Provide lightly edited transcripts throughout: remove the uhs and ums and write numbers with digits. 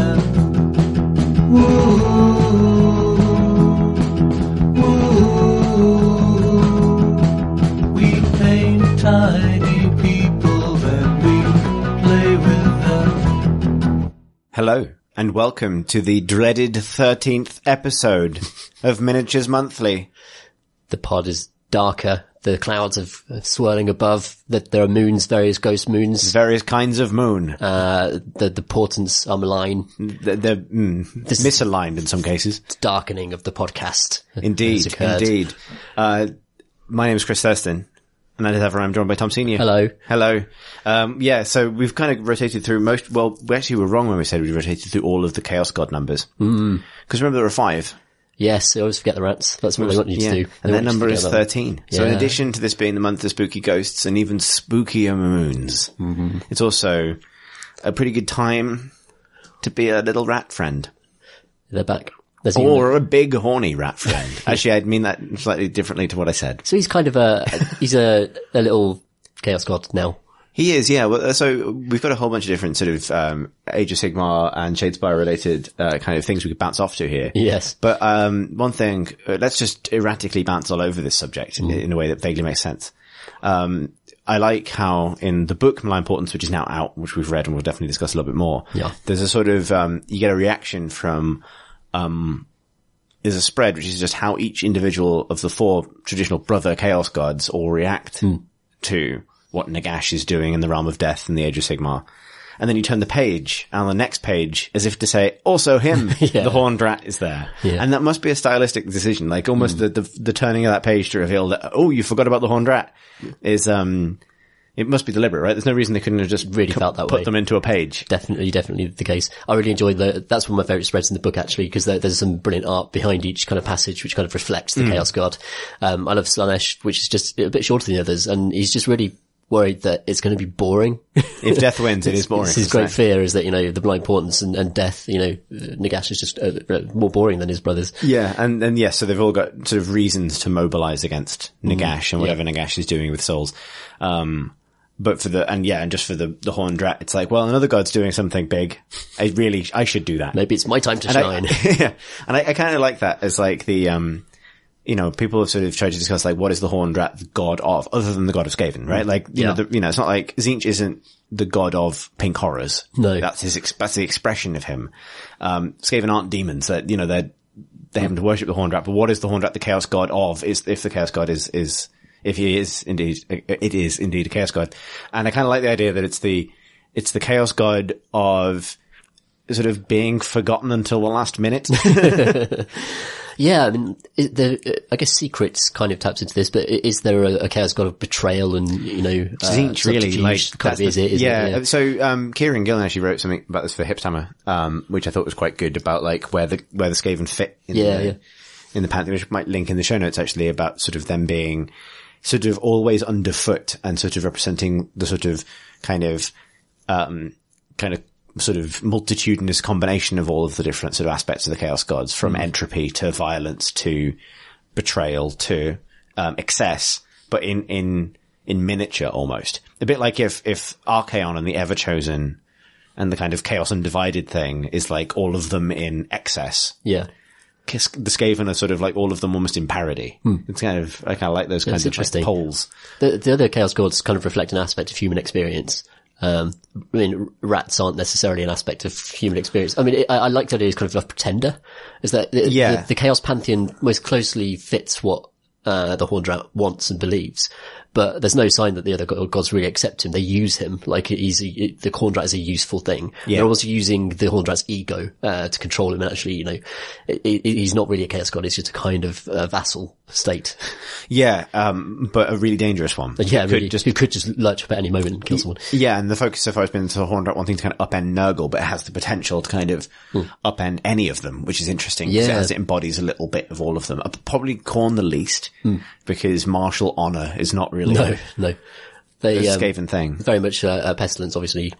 them. Woo, woo. We ain't tiny people and we play with them. Hello, and welcome to the dreaded 13th episode of Miniatures Monthly. The pod is darker. The clouds are swirling above. There are moons, various ghost moons. Various kinds of moon. The portents are malign. They're misaligned in some cases. Darkening of the podcast. Indeed, indeed. My name is Chris Thurston, and as ever, I'm joined by Tom Senior. Hello. Hello. So we've kind of rotated through we actually were wrong when we said we rotated through all of the Chaos God numbers. Because remember there are 5. Yes, I always forget the rats. That's what they want you to do. And their number is 13. So in Yeah. addition to this being the month of spooky ghosts and even spookier moons, it's also a pretty good time to be a little rat friend. They're back. Or a big horny rat friend. Actually, I'd mean that slightly differently to what I said. So he's kind of he's a little chaos god now. He is, yeah. Well, so we've got a whole bunch of different sort of Age of Sigmar and Shadespire related kind of things we could bounce off to here. Yes. But one thing, let's just erratically bounce all over this subject in a way that vaguely makes sense. I like how in the book Malign Portents, which is now out, which we've read and we'll definitely discuss a little bit more, there's a sort of you get a reaction from there's a spread which is just how each individual of the 4 traditional brother Chaos Gods all react to what Nagash is doing in the Realm of Death in the Age of Sigmar. And then you turn the page, and on the next page, as if to say, also him, the Horned Rat is there. Yeah. And that must be a stylistic decision, like almost the turning of that page to reveal that, oh, you forgot about the Horned Rat is, it must be deliberate, right? There's no reason they couldn't have just really felt that way. Put them into a page. Definitely the case. I really enjoyed that's one of my favourite spreads in the book, actually, because there's some brilliant art behind each kind of passage, which kind of reflects the Chaos God. I love Slaanesh, which is just a bit shorter than the others, and he's just really worried that it's going to be boring. If death wins, it is boring. His great fear is that, the Blind Portents and death, Nagash is just more boring than his brothers. Yeah, and yes, so they've all got sort of reasons to mobilize against Nagash and whatever Nagash is doing with souls. But just for the Horned Rat, it's like, well, another god's doing something big. I should do that. Maybe it's my time to shine. And I kind of like that as like the, people have sort of tried to discuss like what is the Horned Rat the god of, other than the god of Skaven, right? Like, it's not like Tzeentch isn't the god of pink horrors. No. That's the expression of him. Skaven aren't demons that, they happen to worship the Horned Rat, but what is the Horned Rat the chaos god of? If the chaos god if he is indeed, it is indeed a chaos god. And I kind of like the idea that it's the chaos god of sort of being forgotten until the last minute. Yeah, I mean, I guess Secrets kind of taps into this, but is there a chaos god of betrayal and, Tzeentch really, like, kind of is it? Yeah. So, Kieran Gillen actually wrote something about this for Hipshammer, which I thought was quite good about like where the Skaven fit in the Pantheon, which might link in the show notes actually, about sort of them being sort of always underfoot and sort of representing the sort of kind of sort of multitudinous combination of all of the different sort of aspects of the Chaos Gods, from entropy to violence to betrayal to excess, but in miniature almost. A bit like if Archaon and the Everchosen and the kind of Chaos Undivided thing is like all of them in excess. Yeah. The Skaven are sort of like all of them almost in parody. It's I kind of like those kinds of like poles. The other Chaos Gods kind of reflect an aspect of human experience. I mean, rats aren't necessarily an aspect of human experience. I mean, I like the idea as kind of a pretender. Is that the Chaos Pantheon most closely fits what the Horned Rat wants and believes, but there's no sign that the other gods really accept him. They use him like the Horned Rat is a useful thing. Yeah. They're also using the Horned Rat's ego to control him, and actually, he's not really a chaos god. He's just a kind of vassal state. Yeah, but a really dangerous one. Yeah, who could just lurch up at any moment and kill someone. Yeah, and the focus so far has been to the Horned Rat wanting to kind of upend Nurgle, but it has the potential to kind of upend any of them, which is interesting because it embodies a little bit of all of them. Probably Khorne the least, because martial honor is not really no. The Skaven thing. Very much pestilence obviously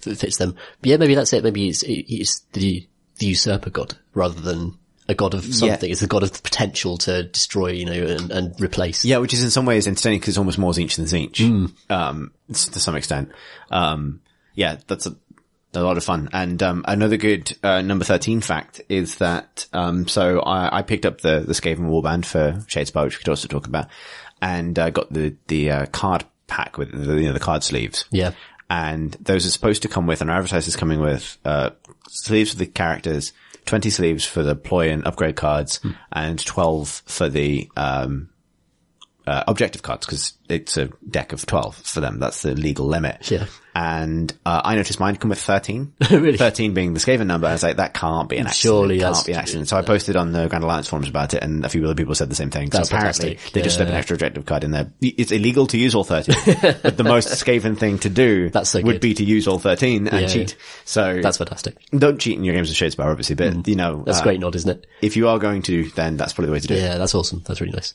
fits them. But yeah, maybe that's it. Maybe it's the usurper god rather than a god of something. It's the god of the potential to destroy, and replace. Yeah, which is in some ways entertaining because it's almost more Tzeentch than Tzeentch, to some extent. Yeah, that's a lot of fun. And another good number 13 fact is that so I picked up the Skaven warband for Shadespire, which we could also talk about, and got the card pack with the card sleeves. Yeah. And those are supposed to come with, and our advertisers coming with sleeves for the characters, 20 sleeves for the ploy and upgrade cards, and 12 for the objective cards, because it's a deck of 12 for them. That's the legal limit. Yeah. And I noticed mine come with 13. Really? 13 being the Skaven number. I was like, that can't be an accident. Surely can't be an accident. So I posted on the Grand Alliance forums about it, and a few other people said the same thing. That's so apparently fantastic. they just slip an extra objective card in there. It's illegal to use all 13, but the most Skaven thing to do would be to use all 13 and cheat. So that's fantastic. Don't cheat in your games of Shadespire, obviously, but that's a great nod, isn't it? If you are going to, then that's probably the way to do it. Yeah, that's awesome. That's really nice.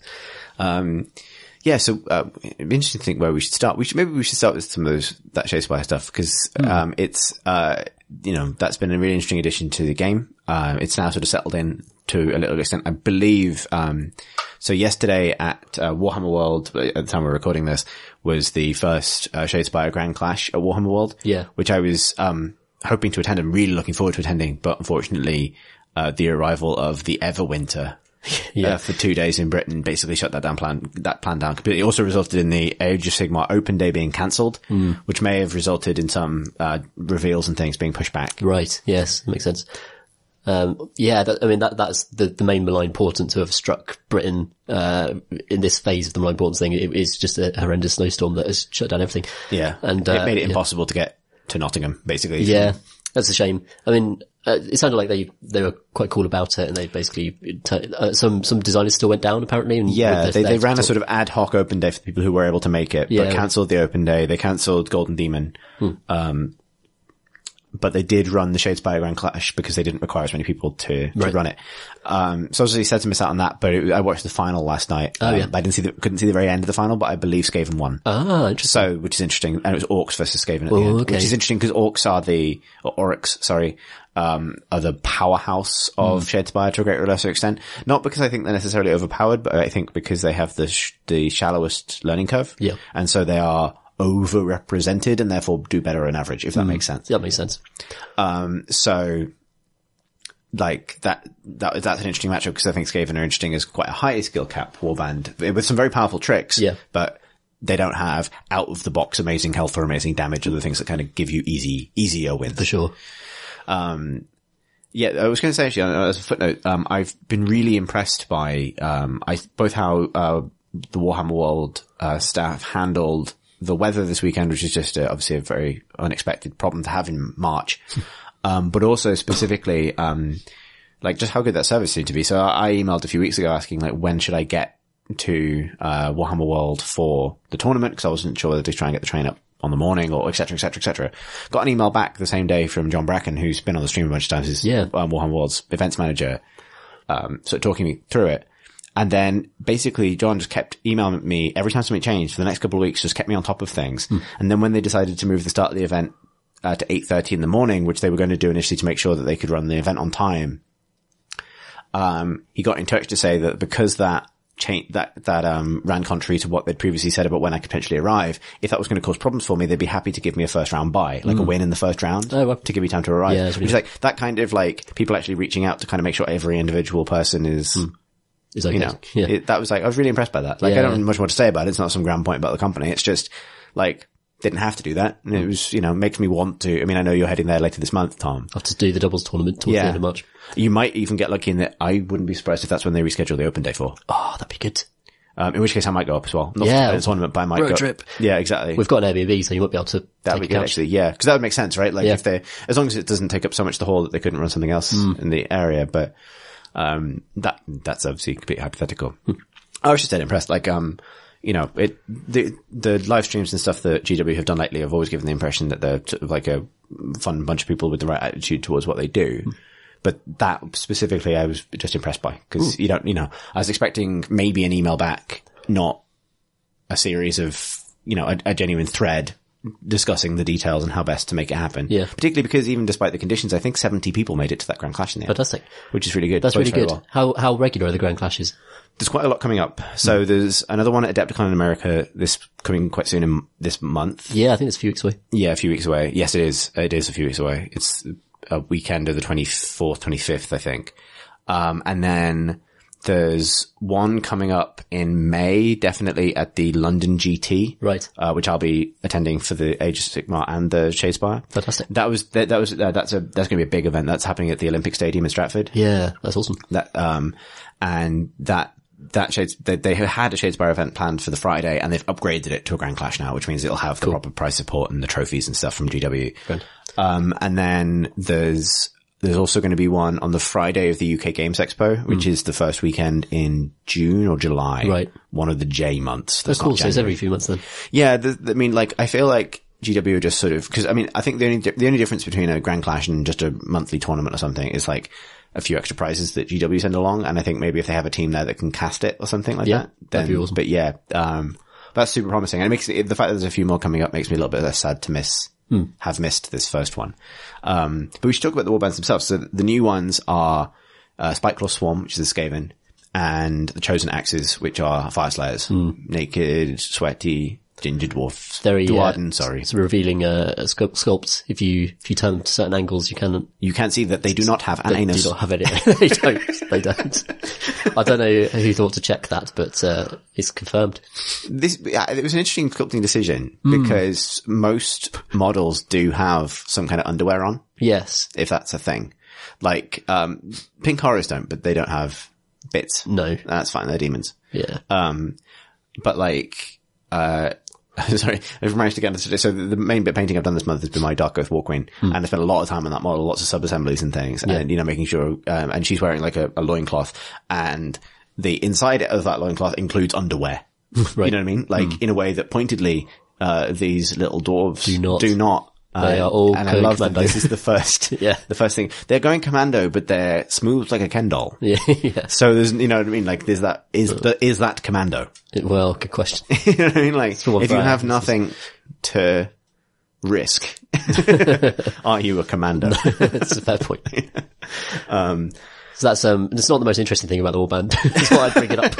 Yeah, so it'd be interesting to think where we should start. Maybe we should start with some of that Shadespire stuff, because it's that's been a really interesting addition to the game. It's now sort of settled in to a little extent, I believe. So yesterday at Warhammer World, at the time we're recording this, was the first Shadespire Grand Clash at Warhammer World. Yeah, which I was hoping to attend and really looking forward to attending, but unfortunately the arrival of the Everwinter for 2 days in Britain basically shut that plan down completely. It also resulted in the Age of Sigmar Open Day being cancelled, which may have resulted in some reveals and things being pushed back. Right. Yes, that makes sense. That's the main malign portent to have struck Britain in this phase of the malign portent thing. It is just a horrendous snowstorm that has shut down everything. Yeah, and it made it impossible to get to Nottingham, basically. Yeah, that's a shame. I mean, it sounded like they were quite cool about it, and they basically some designers still went down apparently. And they ran a sort of ad hoc open day for the people who were able to make it, but cancelled the open day. They cancelled Golden Demon, but they did run the Shadespire Grand Clash because they didn't require as many people to run it. So obviously sad to miss out on that, but I watched the final last night. I couldn't see the very end of the final, but I believe Skaven won. Ah, interesting. So, which is interesting. And it was Orcs versus Skaven at the end, which is interesting because Orcs are the powerhouse of Shadespire to a greater or lesser extent. Not because I think they're necessarily overpowered, but I think because they have the shallowest learning curve. Yeah. And so they are overrepresented and therefore do better on average, if that makes sense. That makes sense. So like that's an interesting matchup, because I think Skaven are interesting as quite a high skill cap warband with some very powerful tricks. Yeah. But they don't have out of the box amazing health or amazing damage, or the things that kind of give you easier wins. For sure. I was going to say actually, as a footnote, I've been really impressed by, both how, the Warhammer World, staff handled the weather this weekend, which is just obviously a very unexpected problem to have in March. But also specifically, just how good that service seemed to be. So I emailed a few weeks ago asking when should I get to, Warhammer World for the tournament? Cause I wasn't sure whether to try and get the train up on the morning or et cetera, et cetera, et cetera. Got an email back the same day from John Bracken, who's been on the stream a bunch of times. He's Warhammer World's events manager, sort of talking me through it. And then basically John just kept emailing me every time something changed for the next couple of weeks, just kept me on top of things. And then when they decided to move the start of the event, to 8:30 in the morning, which they were going to do initially to make sure that they could run the event on time, he got in touch to say that because that ran contrary to what they'd previously said about when I could potentially arrive, if that was going to cause problems for me, they'd be happy to give me a first round bye, like a win in the first round to give me time to arrive. Yeah, which is like that kind of people actually reaching out to kind of make sure every individual person is okay. That was I was really impressed by that. I don't have much more to say about it. It's not some grand point about the company. It's just didn't have to do that. And it was, makes me want to. I mean, I know you're heading there later this month, Tom. I have to do the doubles tournament towards the end of March. You might even get lucky in that. I wouldn't be surprised if that's when they reschedule the open day for. Oh, that'd be good. In which case I might go up as well. Not the tournament, but I might road go. Trip. Yeah, exactly. We've got an Airbnb, so you might be able to That'd be good, actually. Yeah. Cause that would make sense, right? If as long as it doesn't take up so much the hall that they couldn't run something else in the area, but, that's obviously completely hypothetical. I was just dead impressed. The live streams and stuff that GW have done lately have always given the impression that they're sort of like a fun bunch of people with the right attitude towards what they do. But that specifically I was just impressed by, because I was expecting maybe an email back, not a series of, a genuine thread discussing the details and how best to make it happen. Yeah. Particularly because even despite the conditions, I think 70 people made it to that Grand Clash in the end. Fantastic. Which is really good. That's really Bodes good. very well. How regular are the Grand Clashes? There's quite a lot coming up. So there's another one at Adepticon in America coming quite soon in this month. Yeah, I think it's a few weeks away. Yeah, a few weeks away. Yes, it is. It is a few weeks away. It's a weekend of the 24th, 25th, I think. And then there's one coming up in May, definitely at the London GT. Right. Which I'll be attending for the Age of Sigmar and the Shadespire. Fantastic. That's going to be a big event. That's happening at the Olympic Stadium in Stratford. Yeah, that's awesome. They had a Shadespire event planned for the Friday, and they've upgraded it to a Grand Clash now, which means it'll have the proper prize support and the trophies and stuff from GW. Good. And then there's also going to be one on the Friday of the UK Games Expo, which is the first weekend in June or July. Right. One of the J months. That's cool. So it's every few months then. Yeah. I feel like GW are just sort of, cause I think the only difference between a Grand Clash and just a monthly tournament or something is like a few extra prizes that GW send along. And I think maybe if they have a team there that can cast it or something like that, then, that'd be awesome. But yeah, that's super promising. And the fact that there's a few more coming up makes me a little bit less sad to have missed this first one. But we should talk about the warbands themselves. So the new ones are, Spikeclaw Swarm, which is a Skaven, and the Chosen Axes, which are Fire Slayers. Naked, sweaty, ginger dwarf. Very, Dwarden, sorry. It's revealing, sculpts. If you turn them to certain angles, you can't see that they do not have an they anus. do not have any. They don't. I don't know who thought to check that, but, it's confirmed. It was an interesting sculpting decision because most models do have some kind of underwear on. Yes. If that's a thing. Like, pink horrors don't, but they don't have bits. No. That's fine. They're demons. Yeah. But like, sorry, I've managed to get into so the main bit of painting I've done this month has been my Dark Oath War Queen, and I spent a lot of time on that model, lots of sub-assemblies and things, and, making sure, and she's wearing like a loincloth, and the inside of that loincloth includes underwear. Right. You know what I mean? Like, in a way that pointedly, these little dwarves do not. They are all and I love that this is the first, the first thing. They're going commando, but they're smooth like a Ken doll. Yeah. So there's, you know what I mean? Like, is that commando? Well, good question. You know what I mean? Like, if you have nothing to risk, are you a commando? That's a fair point. So that's, it's not the most interesting thing about the warband. That's why I'd bring it up.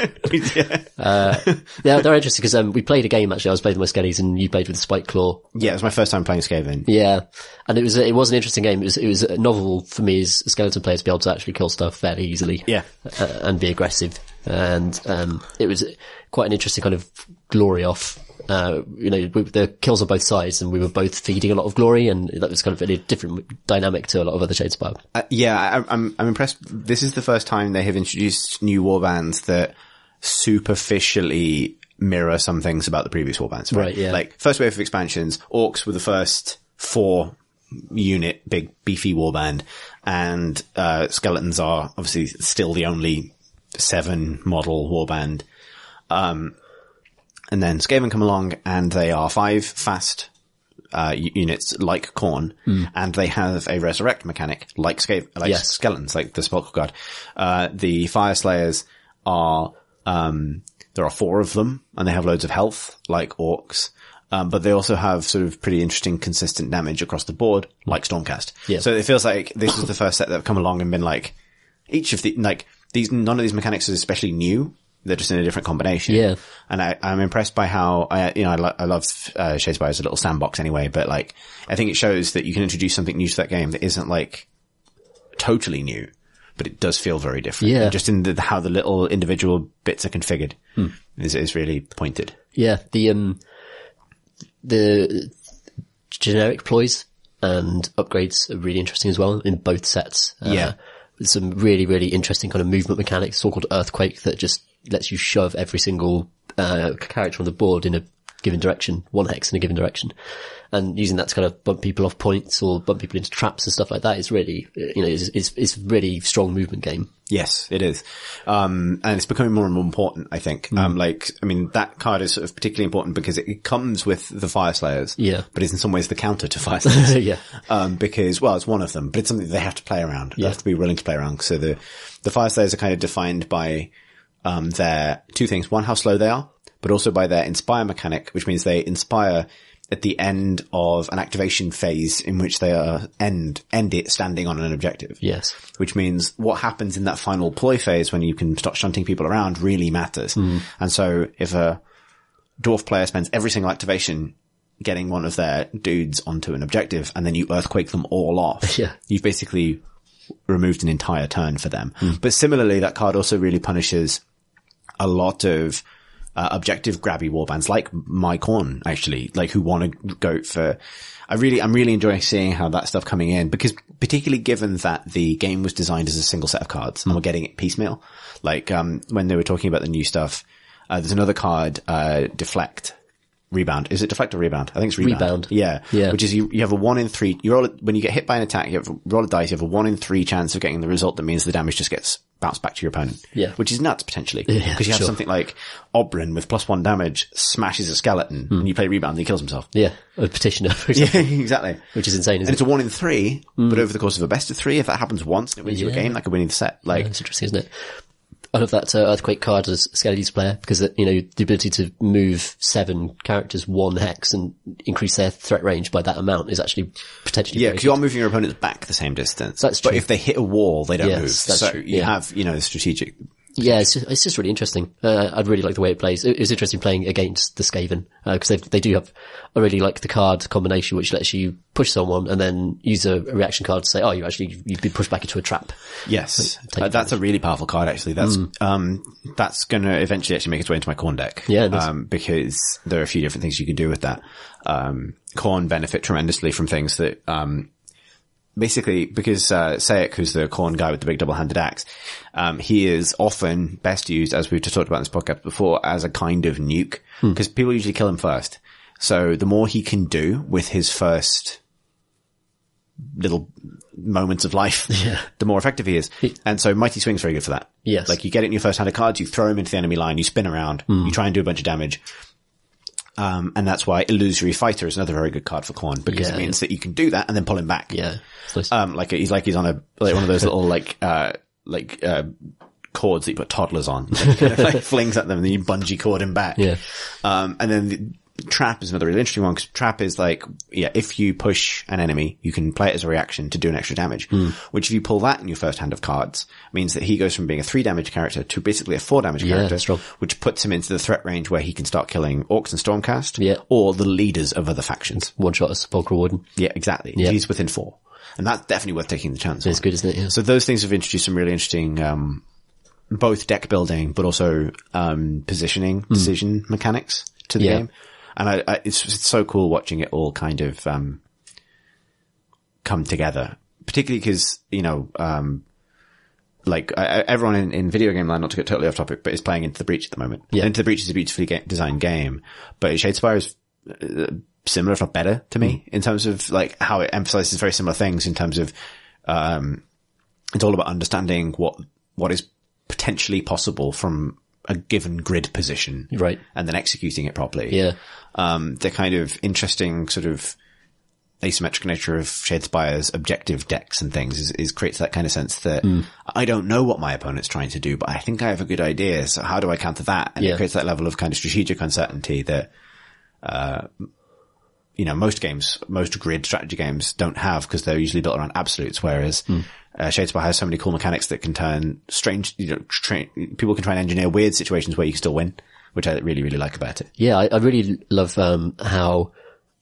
They're interesting because, we played a game actually. I was playing with my Skellies and you played with Spikeclaw. Yeah, it was my first time playing Skaven. Yeah. And it was an interesting game. It was novel for me as a skeleton player to be able to actually kill stuff fairly easily. Yeah. And be aggressive. And, it was quite an interesting kind of glory off. The kills on both sides and we were both feeding a lot of glory and that was kind of a different dynamic to a lot of other Shadespire. I'm impressed. This is the first time they have introduced new warbands that superficially mirror some things about the previous warbands. Right, yeah. Like, first wave of expansions, Orcs were the first 4-unit big beefy warband, and, Skeletons are obviously still the only 7-model warband. And then Skaven come along and they are 5 fast, units like Khorne, and they have a resurrect mechanic like Skeletons, like the Sepulchral Guard. The Fire Slayers are, there are 4 of them and they have loads of health like Orcs. But they also have sort of pretty interesting consistent damage across the board like Stormcast. Yeah. So it feels like this is the first set that have come along and been like, none of these mechanics is especially new. They're just in a different combination. Yeah. And I'm impressed by how, I love Shadespire as a little sandbox anyway, but like, I think it shows that you can introduce something new to that game that isn't like totally new, but it does feel very different. Yeah. And just in how the little individual bits are configured is really pointed. Yeah. The generic ploys and upgrades are really interesting as well in both sets. With some really, really interesting kind of movement mechanics, so-called Earthquake, that just lets you shove every single character on the board in a given direction, 1 hex in a given direction. And using that to kind of bump people off points or bump people into traps and stuff like that is really, it's really strong movement game. Yes, it is. And it's becoming more and more important, I think. That card is sort of particularly important because it comes with the Fire Slayers. Yeah. But it's in some ways the counter to Fire Slayers. Yeah. Because, well, it's one of them, but it's something they have to play around. They have to be willing to play around. So the Fire Slayers are kind of defined by, their 2 things. One, how slow they are, but also by their inspire mechanic, which means they inspire at the end of an activation phase in which they are end it standing on an objective. Yes. Which means what happens in that final ploy phase when you can start shunting people around really matters. And so if a dwarf player spends every single activation getting one of their dudes onto an objective and then you earthquake them all off, you've basically removed an entire turn for them. But similarly, that card also really punishes a lot of objective grabby warbands like my Khorne, actually, like who want to go for, I'm really enjoying seeing how that stuff coming in, because particularly given that the game was designed as a single set of cards and we're getting it piecemeal. Like, when they were talking about the new stuff, there's another card, Deflect. Rebound. Is it deflect or rebound? I think it's rebound. Yeah. Which is you have a 1 in 3, when you get hit by an attack, you roll a dice, you have a 1 in 3 chance of getting the result that means the damage just gets bounced back to your opponent. Yeah. Which is nuts, potentially. Because you have something like Oberyn with +1 damage smashes a skeleton and you play rebound and he kills himself. Yeah. A petitioner, for example. Yeah, exactly. Which is insane, isn't it? And it's a 1 in 3, but over the course of a best of 3, if that happens once, it wins you a game, that could win you the set. Like, it's interesting, isn't it? I love that Earthquake card as a Skellies player, because, you know, the ability to move 7 characters 1 hex and increase their threat range by that amount is actually potentially because you are moving your opponents back the same distance. That's true. But if they hit a wall, they don't move. That's so true. you have, you know, the strategic. Yeah, it's just really interesting. I'd really like the way it plays. It was interesting playing against the Skaven, because they do have, I really like the card combination which lets you push someone and then use a reaction card to say, oh, you've been pushed back into a trap. Yes. That's a really powerful card, actually. That's gonna eventually actually make its way into my Khorne deck. Yeah. Because there are a few different things you can do with that. Khorne benefit tremendously from things that, basically, because Sayek, who's the Khorne guy with the big double-handed axe, he is often best used, as we've just talked about in this podcast before, as a kind of nuke, because people usually kill him first. So the more he can do with his first little moments of life, the more effective he is. And so Mighty Swing's very good for that. Yes. Like, you get it in your first hand of cards, you throw him into the enemy line, you spin around, you try and do a bunch of damage. And that's why Illusory Fighter is another very good card for Khorne, because it means that you can do that and then pull him back. Yeah. Nice. He's on one of those little, cords that you put toddlers on. Like, flings at them and then you bungee cord him back. Yeah. And then the Trap is another really interesting one, because Trap is like, if you push an enemy, you can play it as a reaction to do an extra damage. Which, if you pull that in your first hand of cards, means that he goes from being a 3 damage character to basically a 4 damage character, which puts him into the threat range where he can start killing Orcs and Stormcast, or the leaders of other factions. One shot as Sepulchral Warden. Yeah, exactly. Yeah. He's within 4. And that's definitely worth taking the chance on. It's good, isn't it? Yeah. So those things have introduced some really interesting, both deck building, but also, positioning, decision mechanics to the game. And it's so cool watching it all kind of, come together, particularly because, you know, everyone in video game land, not to get totally off topic, but is playing Into the Breach at the moment. Yeah. Into the Breach is a beautifully designed game, but Shadespire is similar, if not better, to me, in terms of like how it emphasizes very similar things in terms of, it's all about understanding what is potentially possible from a given grid position. Right. And then executing it properly. Yeah. The kind of interesting sort of asymmetric nature of Shadespire's objective decks and things is creates that kind of sense that I don't know what my opponent's trying to do, but I think I have a good idea. So how do I counter that? And it creates that level of kind of strategic uncertainty that, you know, most grid strategy games don't have, because they're usually built around absolutes, whereas Shadespire has so many cool mechanics that can turn strange, you know, people can try and engineer weird situations where you can still win, which I really, really like about it. Yeah, I really love how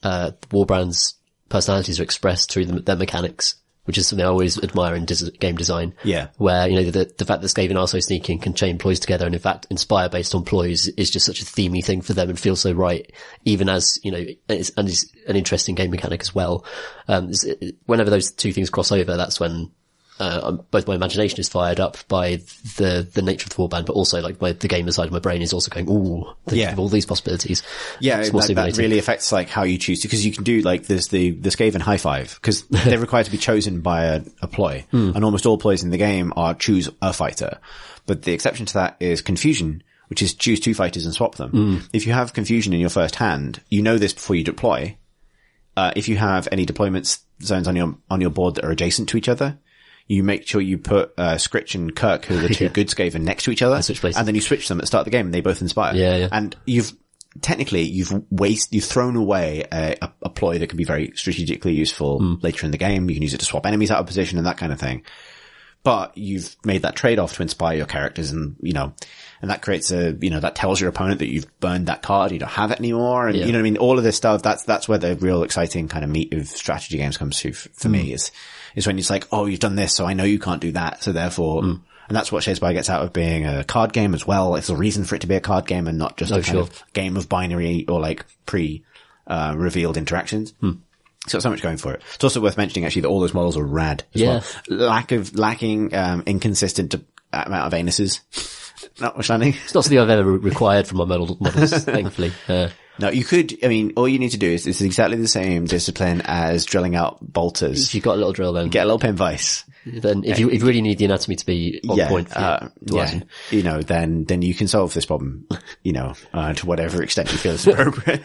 Warbrand's personalities are expressed through their mechanics, which is something I always admire in game design. Yeah. Where, you know, the fact that Skaven are so sneaky and can chain ploys together, and in fact inspire based on ploys, is just such a themey thing for them and feels so right, even as, you know, it's an interesting game mechanic as well. Whenever those two things cross over, that's when both my imagination is fired up by the nature of the warband, but also like the gamer side of my brain is also going, ooh, think of all these possibilities. Yeah, that really affects like how you choose to, because you can do like there's the Skaven high five, because they're required to be chosen by a ploy, and almost all ploys in the game are choose a fighter. But the exception to that is confusion, which is choose 2 fighters and swap them. If you have confusion in your first hand, you know this before you deploy. If you have any deployment zones on your board that are adjacent to each other, you make sure you put Scritch and Kirk, who are the two good Skaven, next to each other, and then you switch them at the start of the game and they both inspire. Yeah. And you've technically you've thrown away a ploy that can be very strategically useful later in the game. You can use it to swap enemies out of position and that kind of thing. But you've made that trade-off to inspire your characters and, and that creates that tells your opponent that you've burned that card, you don't have it anymore. And you know what I mean? All of this stuff, that's where the real exciting kind of meat of strategy games comes to for me is when it's like, oh, you've done this, so I know you can't do that. So therefore, and that's what Shadespire gets out of being a card game as well. It's a reason for it to be a card game and not just a kind of game of binary or like revealed interactions. It's got so much going for it. It's also worth mentioning actually that all those models are rad as well. Lacking inconsistent amount of anuses. Notwithstanding. It's not something I've ever required from my models, thankfully. No, you could, all you need to do is it's exactly the same discipline as drilling out bolters. If you've got a little drill, then get a little pin vise. Then if you really need the anatomy to be on point for then you can solve this problem, to whatever extent you feel is appropriate.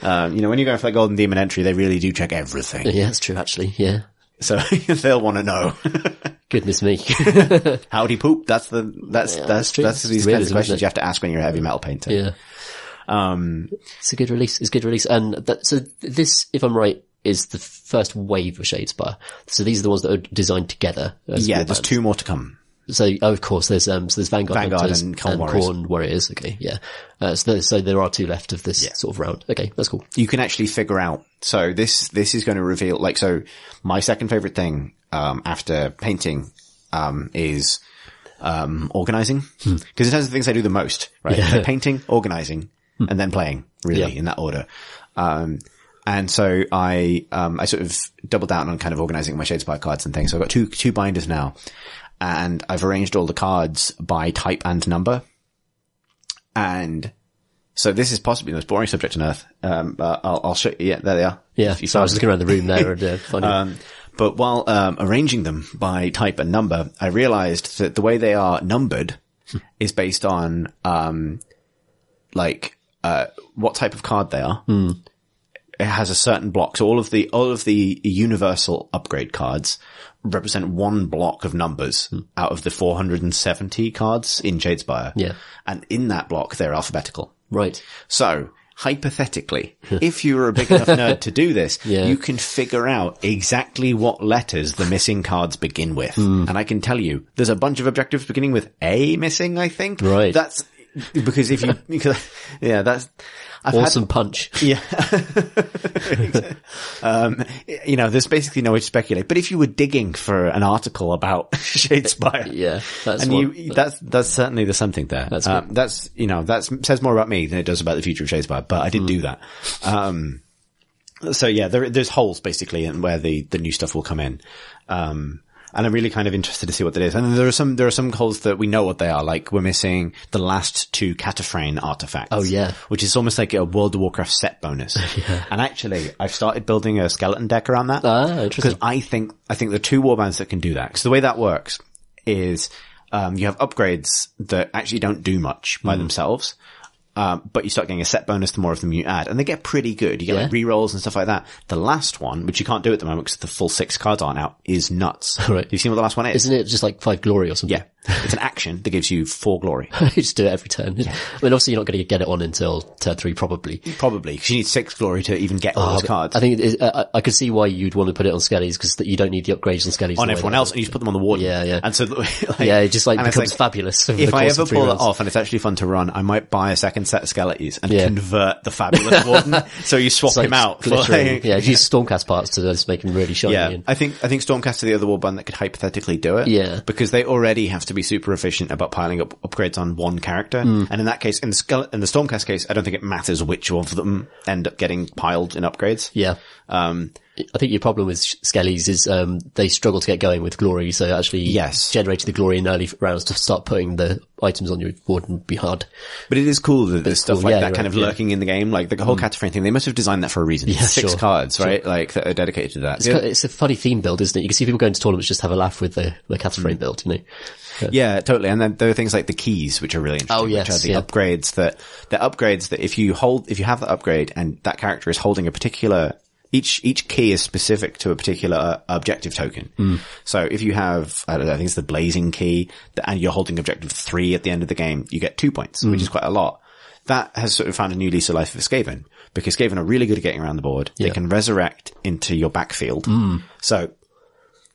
When you're going for that golden demon entry, they really do check everything. Yeah, that's true actually, yeah. So they'll want to know. Goodness me. Howdy poop. That's these kinds of questions you have to ask when you're a heavy metal painter. Yeah. It's a good release. And so this, if I'm right, is the first wave of Shadespire. So these are the ones that are designed together. There's 2 more to come. So, of course, there's Vanguard and Khorne Warriors. Okay. Yeah. So there are 2 left of this sort of round. Okay. That's cool. You can actually figure out. So this is going to reveal, my second favorite thing, after painting, is, organizing. Cause in terms of the things I do the most, right? Yeah. So painting, organizing, and then playing, really, in that order. And so I sort of doubled down on kind of organizing my Shadespire cards and things. So I've got two binders now. And I've arranged all the cards by type and number. And so this is possibly the most boring subject on earth. But I'll show you. Yeah, there they are. Yeah. So I was looking around the room there and funny. But while arranging them by type and number, I realized that the way they are numbered is based on what type of card they are. It has a certain block. So all of the universal upgrade cards represent one block of numbers out of the 470 cards in Shadespire. Yeah. And in that block, they're alphabetical. Right. So, hypothetically, if you were a big enough nerd to do this, you can figure out exactly what letters the missing cards begin with. And I can tell you, there's a bunch of objectives beginning with A missing, I think. Right. That's because Awesome punch. Yeah. There's basically no way to speculate. But if you were digging for an article about Shadespire, that's certainly there's something there. That says more about me than it does about the future of Shadespire. But I did do that. There's holes basically in where the new stuff will come in. And I'm really kind of interested to see what that is. And there are some holes that we know what they are. Like we're missing the last 2 Cataphrane artifacts. Oh yeah. Which is almost like a World of Warcraft set bonus. Yeah. And actually, I've started building a skeleton deck around that. Interesting. Because I think there are 2 warbands that can do that. Because the way that works is, you have upgrades that actually don't do much by themselves. But you start getting a set bonus the more of them you add, and they get pretty good. You get like rerolls and stuff like that. The last one, which you can't do at the moment because the full 6 cards aren't out, is nuts. Right. You've seen what the last one is? Isn't it just like 5 glory or something? Yeah. It's an action that gives you 4 glory. You just do it every turn. Yeah. I mean, obviously you're not going to get it on until turn 3 probably. Probably, because you need 6 glory to even get all those cards. I think I could see why you'd want to put it on Skellies because you don't need the upgrades on Skellies. On everyone else, and you just put them on the Warden. Yeah. And so, it just becomes fabulous. If I ever pull it off and it's actually fun to run, I might buy a second set of Skellies and convert the fabulous Warden. So you swap him out. You use Stormcast parts to just make him really shiny. Yeah, I think Stormcast are the other warband that could hypothetically do it. Yeah. Because they already have to be super efficient about piling up upgrades on one character. And in that case, in the Stormcast case, I don't think it matters which of them end up getting piled in upgrades. Yeah. I think your problem with Skellies is they struggle to get going with glory, so actually generating the glory in early rounds to start putting the items on your board would be hard. But it is cool that there's stuff like that kind of lurking in the game, like the whole Cataphrane thing. They must have designed that for a reason. Yeah, 6 cards, right? Like that are dedicated to that. It's a funny theme build, isn't it? You can see people going to tournaments just have a laugh with the Cataphrane build, you know. Yeah, totally. And then there are things like the keys, which are really interesting. Oh, yes. Which are the upgrades that if you have that upgrade and that character is holding a particular, each key is specific to a particular objective token. So if you have, I don't know, I think it's the blazing key and you're holding objective 3 at the end of the game, you get 2 points, which is quite a lot. that has sort of found a new lease of life for Skaven, because Skaven are really good at getting around the board. They can resurrect into your backfield. So,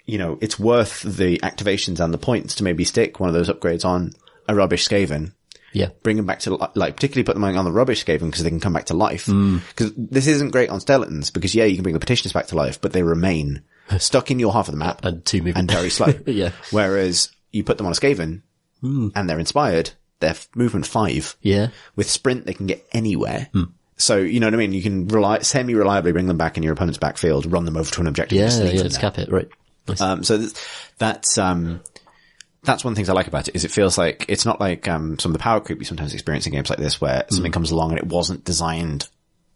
you know, it's worth the activations and the points to maybe stick one of those upgrades on a rubbish Skaven. Yeah. Bring them back to, like, particularly put them on the rubbish Skaven because they can come back to life. Because this isn't great on skeletons, because you can bring the petitioners back to life, but they remain stuck in your half of the map. And 2 movement. And very slow. Yeah. Whereas you put them on a Skaven and they're inspired, they're movement 5. Yeah. With sprint, they can get anywhere. So, you know what I mean? You can semi-reliably bring them back in your opponent's backfield, run them over to an objective. Yeah, let's cap it, right. Nice. So that's one of the things I like about it, is it feels like, it's not like, some of the power creep you sometimes experience in games like this, where something comes along and it wasn't designed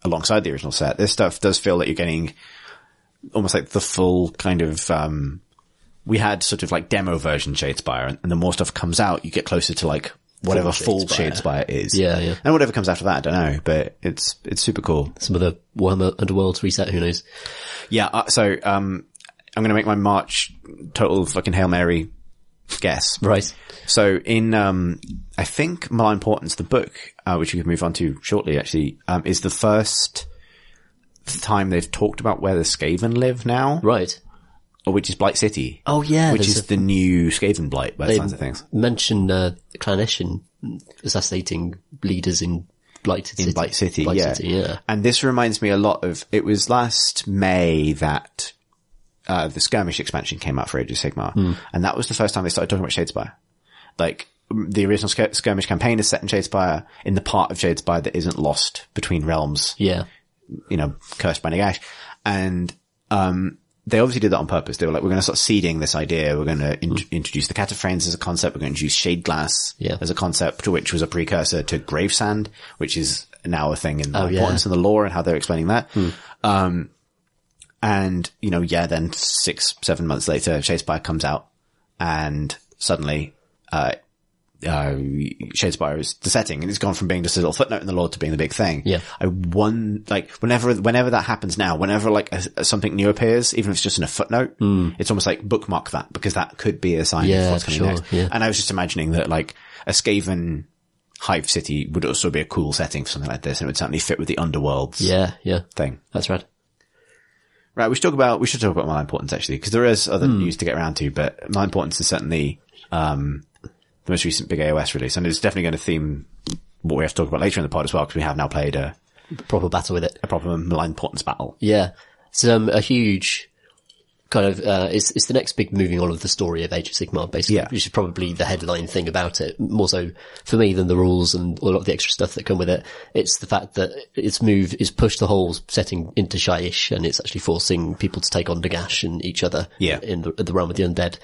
alongside the original set. This stuff does feel that you're getting almost like the full kind of, we had sort of like demo version Shadespire, and the more stuff comes out, you get closer to like whatever full Shadespire is. Yeah, yeah. And whatever comes after that, I don't know, but it's super cool. Some of the Warhammer Underworlds reset, who knows? Yeah, I'm going to make my March total fucking Hail Mary guess. Right. So in, I think Malign Portents, the book, which we can move on to shortly actually, is the first time they've talked about where the Skaven live now. Right. Or which is Blight City. Oh yeah. Which is the new Skaven Blight, by the sounds of things. Mention, Clannish assassinating leaders in Blighted City. In Blight City, Blight yeah. City, yeah. And this reminds me a lot of, it was last May that, the Skirmish expansion came out for Age of Sigmar. And that was the first time they started talking about Shadespire. Like, the original Skirmish campaign is set in Shadespire, in the part of Shadespire that isn't lost between realms. Yeah. You know, cursed by Nagash. And, they obviously did that on purpose. They were like, we're going to start seeding this idea. We're going to introduce the Cataphragms as a concept. We're going to introduce Shade Glass as a concept, which was a precursor to Gravesand, which is now a thing in the importance in the lore and how they're explaining that. And, you know, then 6-7 months later, Shadespire comes out, and suddenly, Shadespire is the setting, and it's gone from being just a little footnote in the lore to being the big thing. Yeah. Whenever that happens now, whenever like something new appears, even if it's just in a footnote, it's almost like bookmark that, because that could be a sign of what's coming next. Yeah. And I was just imagining that like a Skaven Hive City would also be a cool setting for something like this, and it would certainly fit with the Underworlds thing. That's right. Right, we should talk about Malign Portents actually, because there is other news to get around to, but Malign Portents is certainly, the most recent big AOS release, and it's definitely going to theme what we have to talk about later in the pod as well, because we have now played a proper battle with it. A proper Malign Portents battle. Yeah. It's, a huge kind of, it's the next big moving on of the story of Age of Sigmar, basically, which is probably the headline thing about it, more so for me than the rules and a lot of the extra stuff that come with it. It's the fact that its move is pushed the whole setting into Shyish, and it's actually forcing people to take on Nagash and each other in the realm of the undead.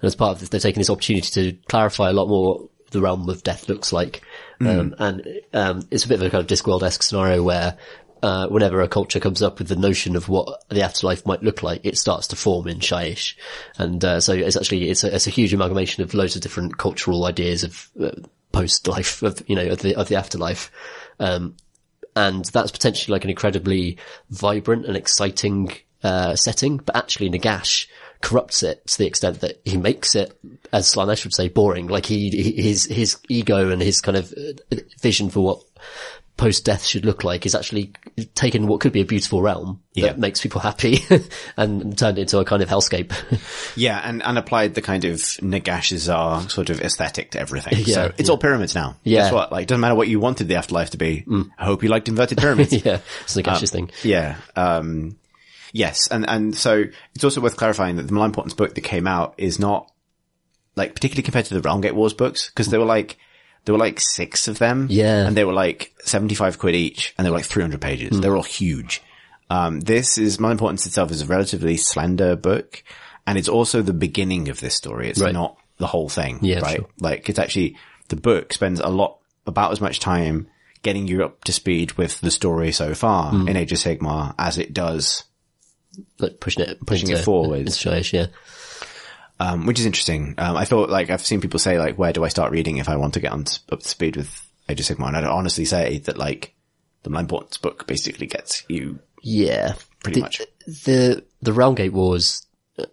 And as part of this, they're taking this opportunity to clarify a lot more the realm of death looks like. It's a bit of a kind of Discworld-esque scenario where whenever a culture comes up with the notion of what the afterlife might look like, it starts to form in Shyish. And so it's actually it's a huge amalgamation of loads of different cultural ideas of post-life, of the afterlife. And that's potentially like an incredibly vibrant and exciting setting, but actually Nagash corrupts it to the extent that he makes it, as Slaanesh would say, boring. Like his ego and his kind of vision for what post-death should look like is actually taken what could be a beautiful realm that makes people happy and turned it into a kind of hellscape. And applied the kind of Nagash's sort of aesthetic to everything. So it's all pyramids now. Yeah. Guess what? Like, it doesn't matter what you wanted the afterlife to be. I hope you liked inverted pyramids. It's Nagash's thing. Yes. And so it's also worth clarifying that the Malign Portents book that came out is not like particularly compared to the Realmgate Wars books, because there were like 6 of them. Yeah. And they were like 75 quid each, and they were like 300 pages. They were all huge. Malign Portents itself is a relatively slender book, and it's also the beginning of this story. It's not the whole thing. Yeah, right? Sure. Like, it's actually, the book spends about as much time getting you up to speed with the story so far in Age of Sigmar as it does like pushing it forward. Which is interesting. I thought, like, I've seen people say, like, where do I start reading if I want to get up to speed with Age of Sigmar? And I'd honestly say that, like, the Malign Portents book basically gets you. Yeah. Pretty much. The Realmgate Wars,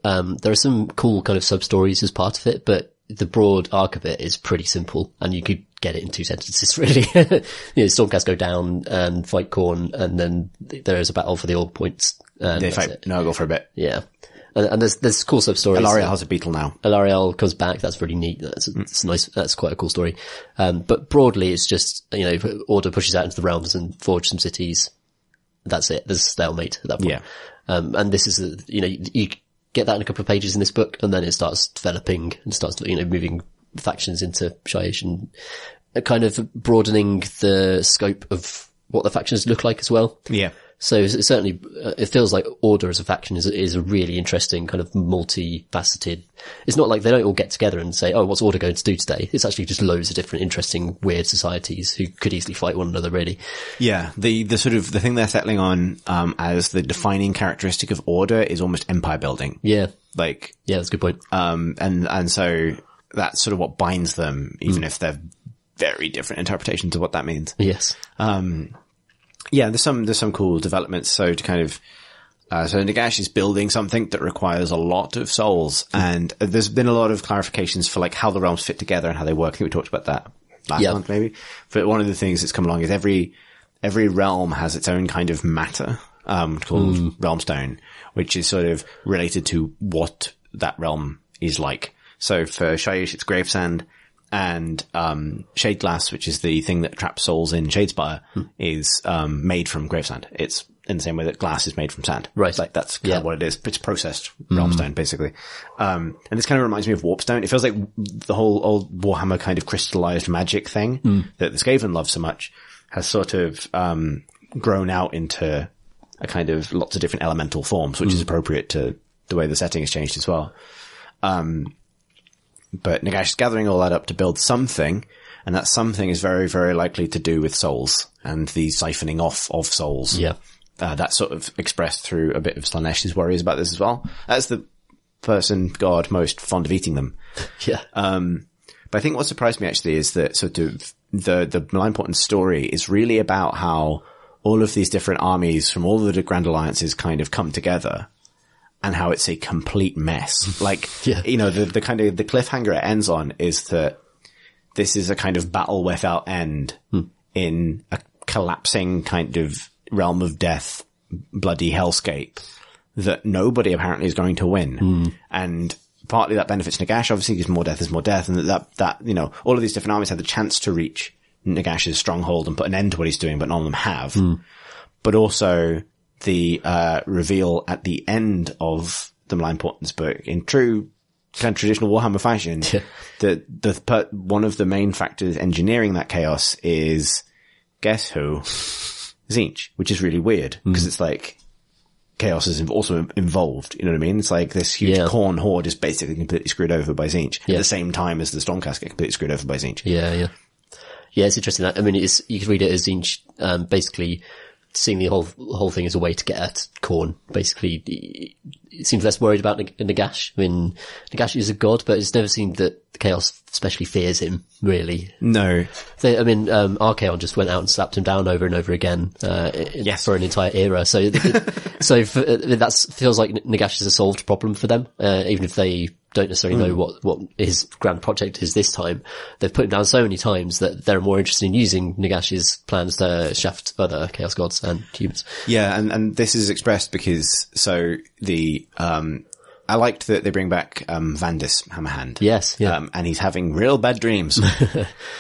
there are some cool kind of sub-stories as part of it, but the broad arc of it is pretty simple, and you could get it in 2 sentences, really. Stormcast go down and fight Khorne, and then there is a battle for the All Points. They fight Nurgle for a bit. Yeah. And there's cool sub-stories. Alarielle has a beetle now. Alarielle comes back. That's really neat. That's nice. That's quite a cool story. But broadly, it's just, Order pushes out into the realms and forge some cities. That's it. There's a stalemate at that point. Yeah. And this is, you get that in a couple of pages in this book, and then it starts developing and starts, moving factions into Shyish and kind of broadening the scope of what the factions look like as well. Yeah. So certainly, it feels like Order as a faction is a really interesting kind of multifaceted. It's not like they don't all get together and say, "Oh, what's Order going to do today?" It's actually just loads of different, interesting, weird societies who could easily fight one another. Really, yeah. The sort of the thing they're settling on as the defining characteristic of Order is almost empire building. Yeah, yeah, that's a good point. And so that's sort of what binds them, even if they're very different interpretations of what that means. Yes. Yeah, there's some cool developments. So to kind of, so Nagash is building something that requires a lot of souls, and there's been a lot of clarifications for like how the realms fit together and how they work. I think we talked about that last month maybe. But one of the things that's come along is every realm has its own kind of matter, called Realmstone, which is sort of related to what that realm is like. So for Shyish, it's Gravesand. And Shadeglass, which is the thing that traps souls in Shadespire, is made from Gravesand. It's in the same way that glass is made from sand. Right. Like that's kind of what it is. It's processed Realmstone, basically. And this kind of reminds me of Warpstone. It feels like the whole old Warhammer kind of crystallized magic thing that the Skaven love so much has sort of grown out into a kind of lots of different elemental forms, which is appropriate to the way the setting has changed as well. But Nagash is gathering all that up to build something, and that something is very, very likely to do with souls and the siphoning off of souls. Yeah. That's sort of expressed through a bit of Slaanesh worries about this as well. That's the god most fond of eating them. Yeah. But I think what surprised me actually is that sort of the Malign Portents story is really about how all of these different armies from all of the Grand Alliances kind of come together. And how it's a complete mess. Like, the kind of, the cliffhanger it ends on is that this is a kind of battle without end in a collapsing kind of realm of death, bloody hellscape that nobody apparently is going to win. And partly that benefits Nagash, obviously, because more death is more death. And that, all of these different armies have the chance to reach Nagash's stronghold and put an end to what he's doing, but none of them have. But also, the reveal at the end of the Malign Portents book in true kind of traditional Warhammer fashion that one of the main factors engineering that chaos is guess who? Tzeentch, which is really weird because it's like chaos is also involved, you know what I mean? It's like this huge Khorne horde is basically completely screwed over by Tzeentch at the same time as the Stormcast get completely screwed over by Tzeentch. Yeah, it's interesting. I mean, you could read it as Tzeentch basically seeing the whole thing as a way to get at Khorne. Basically, it seems less worried about Nagash. I mean, Nagash is a god, but it's never seemed that the Chaos especially fears him, really. No. Archaon just went out and slapped him down over and over again, for an entire era. So, that feels like Nagash is a solved problem for them, even if they don't necessarily know what his grand project is this time. They've put him down so many times that they're more interested in using Nagash's plans to shaft other Chaos Gods and humans. Yeah, and this is expressed because, I liked that they bring back Vandis Hammerhand. Yes, yeah. And he's having real bad dreams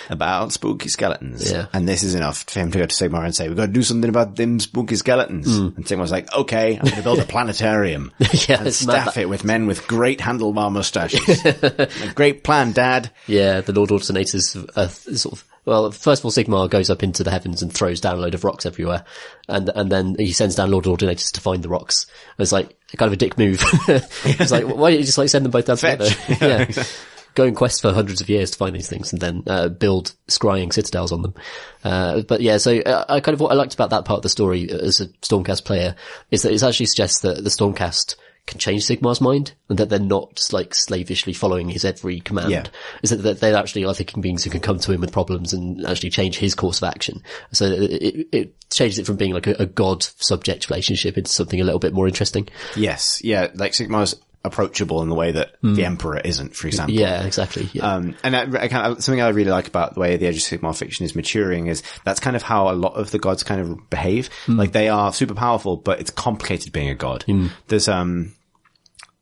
about spooky skeletons. Yeah. And this is enough for him to go to Sigmar and say, we've got to do something about them spooky skeletons. And Sigmar's like, okay, I'm going to build a planetarium and staff it with men with great handlebar mustaches. A great plan, Dad. Yeah, the Lord Ordinators sort of, well, first of all, Sigmar goes up into the heavens and throws down a load of rocks everywhere. And then he sends down Lord Ordinators to find the rocks. And it's like kind of a dick move. It's like, why don't you just send them both down together? Yeah. Go and quest for hundreds of years to find these things and then, build scrying citadels on them. But yeah, so I kind of, what I liked about that part of the story as a Stormcast player is that it actually suggests that the Stormcast can change Sigmar's mind and that they're not just like slavishly following his every command. Yeah. Is that they actually are thinking beings who can come to him with problems and actually change his course of action. So it changes it from being like a god subject relationship into something a little bit more interesting. Yes. Yeah. Like Sigmar's approachable in the way that the Emperor isn't, for example. Yeah, exactly. Yeah. And something I really like about the way the Age of Sigmar fiction is maturing is that's kind of how a lot of the gods kind of behave. Like they are super powerful, but it's complicated being a god. There's, we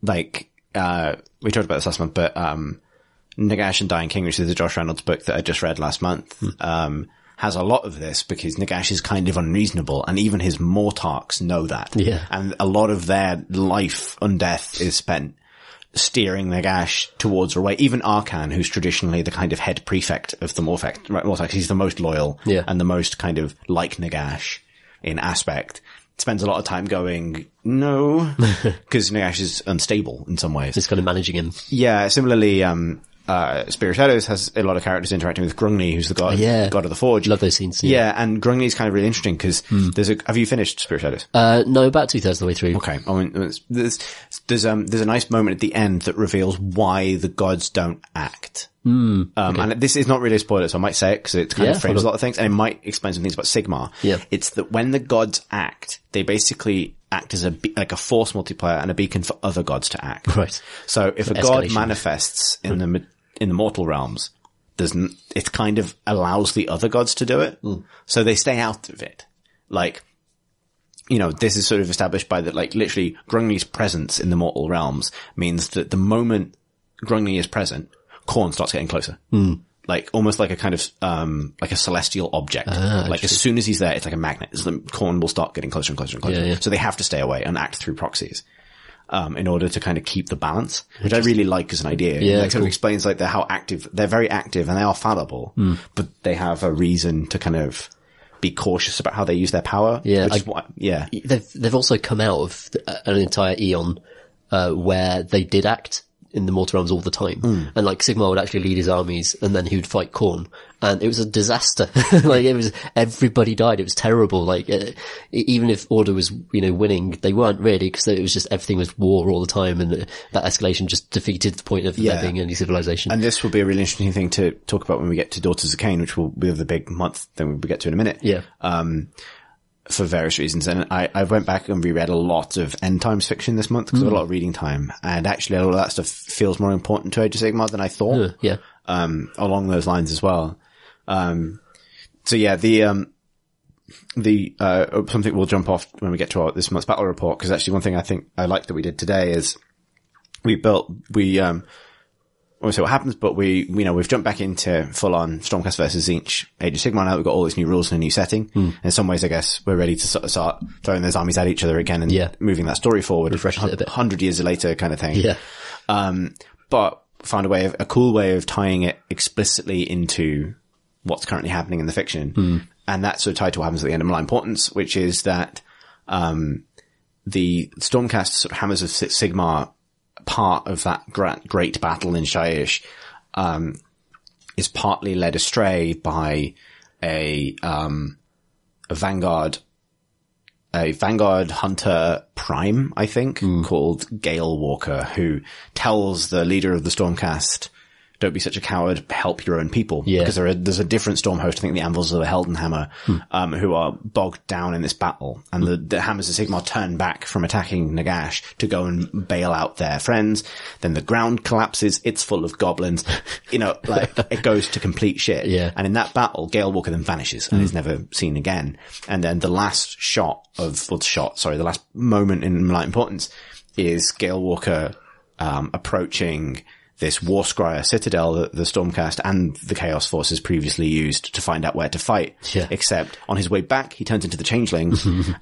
talked about this last month, but, Nagash and Dying King, which is the Josh Reynolds book that I just read last month, has a lot of this because Nagash is kind of unreasonable, and even his Mortarchs know that. Yeah. And a lot of their life and death is spent steering Nagash towards a way. Even Arkan, who's traditionally the kind of head prefect of the Mortarchs, he's the most loyal and the most kind of like Nagash in aspect, spends a lot of time going, no, because Nagash is unstable in some ways. It's kind of managing him. Yeah, similarly, Spear of Shadows has a lot of characters interacting with Grungni, who's the god of the Forge. Love those scenes. Yeah, and Grungni is kind of really interesting because have you finished Spear of Shadows? No, about 2/3 of the way through. Okay. I mean, there's a nice moment at the end that reveals why the gods don't act. And this is not really a spoiler, so I might say it because it kind of frames a lot of things, and it might explain some things about Sigmar. Yeah. It's that when the gods act, they basically act as like a force multiplier and a beacon for other gods to act. Right. So if a god manifests in the mortal realms, it kind of allows the other gods to do it. So they stay out of it. Like, this is sort of established by that, like, literally Grungni's presence in the mortal realms means that the moment Grungni is present, Khorne starts getting closer. Like, almost like a kind of, like a celestial object. Like, as soon as he's there, it's like a magnet. Khorne will start getting closer and closer and closer. Yeah. So they have to stay away and act through proxies. In order to kind of keep the balance, which I really like as an idea. Yeah, like, sort of explains like they're very active and they are fallible, but they have a reason to kind of be cautious about how they use their power. Yeah. They've also come out of an entire eon, where they did act in the mortal realms all the time. And like Sigmar would actually lead his armies and then he would fight Khorne. And it was a disaster. Like everybody died. It was terrible. Like, even if Order was, winning, they weren't really, because it was just, everything was war all the time, and that escalation just defeated the point of there being any civilization. And this will be a really interesting thing to talk about when we get to Daughters of Cain, which will be the big month thing we'll get to in a minute. Yeah. For various reasons. And I went back and reread a lot of end times fiction this month because I had a lot of reading time. And actually a lot of that stuff feels more important to Age of Sigmar than I thought. Yeah. Along those lines as well. So yeah, something we'll jump off when we get to this month's battle report, because actually one thing I think I like that we did today is we'll see what happens, but we've jumped back into full on Stormcast versus Tzeentch Age of Sigmar now that we've got all these new rules and a new setting. In some ways, I guess we're ready to sort of start throwing those armies at each other again and moving that story forward. Refreshes it a bit. 100 years later kind of thing. Yeah. But found a cool way of tying it explicitly into what's currently happening in the fiction. And that's sort of tied to what happens at the end of Malign Portents, which is that, the Stormcast sort of Hammers of Sigmar part of that great battle in Shyish, is partly led astray by a Vanguard hunter prime, I think, called Gale Walker, who tells the leader of the Stormcast, don't be such a coward, help your own people. Yeah. Because there's a different storm host, I think the Anvils of the Heldenhammer, who are bogged down in this battle. And the Hammers of Sigmar turn back from attacking Nagash to go and bail out their friends. Then the ground collapses. It's full of goblins. It goes to complete shit. Yeah. And in that battle, Gale Walker then vanishes and is never seen again. And then the last the last moment in Malign Portents is Gale Walker, approaching this Warscryer citadel that the Stormcast and the Chaos Forces previously used to find out where to fight. Yeah. Except on his way back, he turns into the Changeling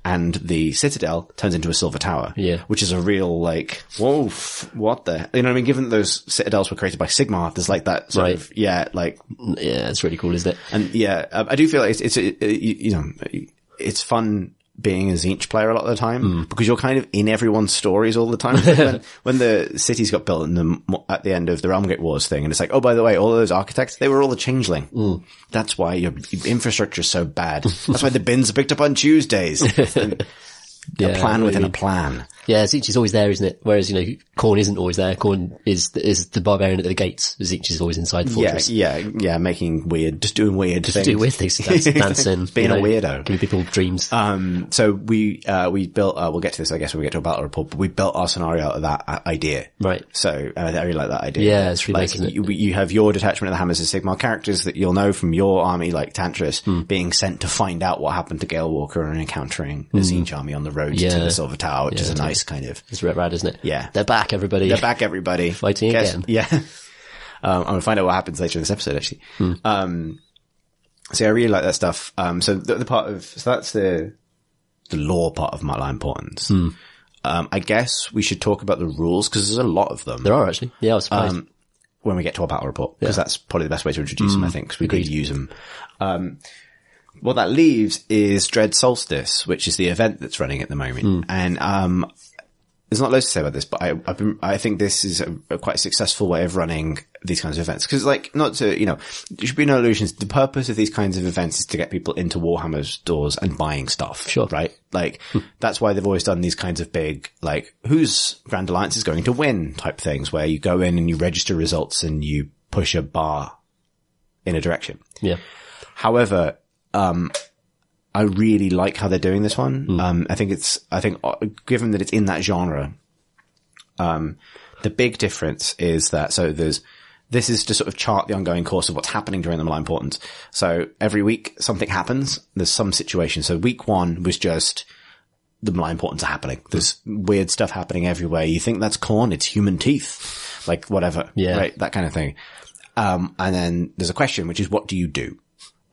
and the citadel turns into a silver tower. Yeah. Which is a real, like, whoa, what the, given that those citadels were created by Sigmar, there's like that sort of, yeah, it's really cool, isn't it? And yeah, I do feel like it's fun being a Tzeentch player a lot of the time because you're kind of in everyone's stories all the time. when the cities got built at the end of the Realmgate Wars thing, and it's like, oh, by the way, all of those architects, they were all the Changeling. That's why your infrastructure is so bad. That's why the bins are picked up on Tuesdays. A plan within a plan. Yeah, Tzeentch always there, isn't it? Whereas, Khorne isn't always there. Khorne is the barbarian at the gates. Tzeentch is always inside the fortress. Yeah, making just doing weird things. Just doing weird things, dancing. Being a weirdo. Giving people dreams. So we built, we'll get to this, I guess, when we get to a battle report, but we built our scenario out of that idea. Right. So, I really like that idea. Yeah, it's really nice, isn't it? You have your detachment of the Hammers of Sigmar characters that you'll know from your army, like Tantris, being sent to find out what happened to Gale Walker and encountering the Tzeentch army on the road to the Silver Tower, which is a nice kind of... It's rad, isn't it? Yeah. They're back, everybody. Fighting again. Yeah. I'm going to find out what happens later in this episode, actually. So I really like that stuff. So that's the lore part of My Importance. I guess we should talk about the rules, because there's a lot of them. There are, actually. Yeah, I was surprised. When we get to our battle report, because that's probably the best way to introduce them, I think, because we could use them. What that leaves is Dread Solstice, which is the event that's running at the moment. And, there's not loads to say about this, but I think this is a quite successful way of running these kinds of events. Cause there should be no illusions. The purpose of these kinds of events is to get people into Warhammer stores and buying stuff. Sure. Right? That's why they've always done these kinds of big, whose Grand Alliance is going to win type things, where you go in and you register results and you push a bar in a direction. Yeah. However, I really like how they're doing this one. I think given that it's in that genre, the big difference is that, this is to sort of chart the ongoing course of what's happening during the Malign Portents. So every week something happens. There's some situation. So week 1 was just the Malign Portents are happening. There's weird stuff happening everywhere. You think that's Khorne, it's human teeth. Whatever. Yeah. Right? That kind of thing. And then there's a question, which is what do you do?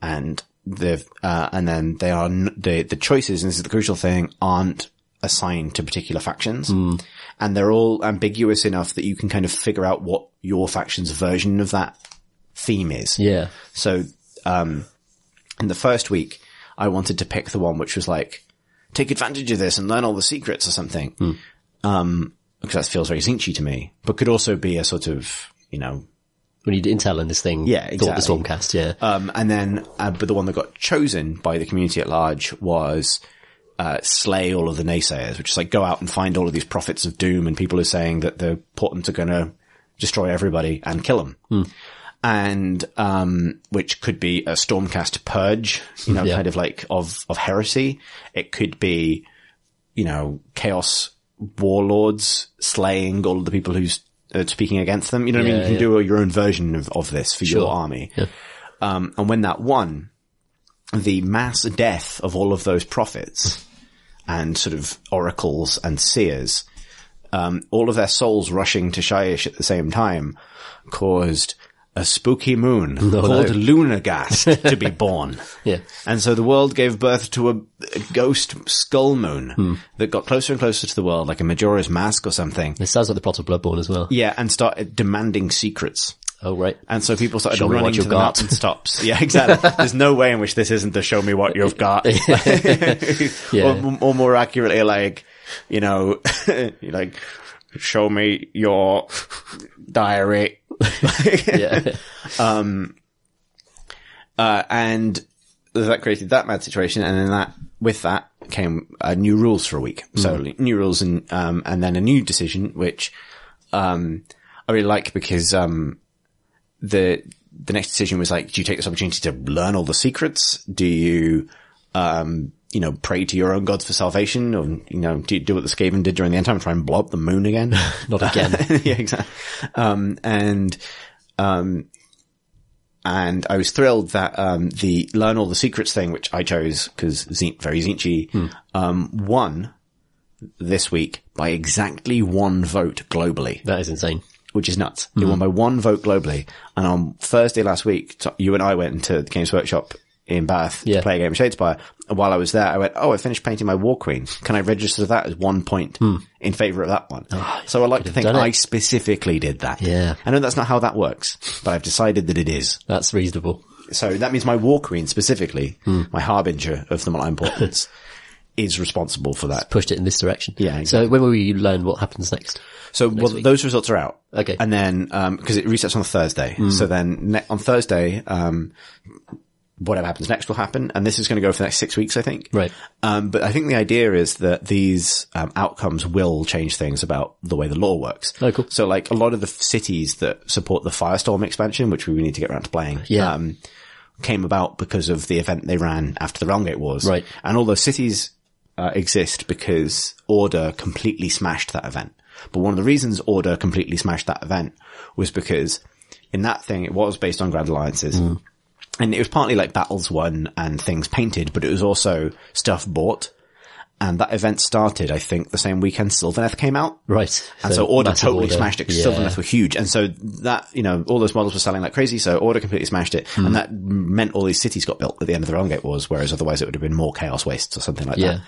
And then they are, the choices, and this is the crucial thing, aren't assigned to particular factions. And they're all ambiguous enough that you can kind of figure out what your faction's version of that theme is. Yeah. So, in the first week, I wanted to pick the one which was take advantage of this and learn all the secrets or something. Because that feels very Tzeentchy to me, but could also be a sort of, We need intel in this thing. Yeah, exactly. Thought the Stormcast, yeah. And then, but the one that got chosen by the community at large was, slay all of the naysayers, which is go out and find all of these prophets of doom and people who are saying that the Portents are going to destroy everybody and kill them. And, which could be a Stormcast purge, kind of of heresy. It could be, chaos warlords slaying all of the people who's, speaking against them. You know what I mean? You can do your own version of this for your army. Yeah. And when that won, the mass death of all of those prophets and sort of oracles and seers, all of their souls rushing to Shyish at the same time caused a spooky moon called Lunagast to be born. Yeah. And so the world gave birth to a ghost skull moon that got closer and closer to the world, like a Majora's Mask or something. It sounds like the plot of Bloodborne as well. Yeah, and started demanding secrets. Oh, right. And so people started Show me running what to you've the got. mountain stops. Yeah, exactly. There's no way in which this isn't the show me what you've got. Yeah. Or more accurately, show me your diary. Yeah. And that created that mad situation. And then with that came new rules for a week. So new rules and then a new decision, which, I really like because, the next decision was do you take this opportunity to learn all the secrets? Do you, pray to your own gods for salvation? Or, do you do what the Skaven did during the end time and try and blow up the moon again? Not again. Yeah, exactly. And I was thrilled that, the learn all the secrets thing, which I chose because very Tzeentchy, won this week by exactly one vote globally. That is insane. Which is nuts. It won by one vote globally. And on Thursday last week, you and I went into the Games Workshop in Bath to play a game of Shadespire. And while I was there, I went, I finished painting my War Queen. Can I register that as 1 point in favour of that one? So I like to think I specifically did that. Yeah. I know that's not how that works, but I've decided that it is. That's reasonable. So that means my War Queen specifically, my harbinger of the Malign Portents, is responsible for that. Pushed it in this direction. Yeah, exactly. So when will we learn what happens next? So those results are out. Okay. And then, because it resets on Thursday. So then on Thursday, whatever happens next will happen. And this is going to go for the next 6 weeks, I think. Right. But I think the idea is that these outcomes will change things about the way the lore works. Oh, cool. So like a lot of the cities that support the Firestorm expansion, which we need to get around to playing, came about because of the event they ran after the Realmgate Wars. Right. And all those cities exist because Order completely smashed that event. But one of the reasons Order completely smashed that event was because in that thing, it was based on Grand Alliances. And it was partly like battles won and things painted, but it was also stuff bought. And that event started, I think, the same weekend Sylvaneth came out. Right. And so Order totally smashed it because Sylvaneth were huge. And so that, you know, all those models were selling like crazy. So Order completely smashed it. And that meant all these cities got built at the end of the Realmgate Wars, whereas otherwise it would have been more Chaos Wastes or something like that.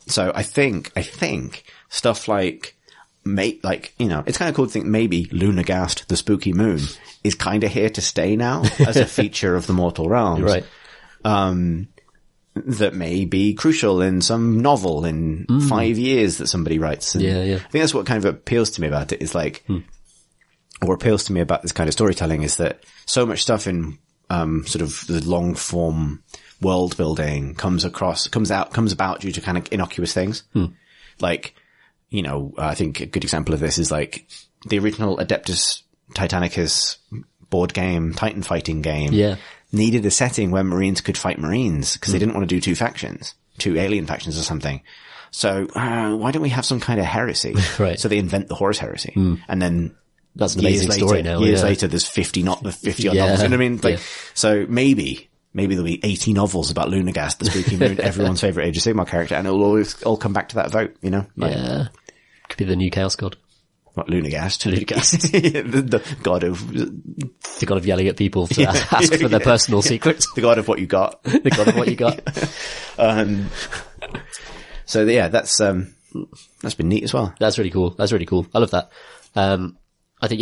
So I think stuff like, you know, it's kind of cool to think maybe Lunagast, the spooky moon, is kind of here to stay now as a feature of the Mortal Realms. Right. That may be crucial in some novel in 5 years that somebody writes. And I think that's what kind of appeals to me about it is like, or appeals to me about this kind of storytelling is that so much stuff in, sort of the long form world building comes about due to kind of innocuous things. Like, you know, I think a good example of this is like the original Adeptus Titanicus board game, Titan fighting game, needed a setting where Marines could fight Marines because they didn't want to do two alien factions or something. So, why don't we have some kind of heresy? Right. So they invent the Horus heresy. And then that's an amazing story now. Years later, there's 50 odd novels. You know what I mean? Like, so maybe there'll be 80 novels about Lunagast, the spooky moon, everyone's favorite Age of Sigmar character, and it'll always all come back to that vote, you know? Like, could be the new Chaos God. What, Lunagast? the god of yelling at people to ask for their personal secrets. The god of what you got. The god of what you got. So yeah, that's been neat as well. That's really cool. I love that. I think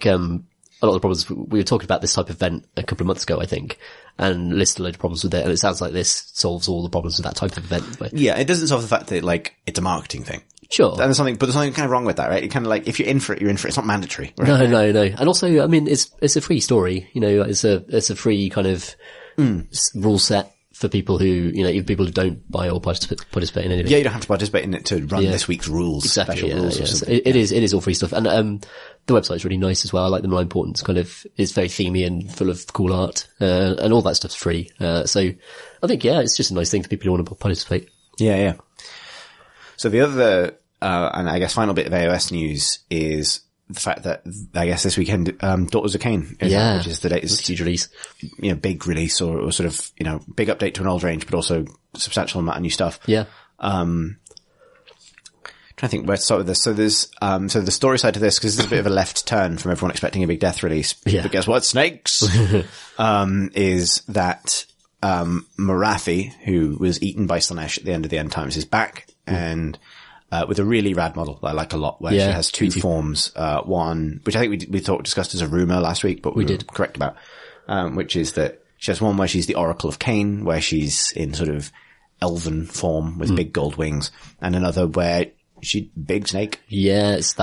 a lot of the problems, we were talking about this type of event a couple of months ago, I think, and listed a load of problems with it, and it sounds like this solves all the problems with that type of event. But yeah, it doesn't solve the fact that, like, it's a marketing thing. Sure. And there's something kind of wrong with that, right? It kind of like, if you're in for it, you're in for it. It's not mandatory. Right? No. And also, I mean, it's a free story, you know, it's a free kind of rule set for people who, you know, even people who don't buy or participate in anything. Yeah, you don't have to participate in it to run this week's rules. Exactly. Special rules or something. It is all free stuff. And, the website's really nice as well. I like the More Importance kind of, it's very themey and full of cool art, and all that stuff's free. So I think, it's just a nice thing for people who want to participate. Yeah. So the other, and I guess final bit of AOS news is the fact that I guess this weekend, Daughters of Khaine, which is the latest huge release, you know, big release or sort of, you know, big update to an old range, but also substantial amount of new stuff. Yeah. Trying to think where to start with this. So there's, so the story side to this, because this is a bit of a left turn from everyone expecting a big death release. Yeah. But guess what? Snakes! Is that, Morathi, who was eaten by Slaanesh at the end of the End Times, is back and, with a really rad model that I like a lot, where she has two forms, one, which I think we discussed as a rumor last week, but we were correct about, which is that she has one where she's the Oracle of Khaine, where she's in sort of elven form with big gold wings, and another where she big snake. Yes,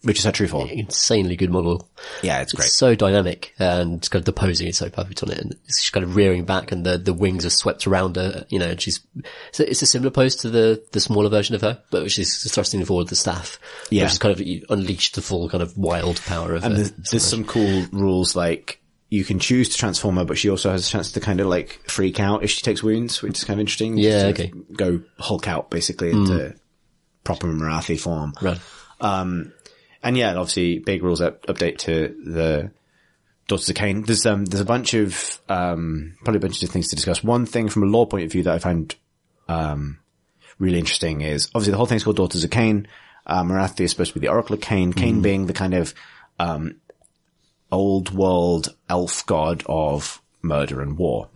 which is her true form. Insanely good model. Yeah, it's great. It's so dynamic, and it's kind of the posing is so perfect on it, and it's kind of rearing back, and the wings are swept around her, you know, and it's a similar pose to the smaller version of her, but she's thrusting forward the staff. Yeah. Which is kind of unleashed the full kind of wild power of her. And there's some cool rules, like, you can choose to transform her, but she also has a chance to kind of like freak out if she takes wounds, which is kind of interesting. Yeah, okay. Go Hulk out basically into proper Morathi form. Right. And yeah, obviously big rules update to the Daughters of Khaine. There's a bunch of, probably a bunch of things to discuss. One thing from a lore point of view that I found, really interesting is obviously the whole thing's called Daughters of Khaine. Morathi is supposed to be the Oracle of Khaine. Khaine being the kind of, old world elf god of murder and war.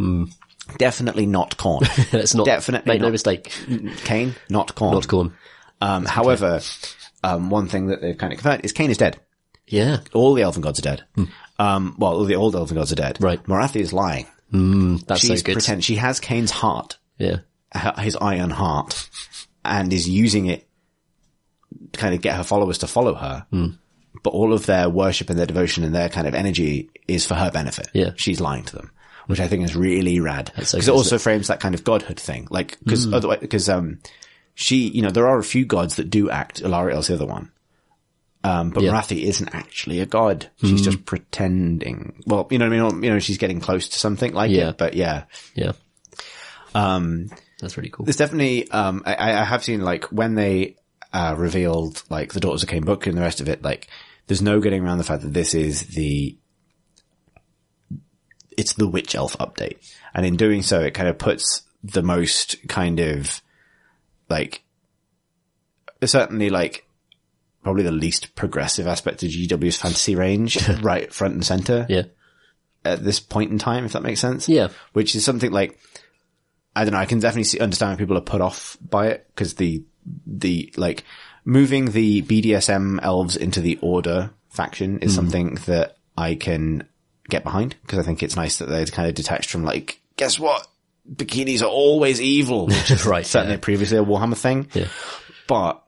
Definitely not Khorne. It's not. Definitely make not. no mistake. Khaine, not Khorne. Not Khorne. However, one thing that they've kind of confirmed is Khaine is dead. Yeah. All the elven gods are dead. Well, all the old elven gods are dead. Right. Morathi is lying. That's She's so good. She has Khaine's heart. Yeah. His iron heart. And is using it to kind of get her followers to follow her. But all of their worship and their devotion and their kind of energy is for her benefit. Yeah. She's lying to them. which I think is really rad. So because it also frames that kind of godhood thing. Like, because otherwise, because, she, you know, there are a few gods that do act. Alariel's the other one. But Morathi isn't actually a god. She's just pretending. Well, you know what I mean? You know, she's getting close to something like it, but yeah. Yeah. That's really cool. There's definitely, I have seen, like, when they, revealed, like, the Daughters of Cain book and the rest of it, like, there's no getting around the fact that this is it's the Witch Elf update. And in doing so, it kind of puts the most kind of, like, certainly, like, probably the least progressive aspect of GW's fantasy range right front and center. Yeah. At this point in time, if that makes sense. Yeah. Which is something like, I don't know, I can definitely understand when people are put off by it, because the like, moving the BDSM elves into the Order faction is something that I can get behind, because I think it's nice that they're kind of detached from, like, guess what? Bikinis are always evil, which is right, certainly previously a Warhammer thing. Yeah. But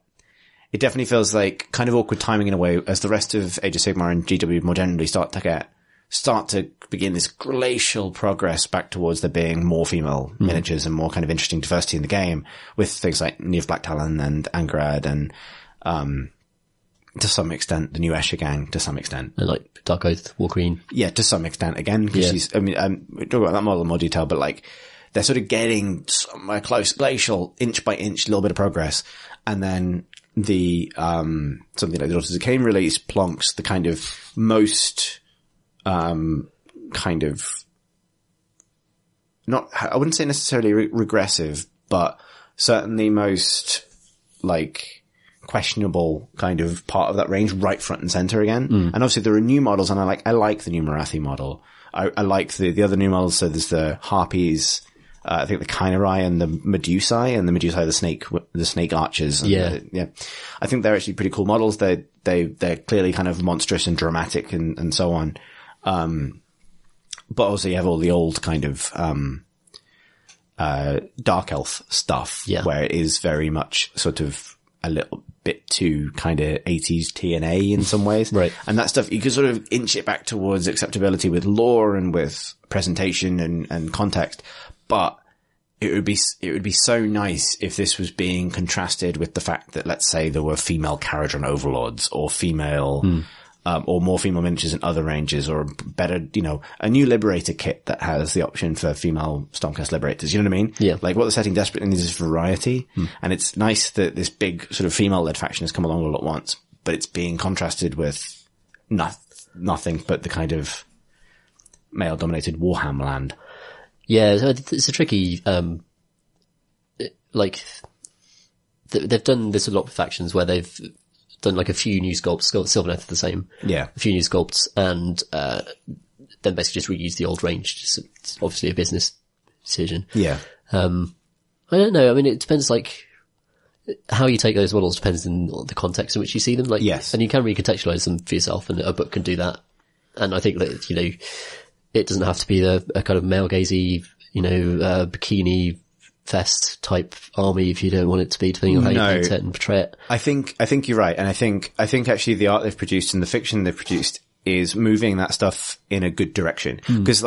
it definitely feels like kind of awkward timing in a way, as the rest of Age of Sigmar and GW more generally start to begin this glacial progress back towards there being more female miniatures and more kind of interesting diversity in the game, with things like Neve Black Talon and Angarad and, to some extent, the new Escher gang, to some extent. And like Dark Oath, War Queen. Yeah, to some extent, again, because she's, I mean, we talk about that model in more detail, but like, they're sort of getting somewhere close, glacial, inch by inch, a little bit of progress. And then the, something like the Daughters of Cain release plonks the kind of most, kind of, not, I wouldn't say necessarily regressive, but certainly most, like, questionable kind of part of that range right front and center again. And obviously there are new models, and I like the new Morathi model. I like the other new models. So there's the Harpies, I think the Kainerai and the Medusae, and the Medusae, the snake archers. And I think they're actually pretty cool models. They're clearly kind of monstrous and dramatic and so on. But also you have all the old kind of, Dark Elf stuff, where it is very much sort of a little bit too kind of 80s TNA in some ways. Right. And that stuff, you can sort of inch it back towards acceptability with lore and with presentation and context. But it would be so nice if this was being contrasted with the fact that, let's say, there were female Caradron overlords, or female, or more female miniatures in other ranges, or better, you know, a new Liberator kit that has the option for female Stormcast Liberators. You know what I mean? Yeah. Like, what the setting desperately needs is variety. And it's nice that this big sort of female-led faction has come along all at once, but it's being contrasted with nothing but the kind of male-dominated Warhammer land. Yeah, it's a tricky, like, they've done this a lot with factions where they've done like a few new sculpts, Sylvaneth the same. Yeah. A few new sculpts, and, then basically just reuse the old range. It's obviously a business decision. Yeah. I don't know. I mean, it depends, like, how you take those models depends on the context in which you see them. Like, yes. And you can recontextualize them for yourself, and a book can do that. And I think that, you know, it doesn't have to be a kind of male gazy, you know, bikini fest type army if you don't want it to be, depending on how you paint it and portray it. I think you're right. And I think actually the art they've produced and the fiction they've produced is moving that stuff in a good direction. Cause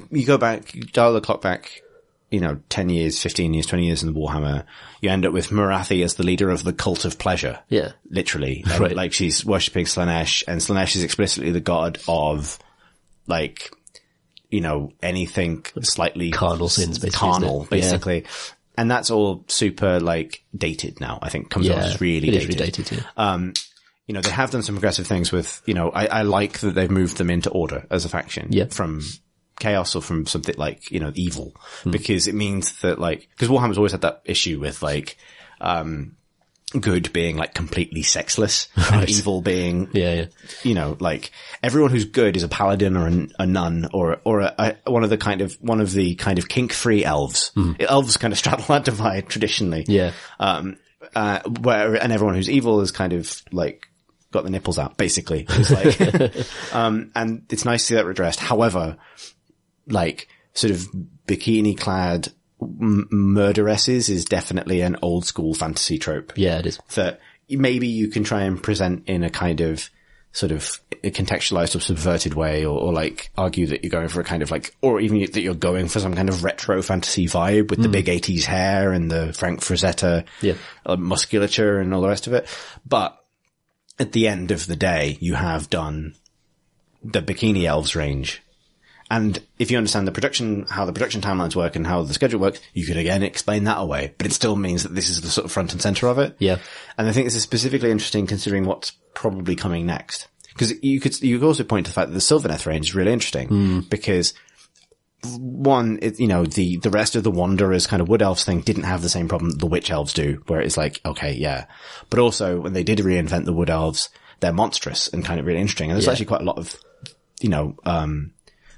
you go back, you dial the clock back, you know, 10 years, 15 years, 20 years in the Warhammer, you end up with Morathi as the leader of the cult of pleasure. Yeah. Literally. Right. Like, she's worshipping Slaanesh, and Slaanesh is explicitly the god of, like, you know, anything slightly carnal sins, basically. Carnal, basically. Yeah. And that's all super, like, dated now, I think. Comes off as really dated. It is really dated, yeah. You know, they have done some progressive things with, you know, I like that they've moved them into Order as a faction. Yeah. From Chaos, or from something like, you know, evil. Because it means that, like, because Warhammer's always had that issue with, like, good being, like, completely sexless, and evil being, you know, like, everyone who's good is a paladin or a nun or one of the kind of kink-free elves. Elves kind of straddle that divide traditionally. Yeah. And everyone who's evil is kind of, like, got the nipples out, basically. It's like, and it's nice to see that redressed. However, like, sort of bikini-clad murderesses is definitely an old school fantasy trope. Yeah, it is. That maybe you can try and present in a kind of sort of contextualized or subverted way, or like argue that you're going for a kind of like, or even that you're going for some kind of retro fantasy vibe with the big 80s hair and the Frank Frazetta musculature and all the rest of it. But at the end of the day, you have done the Bikini Elves range. And if you understand how the production timelines work and how the schedule works, you could again explain that away. But it still means that this is the sort of front and center of it. Yeah. And I think this is specifically interesting considering what's probably coming next. Because you could also point to the fact that the Sylvaneth range is really interesting. Because one, the rest of the Wanderers kind of Wood Elves thing didn't have the same problem that the Witch Elves do, where it's like, okay, yeah. But also, when they did reinvent the Wood Elves, they're monstrous and kind of really interesting. And there's actually quite a lot of,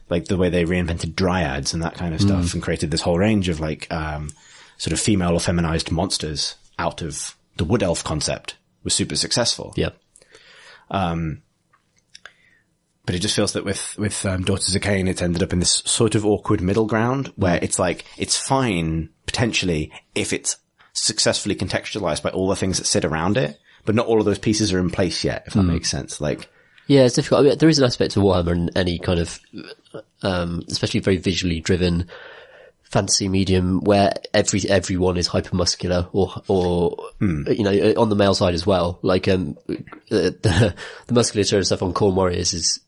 like the way they reinvented dryads and that kind of stuff and created this whole range of like, sort of female or feminized monsters out of the Wood Elf concept was super successful. Yeah. But it just feels that with Daughters of Khaine, it's ended up in this sort of awkward middle ground where it's like, it's fine potentially if it's successfully contextualized by all the things that sit around it, but not all of those pieces are in place yet, if that makes sense. Like, yeah, it's difficult. I mean, there is an aspect to Warhammer in any kind of, especially very visually driven fantasy medium where everyone is hypermuscular or on the male side as well. Like, the musculature and stuff on Khorne Warriors is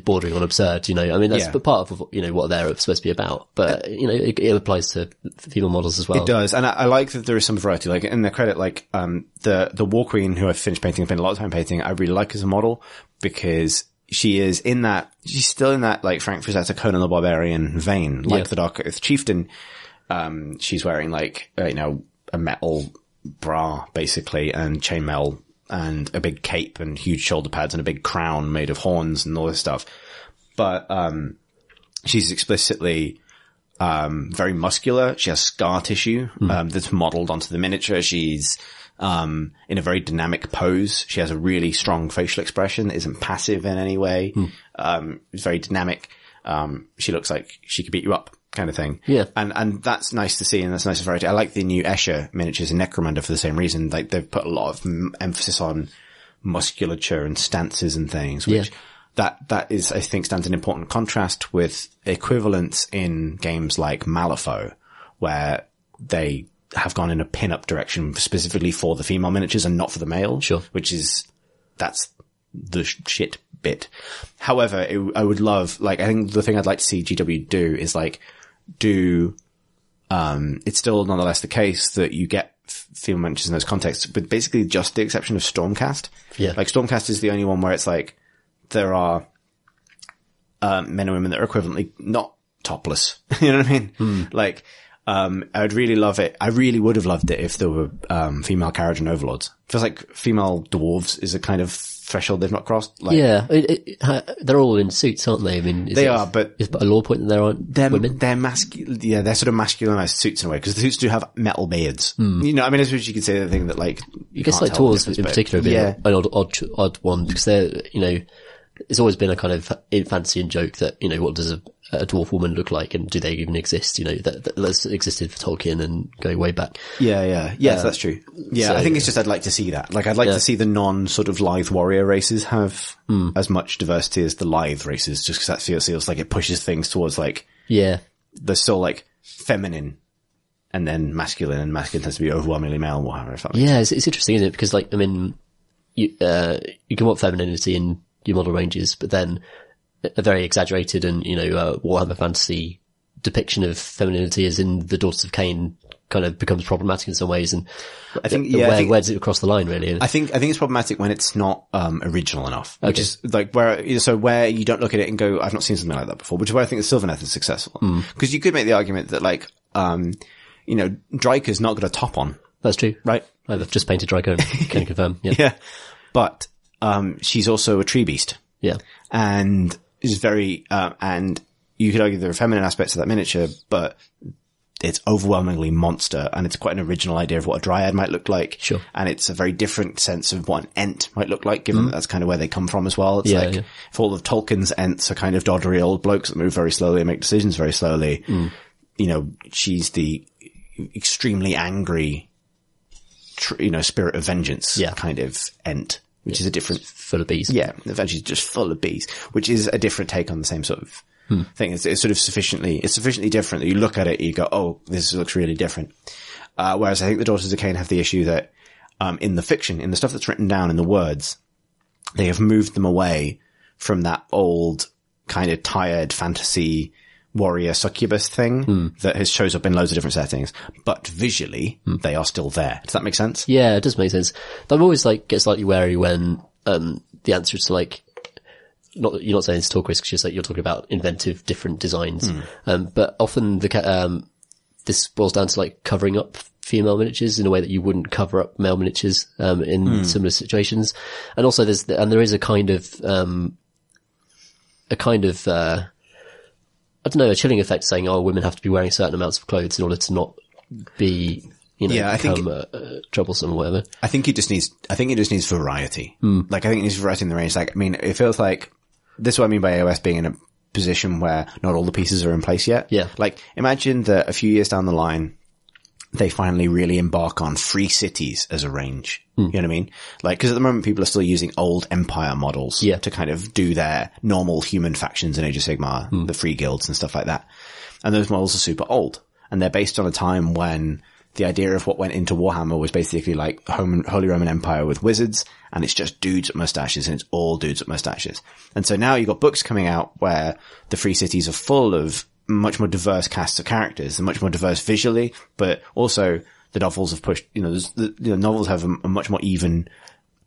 bordering on absurd, I mean, that's part of, what they're supposed to be about. But, it applies to female models as well. It does. And I like that there is some variety. Like, in their credit, like, the War Queen who I've finished painting, I've spent a lot of time painting, I really like as a model because she's still in that, like, Frank Frazetta, Conan the Barbarian vein, like the Dark Oath Chieftain. She's wearing, like, a metal bra, basically, and chainmail, and a big cape and huge shoulder pads and a big crown made of horns and all this stuff. But, she's explicitly, very muscular. She has scar tissue, that's modeled onto the miniature. She's, in a very dynamic pose. She has a really strong facial expression that isn't passive in any way. It's very dynamic. She looks like she could beat you up, kind of thing. Yeah. And that's nice to see, and that's nice variety. I like the new Escher miniatures in Necromunda for the same reason. Like, they've put a lot of emphasis on musculature and stances and things, which that is, I think, stands in important contrast with equivalents in games like Malifaux, where they have gone in a pin-up direction specifically for the female miniatures and not for the male. Sure. That's the shit bit. However, I would love, like, I think the thing I'd like to see GW do is, like, it's still nonetheless the case that you get female miniatures in those contexts, but basically just the exception of Stormcast. Yeah. Like, Stormcast is the only one where it's like, there are, men and women that are equivalently not topless. You know what I mean? Like, I would really love it. I really would have loved it if there were, female Kharadron overlords. Feels like female dwarves is a kind of threshold they've not crossed. Like, yeah. They're all in suits, aren't they? I mean, they are, but is a law point that there aren't women? They're they're sort of masculinized suits in a way, because the suits do have metal beards. I mean, I suppose you could say the thing that, like, I guess, like, Tors in particular, an odd one, because they're, it's always been a kind of in fantasy and joke that, what does a dwarf woman look like, and do they even exist? That's existed for Tolkien and going way back. Yes, that's true. Yeah, so, I think it's just I'd like to see that. Like, I'd like to see the non-sort of lithe warrior races have as much diversity as the lithe races, just because that feels like it pushes things towards, like, they're still, like, feminine and then masculine, and masculine tends to be overwhelmingly male and whatever. It's interesting, isn't it? Because, like, I mean, you can want femininity in your model ranges, but then a very exaggerated and, Warhammer Fantasy depiction of femininity as in the Daughters of Khaine kind of becomes problematic in some ways. And I think, where does it cross the line, really? I think it's problematic when it's not, original enough. Which is like where you don't look at it and go, I've not seen something like that before, which is where I think the Sylvaneth is successful. Because you could make the argument that, like, Dryker's not got a top on. That's true. Right? I've just painted Dryker, can confirm. Yeah. Yeah. But, she's also a tree beast. Yeah. And is very, and you could argue there are feminine aspects of that miniature, but it's overwhelmingly monster, and it's quite an original idea of what a dryad might look like. Sure. And it's a very different sense of what an ent might look like, given that that's kind of where they come from as well. It's if all of Tolkien's ents are kind of doddery old blokes that move very slowly and make decisions very slowly, she's the extremely angry, spirit of vengeance kind of ent. which is a different, full of bees. yeah, eventually just full of bees, which is a different take on the same sort of thing. It's sort of sufficiently different that you look at it, you go, oh, this looks really different. Whereas I think the Daughters of Cain have the issue that, in the fiction, in the stuff that's written down in the words, they have moved them away from that old kind of tired fantasy warrior succubus thing that has shows up in loads of different settings, but visually they are still there. Does that make sense? Yeah, it does make sense. I'm always like, get slightly wary when, the answer is to like, you're not saying it's talk risk, just like you're talking about inventive, different designs. But often this boils down to like covering up female miniatures in a way that you wouldn't cover up male miniatures, in similar situations. And also there is a kind of, I don't know, a chilling effect saying, oh, women have to be wearing certain amounts of clothes in order to not be, become troublesome or whatever. I think it just needs variety. Like, I think it needs variety in the range. Like, I mean, it feels like, this is what I mean by AOS being in a position where not all the pieces are in place yet. Yeah. Like, imagine that a few years down the line, they finally really embark on free cities as a range. You know what I mean? Like, cause at the moment people are still using old empire models to kind of do their normal human factions in Age of Sigmar, the free guilds and stuff like that. And those models are super old. And they're based on a time when the idea of what went into Warhammer was basically like Holy Roman Empire with wizards, and it's just dudes with mustaches, and it's all dudes with mustaches. And so now you've got books coming out where the free cities are full of much more diverse casts of characters, and much more diverse visually, but also the novels have pushed, novels have a much more even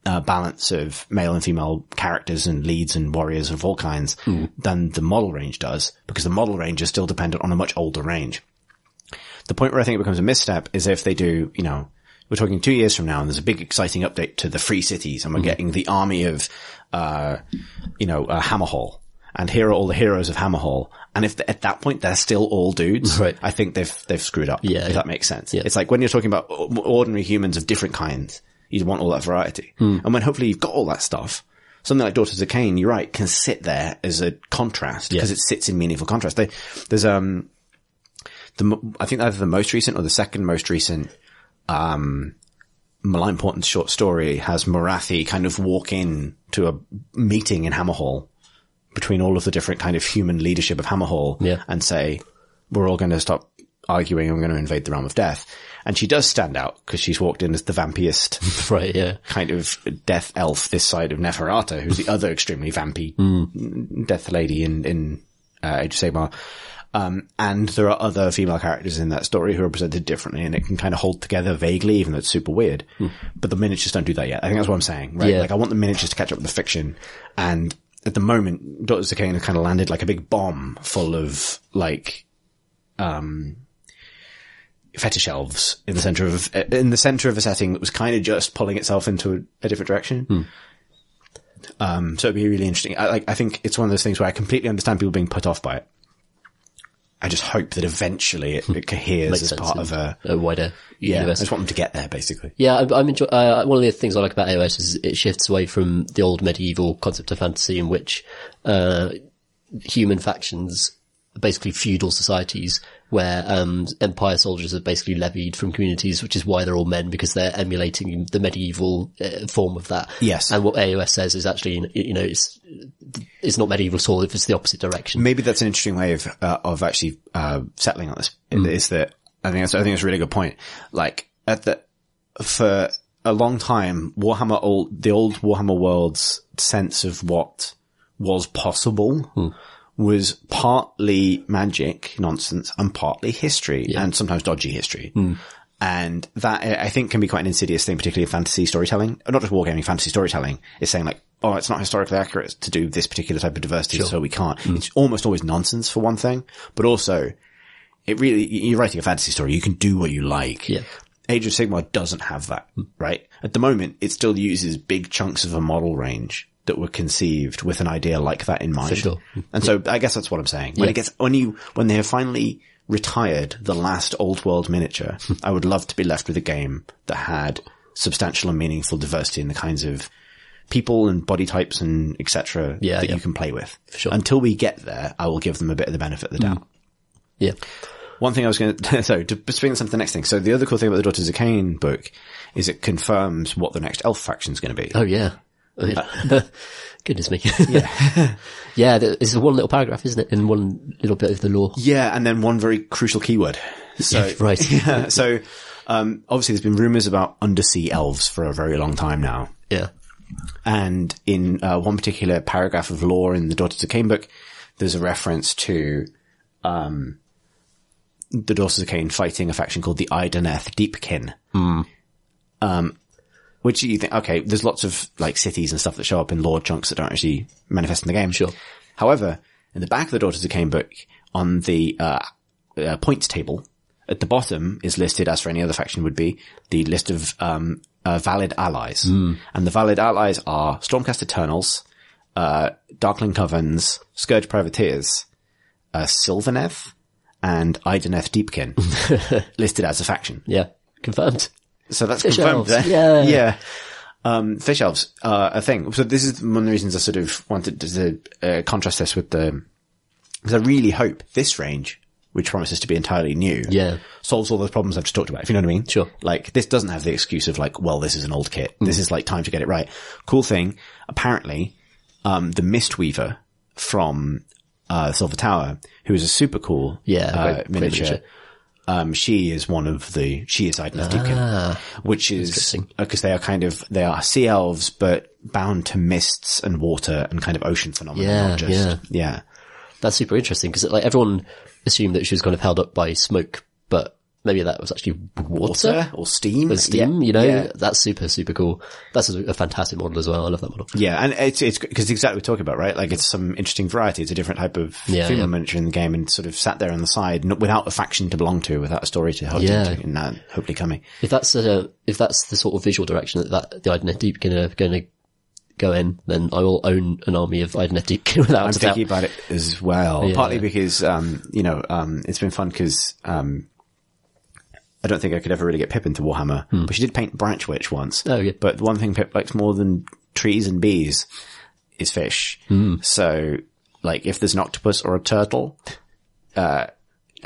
balance of male and female characters and leads and warriors of all kinds than the model range does, because the model range is still dependent on a much older range. The point where I think it becomes a misstep is if they do, we're talking 2 years from now and there's a big exciting update to the free cities and we're getting the army of, Hammerhall. And here are all the heroes of Hammerhall. And if at that point they're still all dudes, right, I think they've screwed up. Yeah, if that makes sense. Yeah. It's like when you're talking about ordinary humans of different kinds, you want all that variety. And when hopefully you've got all that stuff, something like Daughters of Cain, you're right, can sit there as a contrast because it sits in meaningful contrast. There's I think either the most recent or the second most recent Malign Portent's short story has Morathi kind of walk in to a meeting in Hammerhall between all of the different kind of human leadership of Hammerhall and say, we're all going to stop arguing and we're going to invade the realm of death. And she does stand out because she's walked in as the vampiest right, yeah, kind of death elf this side of Neferata, who's the other extremely vampy death lady in Age of Sigmar. And there are other female characters in that story who are presented differently, and it can kind of hold together vaguely, even though it's super weird. But the miniatures don't do that yet. I think that's what I'm saying, right? Yeah. Like, I want the miniatures to catch up with the fiction, and at the moment, Daughters of Cain have kind of landed like a big bomb full of, like, fetish elves in the center of a setting that was kind of just pulling itself into a different direction. So it'd be really interesting. I think it's one of those things where I completely understand people being put off by it. I just hope that eventually it coheres as part of a wider universe. I just want them to get there, basically. Yeah, I'm enjoying, one of the things I like about AOS is it shifts away from the old medieval concept of fantasy in which, human factions are basically feudal societies where, empire soldiers are basically levied from communities, which is why they're all men, because they're emulating the medieval form of that. Yes. And what AOS says is actually, it's not medieval at all if it's the opposite direction. Maybe that's an interesting way of actually, settling on this. Is that, I think it's a really good point. Like, for a long time, the old Warhammer world's sense of what was possible was partly magic nonsense and partly history and sometimes dodgy history. And that, I think, can be quite an insidious thing, particularly in fantasy storytelling. Not just wargaming, fantasy storytelling is saying like, oh, it's not historically accurate to do this particular type of diversity, so we can't. It's almost always nonsense for one thing, but also you're writing a fantasy story, you can do what you like. Yeah. Age of Sigmar doesn't have that, right? At the moment, it still uses big chunks of a model range that were conceived with an idea like that in mind. For sure. And so I guess that's what I'm saying. When they have finally retired the last old world miniature, I would love to be left with a game that had substantial and meaningful diversity in the kinds of people and body types and etc. that you can play with. For sure. Until we get there, I will give them a bit of the benefit of the doubt. Yeah. One thing I was going to, to swing this into the next thing. So the other cool thing about the Daughters of Cain book is it confirms what the next elf faction is going to be. Oh yeah. I mean, goodness me. Yeah. Yeah, it's one little paragraph, isn't it? In one little bit of the lore. Yeah, and then one very crucial keyword. So, Yeah, right. Yeah, so, obviously there's been rumors about undersea elves for a very long time now. Yeah. And in one particular paragraph of lore in the Daughters of Cain book, there's a reference to the Daughters of Cain fighting a faction called the Idoneth Deepkin. Which you think, okay, there's lots of like cities and stuff that show up in lore chunks that don't actually manifest in the game. Sure. However, in the back of the Daughters of Cain book, on the points table, at the bottom is listed, as for any other faction would be, the list of valid allies. And the valid allies are Stormcast Eternals, Darkling Covens, Scourge Privateers, Sylvaneth, and Idoneth Deepkin, listed as a faction. Yeah. Confirmed. So that's Fish confirmed elves. there. Yeah. Yeah. Fish elves are a thing. So this is one of the reasons I sort of wanted to contrast this with because I really hope this range, which promises to be entirely new, solves all those problems I've just talked about, if you know what I mean. Sure. Like, this doesn't have the excuse of like, well, this is an old kit. This is like time to get it right. Cool thing. Apparently, the Mistweaver from, Silver Tower, who is a super cool, great miniature. She is Idoneth Deepkin, which is, because they are sea elves, but bound to mists and water and kind of ocean phenomena. Yeah. That's super interesting because like everyone assumed that she was kind of held up by smoke, but maybe that was actually water or steam. That's super, super cool. That's a fantastic model as well. I love that model. Yeah. And it's because exactly what we're talking about, right? Like it's some interesting variety. It's a different type of female miniature in the game and sort of sat there on the side without a faction to belong to, without a story to hold into, and that hopefully coming. If that's the sort of visual direction that the Idoneth Deepkin are going to go in, then I will own an army of Idoneth Deepkin without a doubt. I'm thinking about it as well. Partly because, it's been fun because, I don't think I could ever really get Pip into Warhammer, but she did paint Branch Witch once. Oh, yeah. But one thing Pip likes more than trees and bees is fish. So, like, if there's an octopus or a turtle, I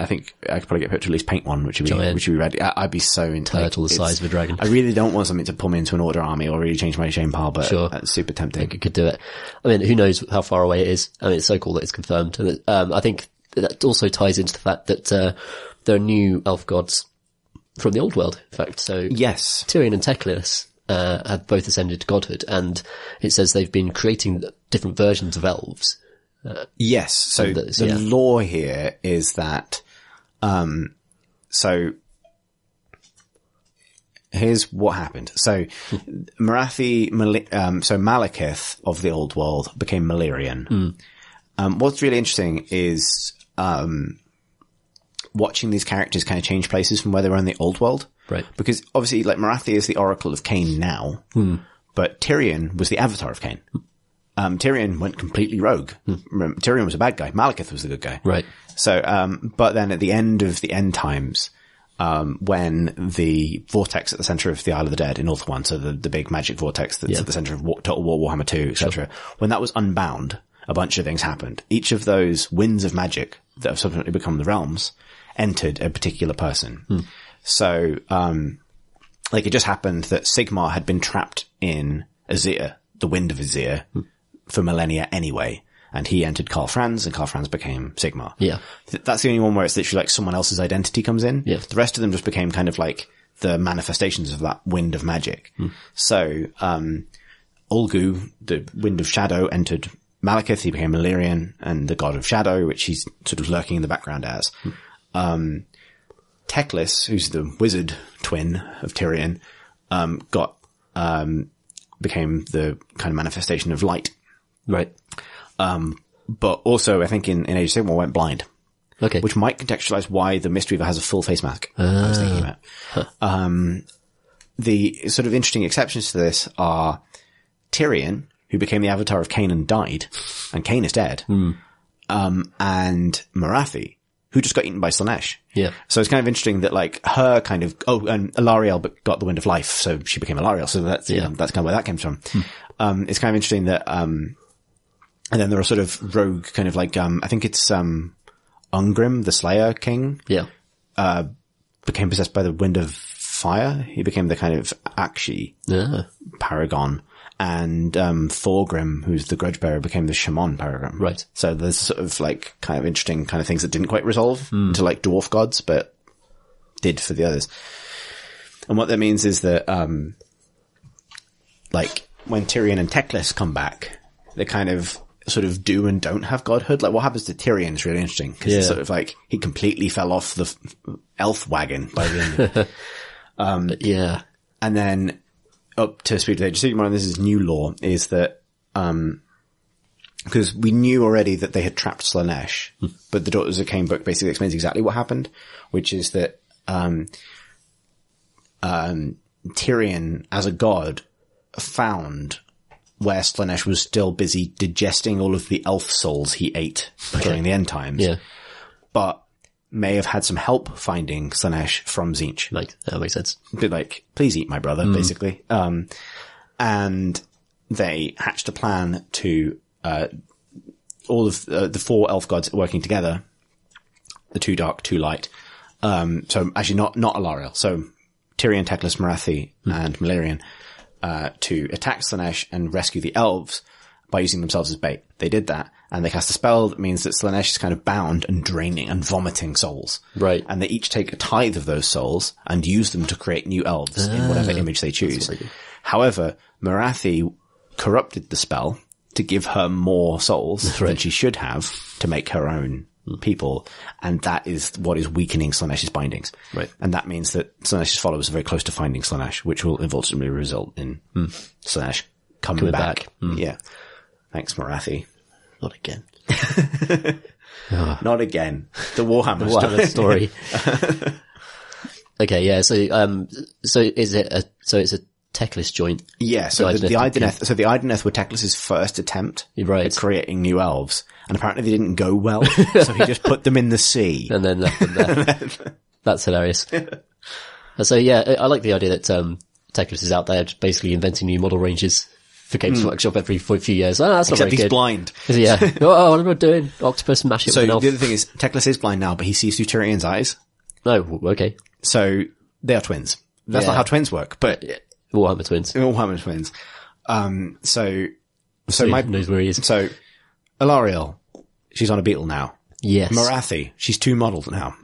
think I could probably get Pip to at least paint one, which would be ready. I'd be so into turtle the size of a dragon. I really don't want something to pull me into an Order army or really change my shame pile, but that's super tempting. I think it could do it. I mean, who knows how far away it is? I mean, it's so cool that it's confirmed. And I think that also ties into the fact that there are new elf gods from the old world, in fact. So yes, Tyrion and Teclis have both ascended to godhood, and it says they've been creating different versions of elves. Yes. So the lore here is that, so here's what happened. So Malekith of the old world became Malerion. What's really interesting is, watching these characters kind of change places from where they were in the old world. Right. Because obviously, like, Marathi is the Oracle of Cain now, but Tyrion was the Avatar of Cain. Tyrion went completely rogue. Tyrion was a bad guy. Malekith was the good guy. Right. So, but then at the end of the end times, when the vortex at the center of the Isle of the Dead in Ulthuan, so the big magic vortex that's at the center of Total War, Warhammer 2, etc., when that was unbound, a bunch of things happened. Each of those winds of magic that have subsequently become the realms entered a particular person. So, like, it just happened that Sigmar had been trapped in Azir, the wind of Azir, for millennia anyway. And he entered Karl Franz, and Karl Franz became Sigmar. Yeah. That's the only one where it's literally like someone else's identity comes in. Yeah. The rest of them just became kind of like the manifestations of that wind of magic. So, Olgu, the wind of shadow, entered Malekith. He became Malerion, and the god of shadow, which he's sort of lurking in the background as. Teclis, who's the wizard twin of Tyrion, became the kind of manifestation of light. Right. But also, I think in Age of Sigmar went blind. Okay. Which might contextualize why the Mistweaver has a full face mask. I was thinking about. The sort of interesting exceptions to this are Tyrion, who became the Avatar of Cain and died, and Cain is dead. And Marathi, who just got eaten by Slaanesh. Yeah. So it's kind of interesting that, like, her kind of, and Alariel got the Wind of Life, so she became Alariel. So that's, that's kind of where that came from. It's kind of interesting that, and then there are sort of rogue kind of like, I think it's, Ungrim, the Slayer King. Yeah. Became possessed by the Wind of Fire. He became the kind of Akshi paragon. and Thorgrim, who's the grudge bearer, became the shaman Peregrine. Right. So there's sort of like kind of interesting kind of things that didn't quite resolve into like dwarf gods, but did for the others. And what that means is that like when Tyrion and Teclis come back, they kind of sort of do and don't have godhood. Like what happens to Tyrion is really interesting because it's sort of like he completely fell off the elf wagon by the end of it. Yeah. And then up to speed with age. Just this is new lore, is that, because we knew already that they had trapped Slaanesh, but the Daughters of Cain book basically explains exactly what happened, which is that, Tyrion, as a god, found where Slaanesh was still busy digesting all of the elf souls he ate during the end times. Yeah. But may have had some help finding Slaanesh from Tzeentch. Like, that makes sense. A bit like, please eat my brother, basically. And they hatched a plan to, all of the 4 elf gods working together, the 2 dark, 2 light. So actually not Alariel. So Tyrion, Teclis, Marathi, and Malerion, to attack Slaanesh and rescue the elves by using themselves as bait. They did that, and they cast a spell that means that Slaanesh is kind of bound and draining and vomiting souls. Right. And they each take a tithe of those souls and use them to create new elves in whatever image they choose. However, Marathi corrupted the spell to give her more souls than she should have to make her own people, and that is what is weakening Slaanesh's bindings. Right. And that means that Slaanesh's followers are very close to finding Slaanesh, which will ultimately result in Slaanesh coming back. Yeah. Thanks, Marathi. Not again. Not again. The Warhammer story. Okay, yeah. So is it it's a Teclis joint? Yeah. So the Idoneth were Teclis's first attempt at creating new elves, and apparently they didn't go well. So he just put them in the sea and then left them there. That's hilarious. So yeah, I like the idea that Teclis is out there just basically inventing new model ranges for Games Workshop every few years. Oh, that's not Except very good. He's blind. Yeah. What am I doing? Octopus, mash it with an elf. So the other thing is, Teclis is blind now, but he sees through Tyrion's eyes. Oh, okay. So they are twins. That's not how twins work, but Warhammer twins. Warhammer twins. So my knows where he is. So Alariel, she's on a beetle now. Yes. Marathi, she's 2 modeled now.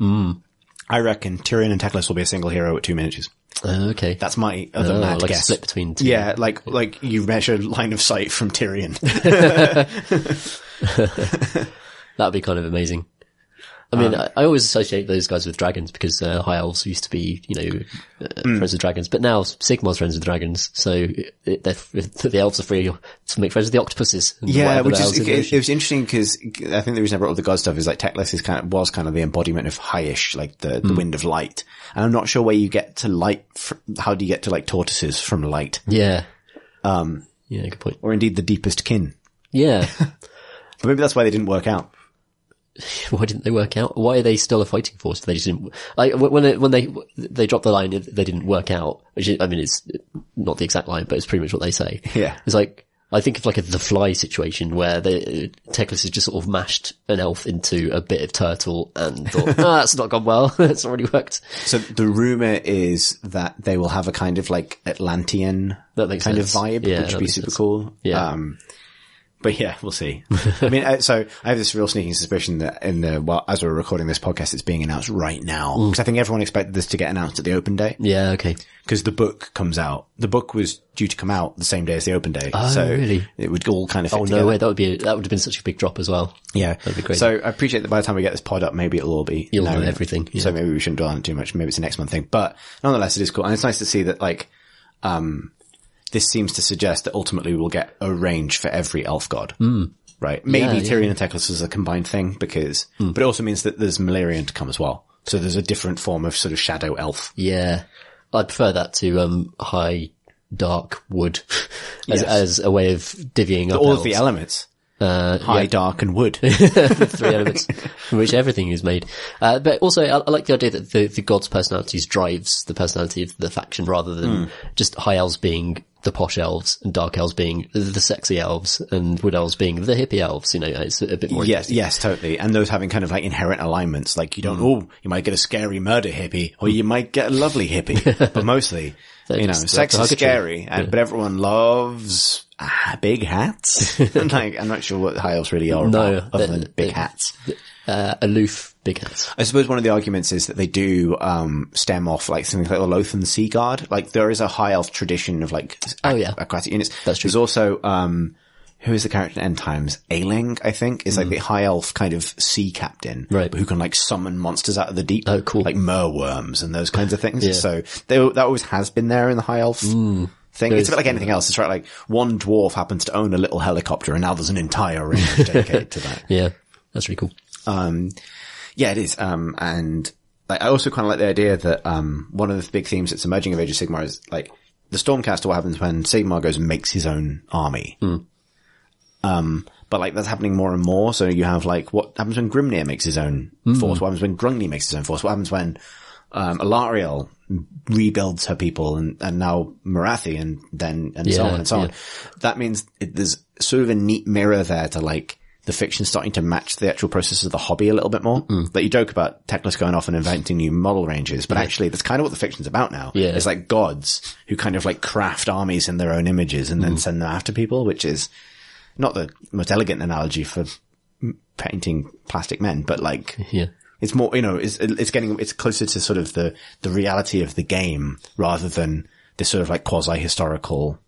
I reckon Tyrion and Teclis will be a single hero at 2 miniatures. Okay. That's my other mad like guess. A split between 2. Yeah, like you measure line of sight from Tyrion. That'd be kind of amazing. I mean, I always associate those guys with dragons because High Elves used to be, friends with dragons, but now Sigmar's friends with dragons, so the elves are free to make friends with the octopuses. Yeah, which is, it was interesting because I think the reason I brought up the god stuff is like Teclis was kind of the embodiment of highish, like the wind of light. And I'm not sure where you get to light, how do you get to like tortoises from light? Yeah. Yeah, good point. Or indeed the deepest kin. Yeah. But maybe that's why they didn't work out. Why didn't they work out? Why are they still a fighting force if they just didn't, like, when they dropped the line, they didn't work out, which is, I mean, it's not the exact line, but it's pretty much what they say. Yeah. It's like, I think of like the Fly situation where Teclis has just sort of mashed an elf into a bit of turtle and thought, that's not gone well. It's not really worked. So the rumor is that they will have a kind of like Atlantean kind of vibe, which would be super cool. Yeah. But yeah, we'll see. I mean, so I have this real sneaking suspicion that as we're recording this podcast, it's being announced right now. Because I think everyone expected this to get announced at the open day. Yeah, okay. Because the book comes out. The book was due to come out the same day as the open day. Oh, so really? It would all kind of fit together. No way. That would have been such a big drop as well. Yeah. That'd be great. So I appreciate that by the time we get this pod up, maybe it'll all be You'll know everything. Yeah. So maybe we shouldn't dwell on it too much. Maybe it's a next month thing. But nonetheless, it is cool. And it's nice to see that like, this seems to suggest that ultimately we'll get a range for every elf god. Right. Maybe Tyrion and Teclis is a combined thing because, but it also means that there's Malerion to come as well. So there's a different form of sort of shadow elf. Yeah. I'd prefer that to, high, dark wood as a way of divvying up all elves. Of the elements. High, dark and wood. The 3 elements from which everything is made. But also I like the idea that the god's personalities drives the personality of the faction rather than just high elves being the posh elves and dark elves being the sexy elves and wood elves being the hippie elves. You know, it's a bit more. Yes, totally. And those having kind of like inherent alignments. Like you don't, you might get a scary murder hippie or you might get a lovely hippie, but mostly, you know, sex is scary, but everyone loves big hats. Like, I'm not sure what high elves really are about, other than big hats. Aloof big hats. I suppose one of the arguments is that they do stem off like something like the Lothian Sea Guard. Like there is a high elf tradition of like aquatic units. That's true. There's also who is the character in End Times? Ailing, I think, is like the high elf kind of sea captain, right? Who can like summon monsters out of the deep. Oh, cool! Like merworms and those kinds of things. So that always has been there in the high elf thing. It's a bit like anything else. It's right. Like one dwarf happens to own a little helicopter, and now there's an entire range dedicated to that. Yeah, that's really cool. Yeah, it is. And like, I also kind of like the idea that, one of the big themes that's emerging of Age of Sigmar is like the Stormcast, what happens when Sigmar goes and makes his own army. But like that's happening more and more. So you have like what happens when Grimnir makes his own force? What happens when Grungni makes his own force? What happens when, Alariel rebuilds her people and now Marathi and so on and so on. That means there's sort of a neat mirror there to like, the fiction starting to match the actual process of the hobby a little bit more. That you joke about Teclis going off and inventing new model ranges, but actually that's kind of what the fiction's about now. Yeah. It's like gods who kind of like craft armies in their own images and then send them after people, which is not the most elegant analogy for painting plastic men, but like, it's more, you know, it's closer to sort of the reality of the game rather than this sort of like quasi-historical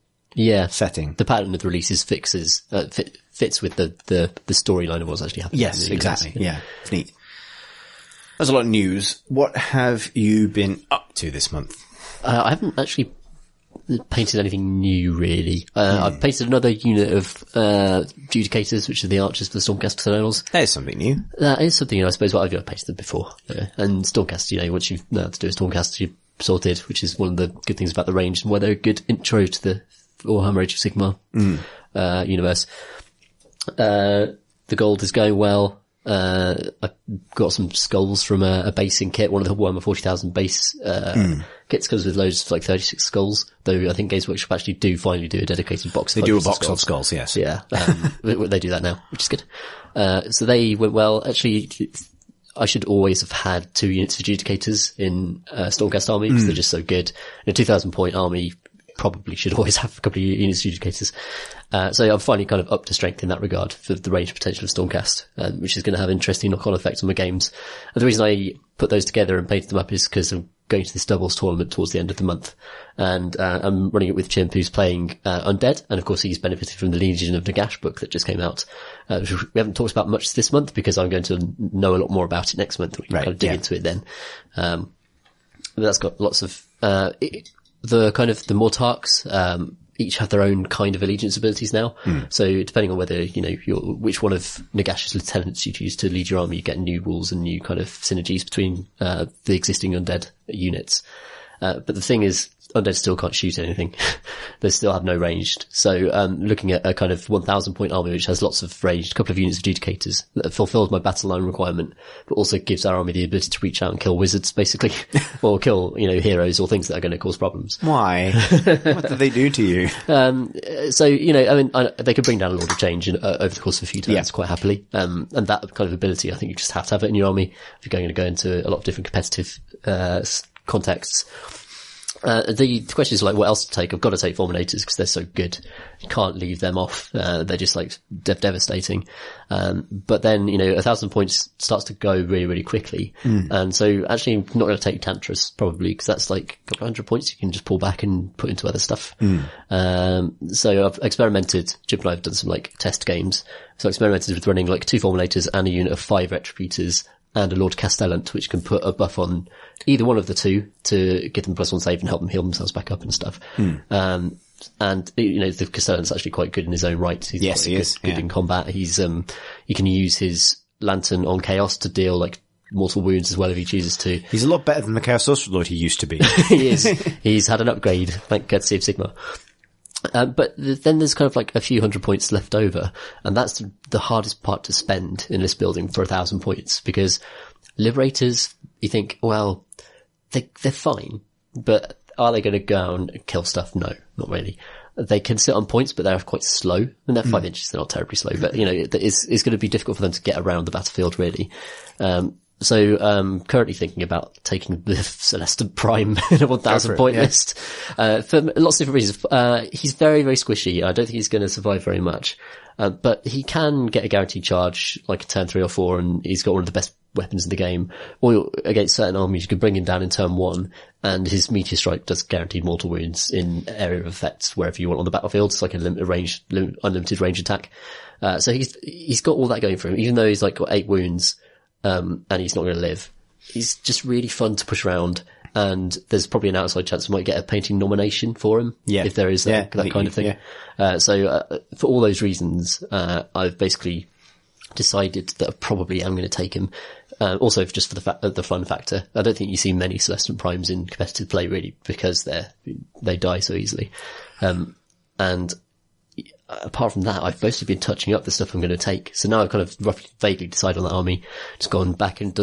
setting. The pattern of the releases fits with the storyline of what's actually happening. Yes, exactly. Yeah, it's neat. There's a lot of news. What have you been up to this month? I haven't actually painted anything new, really. I've painted another unit of Judicators, which are the archers for the Stormcast Eternals. That is something new. That is something new, I suppose, but I've painted them before. And Stormcast, you know, once you know how to do a Stormcast, you're sorted, which is one of the good things about the range and why they're a good intro to the Warhammer Age of Sigmar universe. The gold is going well. I got some skulls from a basing kit. One of the Warhammer 40,000 base kits comes with loads of like 36 skulls, though I think Games Workshop actually finally do a dedicated box. They do a box of skulls, yes. Yeah. They do that now, which is good. So they went well. Actually, I should always have had 2 units of Judicators in Stormcast army because they're just so good. In a 2,000 point army, probably should always have a couple of units of Judicators. So I'm finally kind of up to strength in that regard for the range potential of Stormcast, which is going to have interesting knock-on effects on my games. And the reason I put those together and painted them up is because I'm going to this doubles tournament towards the end of the month. And I'm running it with Chimp, who's playing Undead. And of course, he's benefited from the Legion of Nagash book that just came out, which we haven't talked about much this month because I'm going to know a lot more about it next month. We can kind of dig into it then. But that's got lots of the Mortarks, each have their own kind of allegiance abilities now. So depending on whether, you know, which one of Nagash's lieutenants you choose to lead your army, you get new rules and new kind of synergies between, the existing undead units. But the thing is, undead still can't shoot anything. They still have no ranged. So, looking at a kind of 1,000 point army, which has lots of ranged, a couple of units of Judicators, that fulfills my battle line requirement, but also gives our army the ability to reach out and kill wizards, basically. Or kill, you know, heroes or things that are going to cause problems. Why? What did they do to you? So, you know, I mean, they could bring down a Lord of Change over the course of a few turns quite happily. And that kind of ability, I think you just have to have it in your army if you're going to go into a lot of different competitive, contexts. The question is like, what else to take? I've got to take Fulminators because they're so good. You can't leave them off. They're just like devastating. But then, you know, 1,000 points starts to go really, really quickly. And so actually I'm not going to take Tantras probably because that's like a couple of 100 points you can just pull back and put into other stuff. So I've experimented, Chip and I have done some like test games. So I experimented with running like 2 Fulminators and a unit of 5 Retributors and a Lord Castellant, which can put a buff on either one of the 2 to give them +1 save and help them heal themselves back up and stuff. And, you know, the Castellant's actually quite good in his own right. He is. Good in combat. He's, he can use his Lantern on Chaos to deal like mortal wounds as well if he chooses to. He's a lot better than the Chaos Sorcerer Lord he used to be. He is. He's had an upgrade, thank courtesy of Sigmar. But then there's kind of like a few 100 points left over, and that's the hardest part to spend in this building for 1,000 points, because Liberators, you think, well, they're fine, but are they going to go out and kill stuff? No, not really. they can sit on points, but they're quite slow. And they're 5 inches, they're not terribly slow, but it's going to be difficult for them to get around the battlefield really. So currently thinking about taking the Celestin Prime in a 1,000 point list, for lots of different reasons. He's very, very squishy. I don't think he's going to survive very much. But he can get a guaranteed charge like a turn 3 or 4, and he's got one of the best weapons in the game. Or against certain armies, you can bring him down in turn 1, and his Meteor Strike does guaranteed mortal wounds in area of effect wherever you want on the battlefield. It's like a unlimited range attack. So he's got all that going for him, even though he's like got 8 wounds. And he's not going to live. He's just really fun to push around, and there's probably an outside chance we might get a painting nomination for him. Yeah. If there is that kind of thing. Yeah. So for all those reasons, I've basically decided that I probably am going to take him. Also just for the fun factor. I don't think you see many Celestin Primes in competitive play really, because they die so easily. And apart from that, I've mostly been touching up the stuff I'm going to take. So now I've kind of roughly vaguely decided on that army. Just gone back and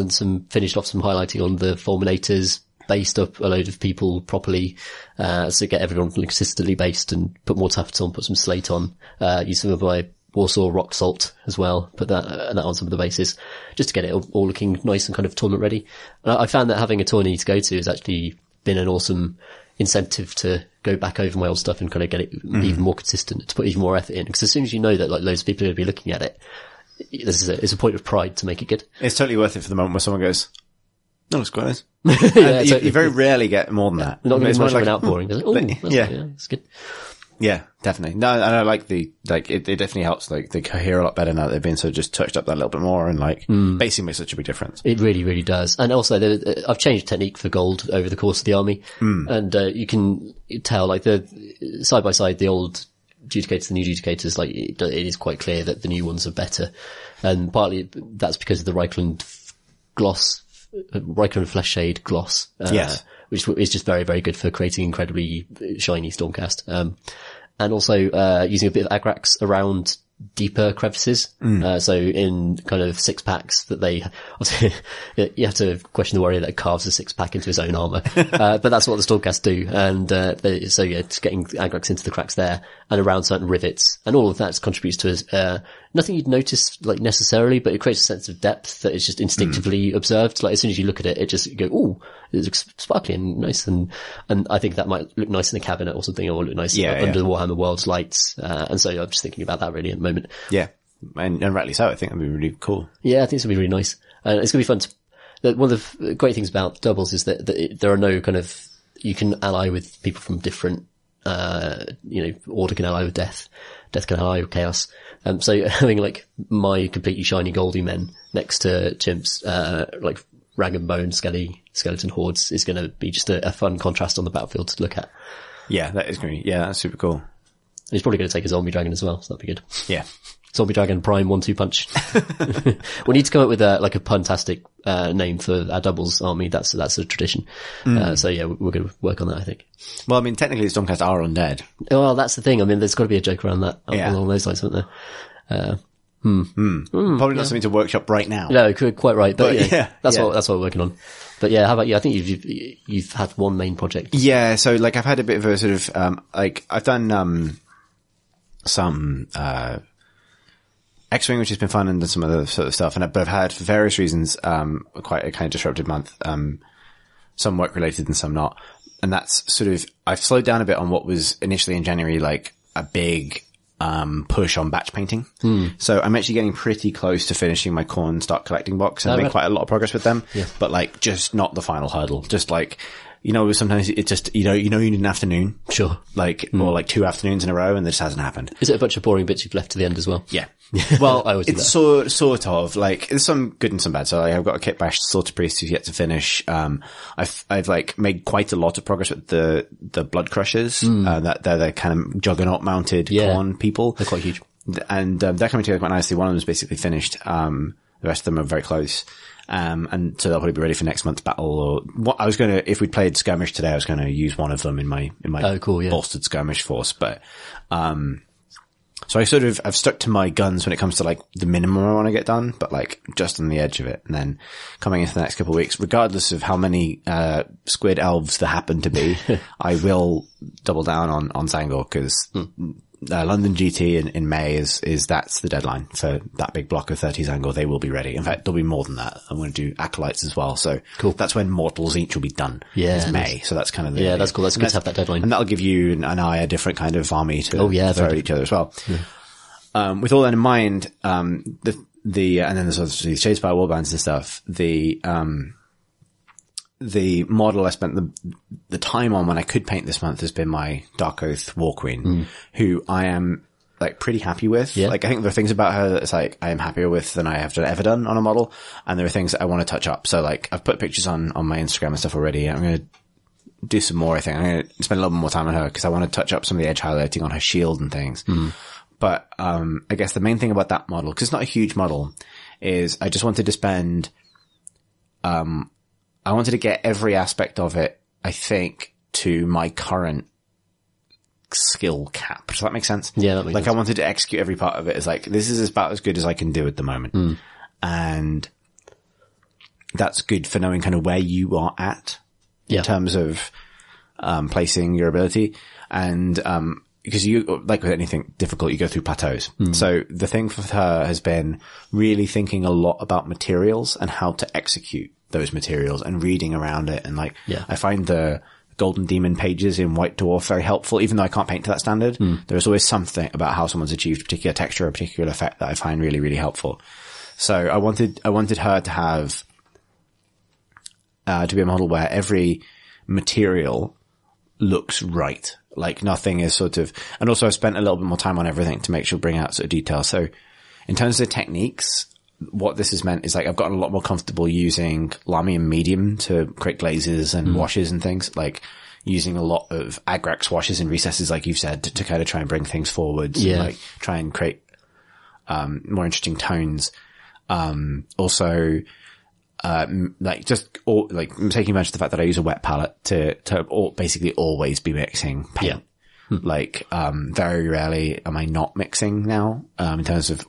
finished off some highlighting on the Fulminators, based up a load of people properly, so get everyone consistently based, and put more tufts on, put some slate on, use some of my Warsaw Rock Salt as well, put that on some of the bases, just to get it all looking nice and kind of tournament ready. And I found that having a tourney to go to has actually been an awesome incentive to go back over my old stuff and kind of get it even more consistent, to put even more effort in. Because as soon as you know that like loads of people are going to be looking at it, it's a point of pride to make it good. It's totally worth it for the moment where someone goes, "That looks quite nice." Yeah, you very rarely get more than that. Not going to be much like an outpouring. That's good. Yeah, definitely. No, and I like it definitely helps, like, they cohere a lot better now that they've been so just touched up that little bit more, and like, basically makes such a big difference. It really, really does. And also, I've changed technique for gold over the course of the army, and you can tell, like, the side by side, the old Judicators, the new Judicators, like, it is quite clear that the new ones are better. And partly that's because of the Reichland Flesh Shade gloss. Yes. Which is just very, very good for creating incredibly shiny Stormcast. And also, using a bit of Agrax around deeper crevices. So in kind of 6-packs that you have to question the warrior that carves a 6-pack into his own armor. But that's what the Stormcast do. And, just getting Agrax into the cracks there and around certain rivets. And all of that contributes to nothing you'd notice, like, necessarily, but it creates a sense of depth that is just instinctively observed. Like, as soon as you look at it, it just, you go, ooh, it looks sparkly and nice. And I think that might look nice in a cabinet or something, or look nice under the Warhammer Worlds lights. And so I'm just thinking about that really at the moment. Yeah. And rightly so. I think that'd be really cool. Yeah, I think it's going to be really nice. And it's going to be fun one of the great things about doubles is that there are no kind of, you can ally with people from different, Order can ally with Death can ally with Chaos. So having like my completely shiny Goldie men next to Chimps, like Rag and Bone, Skeleton Hordes is going to be just a fun contrast on the battlefield to look at. Yeah, that is going to, that's super cool. And he's probably going to take a Zombie Dragon as well, so that'd be good. Yeah. Zombie Dragon Prime 1-2 punch. We need to come up with a puntastic name for our doubles army. That's a tradition. So yeah, we're going to work on that, I think. Well, I mean, technically Stormcast are undead. Well, that's the thing. I mean, there's got to be a joke around that along those lines, isn't there? Probably not something to workop right now. No, quite right. But that's what we're working on. But yeah, how about you? I think you've had one main project. Yeah, so like I've had a bit of a sort of I've done some X-Wing, which has been fun, and some other sort of stuff. But I've had, for various reasons, quite a kind of disrupted month. Some work related and some not. And that's sort of, I've slowed down a bit on what was initially in January, like a big, push on batch painting. So I'm actually getting pretty close to finishing my Khorne Start Collecting box, and I've made quite a lot of progress with them. Yeah. But like, just not the final hurdle. Just like, sometimes it just, you need an afternoon. Sure. Like, or like 2 afternoons in a row, and it just hasn't happened. Is it a bunch of boring bits you've left to the end as well? Yeah. Well, it's sort of like, there's some good and some bad. So I've got a Kit Bash Slaughter Priest who's yet to finish. I've like made quite a lot of progress with the Blood Crushers. That they're the kind of juggernaut mounted Khorne people. They're quite huge. And, they're coming together quite nicely. One of them is basically finished. The rest of them are very close. And so they'll probably be ready for next month's battle. Or if we played Skirmish today, I was going to use one of them in my bolstered Skirmish force. But, So I've stuck to my guns when it comes to like the minimum I want to get done, but like just on the edge of it. And then coming into the next couple of weeks, regardless of how many, squid elves there happen to be, I will double down on Zangor because, London GT in May that's the deadline for that big block of 30 Zangor. They will be ready. In fact, there'll be more than that. I'm going to do Acolytes as well. So cool. That's when Mortals each will be done. Yeah. It's May. So that's kind of yeah, that's cool. That's good to have that deadline. And that'll give you and I a different kind of army to throw at each other as well. Yeah. With all that in mind, and then there's obviously Shadespire warbands and stuff. The model I spent the time on when I could paint this month has been my Dark Oath War Queen, who I am like pretty happy with. Yeah. Like I think there are things about her that's like I am happier with than I have ever done on a model, and there are things that I want to touch up. So like I've put pictures on my Instagram and stuff already. I'm going to do some more. I think I'm going to spend a little bit more time on her because I want to touch up some of the edge highlighting on her shield and things. But I guess the main thing about that model, because it's not a huge model, is I just wanted to spend I wanted to get every aspect of it, I think, to my current skill cap. Does that make sense? Yeah, that makes sense. I wanted to execute every part of it as like, this is about as good as I can do at the moment. And that's good for knowing kind of where you are at in terms of, placing your ability. And, because you, like with anything difficult, you go through plateaus. So the thing for her has been really thinking a lot about materials and how to execute those materials and reading around it. And like, I find the Golden Demon pages in White Dwarf very helpful, even though I can't paint to that standard. There's always something about how someone's achieved a particular texture or a particular effect that I find really, really helpful. So I wanted her to have, to be a model where every material looks right. Like nothing is sort of, and also I spent a little bit more time on everything to make sure bring out sort of detail. So in terms of the techniques, what this has meant is like I've gotten a lot more comfortable using Lamium Medium to create glazes and washes and things, like using a lot of Agrax washes and recesses, like you've said, to kind of try and bring things forwards and like try and create more interesting tones. Also, like just like taking advantage of the fact that I use a wet palette to basically always be mixing paint. Like, very rarely am I not mixing now, in terms of,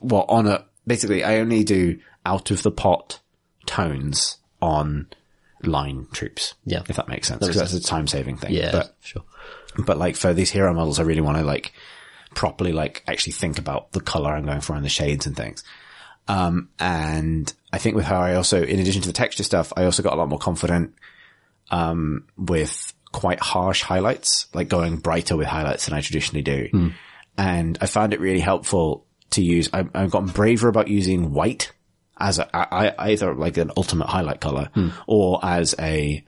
basically I only do out of the pot tones on line troops. Yeah. If that makes sense. Because that's a time saving thing. Yeah. But, sure. But like for these hero models, I really want to like properly like actually think about the color I'm going for and the shades and things. And I think with her, I also, in addition to the texture stuff, I also got a lot more confident, with quite harsh highlights, like going brighter with highlights than I traditionally do. And I found it really helpful to use. I've gotten braver about using white as either like an ultimate highlight color or as to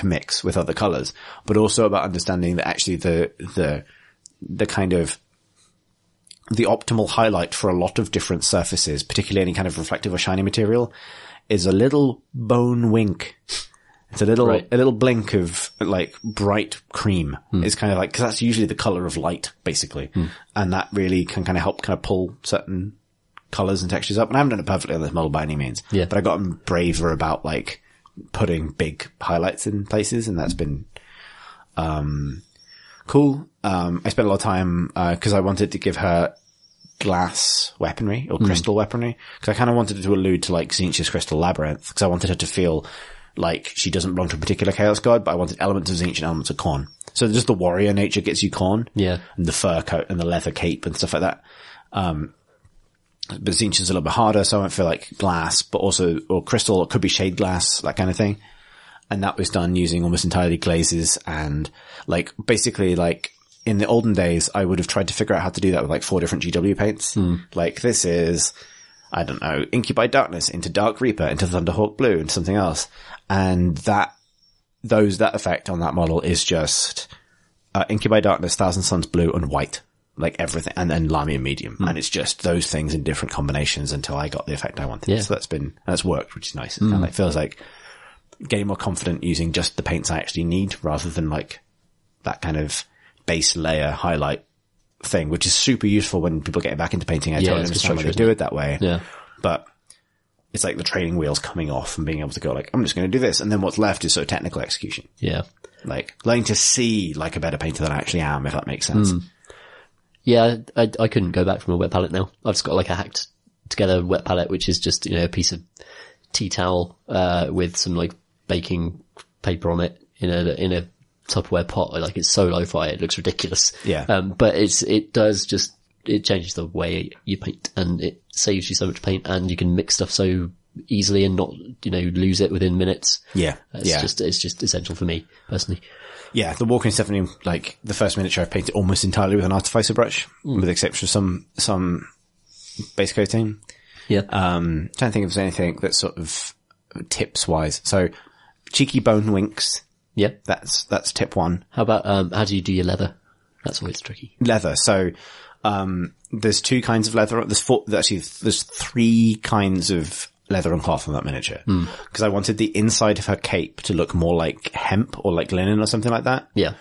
mix with other colors, but also about understanding that actually the kind of the optimal highlight for a lot of different surfaces, particularly any kind of reflective or shiny material, is a little bone wink. It's a little blink of like bright cream. It's kind of like, cause that's usually the color of light, basically. And that really can kind of help kind of pull certain colors and textures up. And I haven't done it perfectly on this model by any means. Yeah. But I got braver about like putting big highlights in places, and that's been, cool. I spent a lot of time, cause I wanted to give her glass weaponry or crystal weaponry. Cause I kind of wanted to allude to like Tzeentch's Crystal Labyrinth, cause I wanted her to feel like she doesn't belong to a particular Chaos God, but I wanted elements of Tzeentch and elements of Khorne. So just the warrior nature gets you Khorne. Yeah. And the fur coat and the leather cape and stuff like that. But Tzeentch is a little bit harder, so I went for like glass, but also, or crystal, it could be shade glass, that kind of thing. And that was done using almost entirely glazes and like, basically like, in the olden days, I would have tried to figure out how to do that with like 4 different GW paints. Like this is, I don't know, Incubi Darkness into Dark Reaper into Thunderhawk Blue and something else. And that effect on that model is just, Incubi Darkness, Thousand Suns Blue and white. Like everything. And then Lamium Medium. And it's just those things in different combinations until I got the effect I wanted. Yeah. So that's worked, which is nice. And it feels like getting more confident using just the paints I actually need rather than like that kind of base layer highlight thing, which is super useful when people get back into painting. I totally understand why they do it that way. Yeah. But it's like the training wheels coming off and being able to go like, I'm just going to do this. And then what's left is sort of technical execution. Yeah. Like learning to see like a better painter than I actually am, if that makes sense. Yeah, I couldn't go back from a wet palette now. I've just got like a hacked together wet palette, which is just, a piece of tea towel, with some like baking paper on it in a Tupperware pot. Like it's so lo-fi, it looks ridiculous. Yeah. But it changes the way you paint, and it saves you so much paint, and you can mix stuff so easily and not, lose it within minutes. Yeah. It's just essential for me personally. Yeah, the Walking is definitely like the first miniature I've painted almost entirely with an artificer brush, with the exception of some base coating. Yeah. Trying to think if there's anything that's sort of tips wise. So cheeky bone winks. Yeah. That's tip 1. How about, how do you do your leather? That's always tricky. Leather. So, there's 2 kinds of leather. There's 3 kinds of leather and cloth on that miniature. Cause I wanted the inside of her cape to look more like hemp or like linen or something like that. Yeah.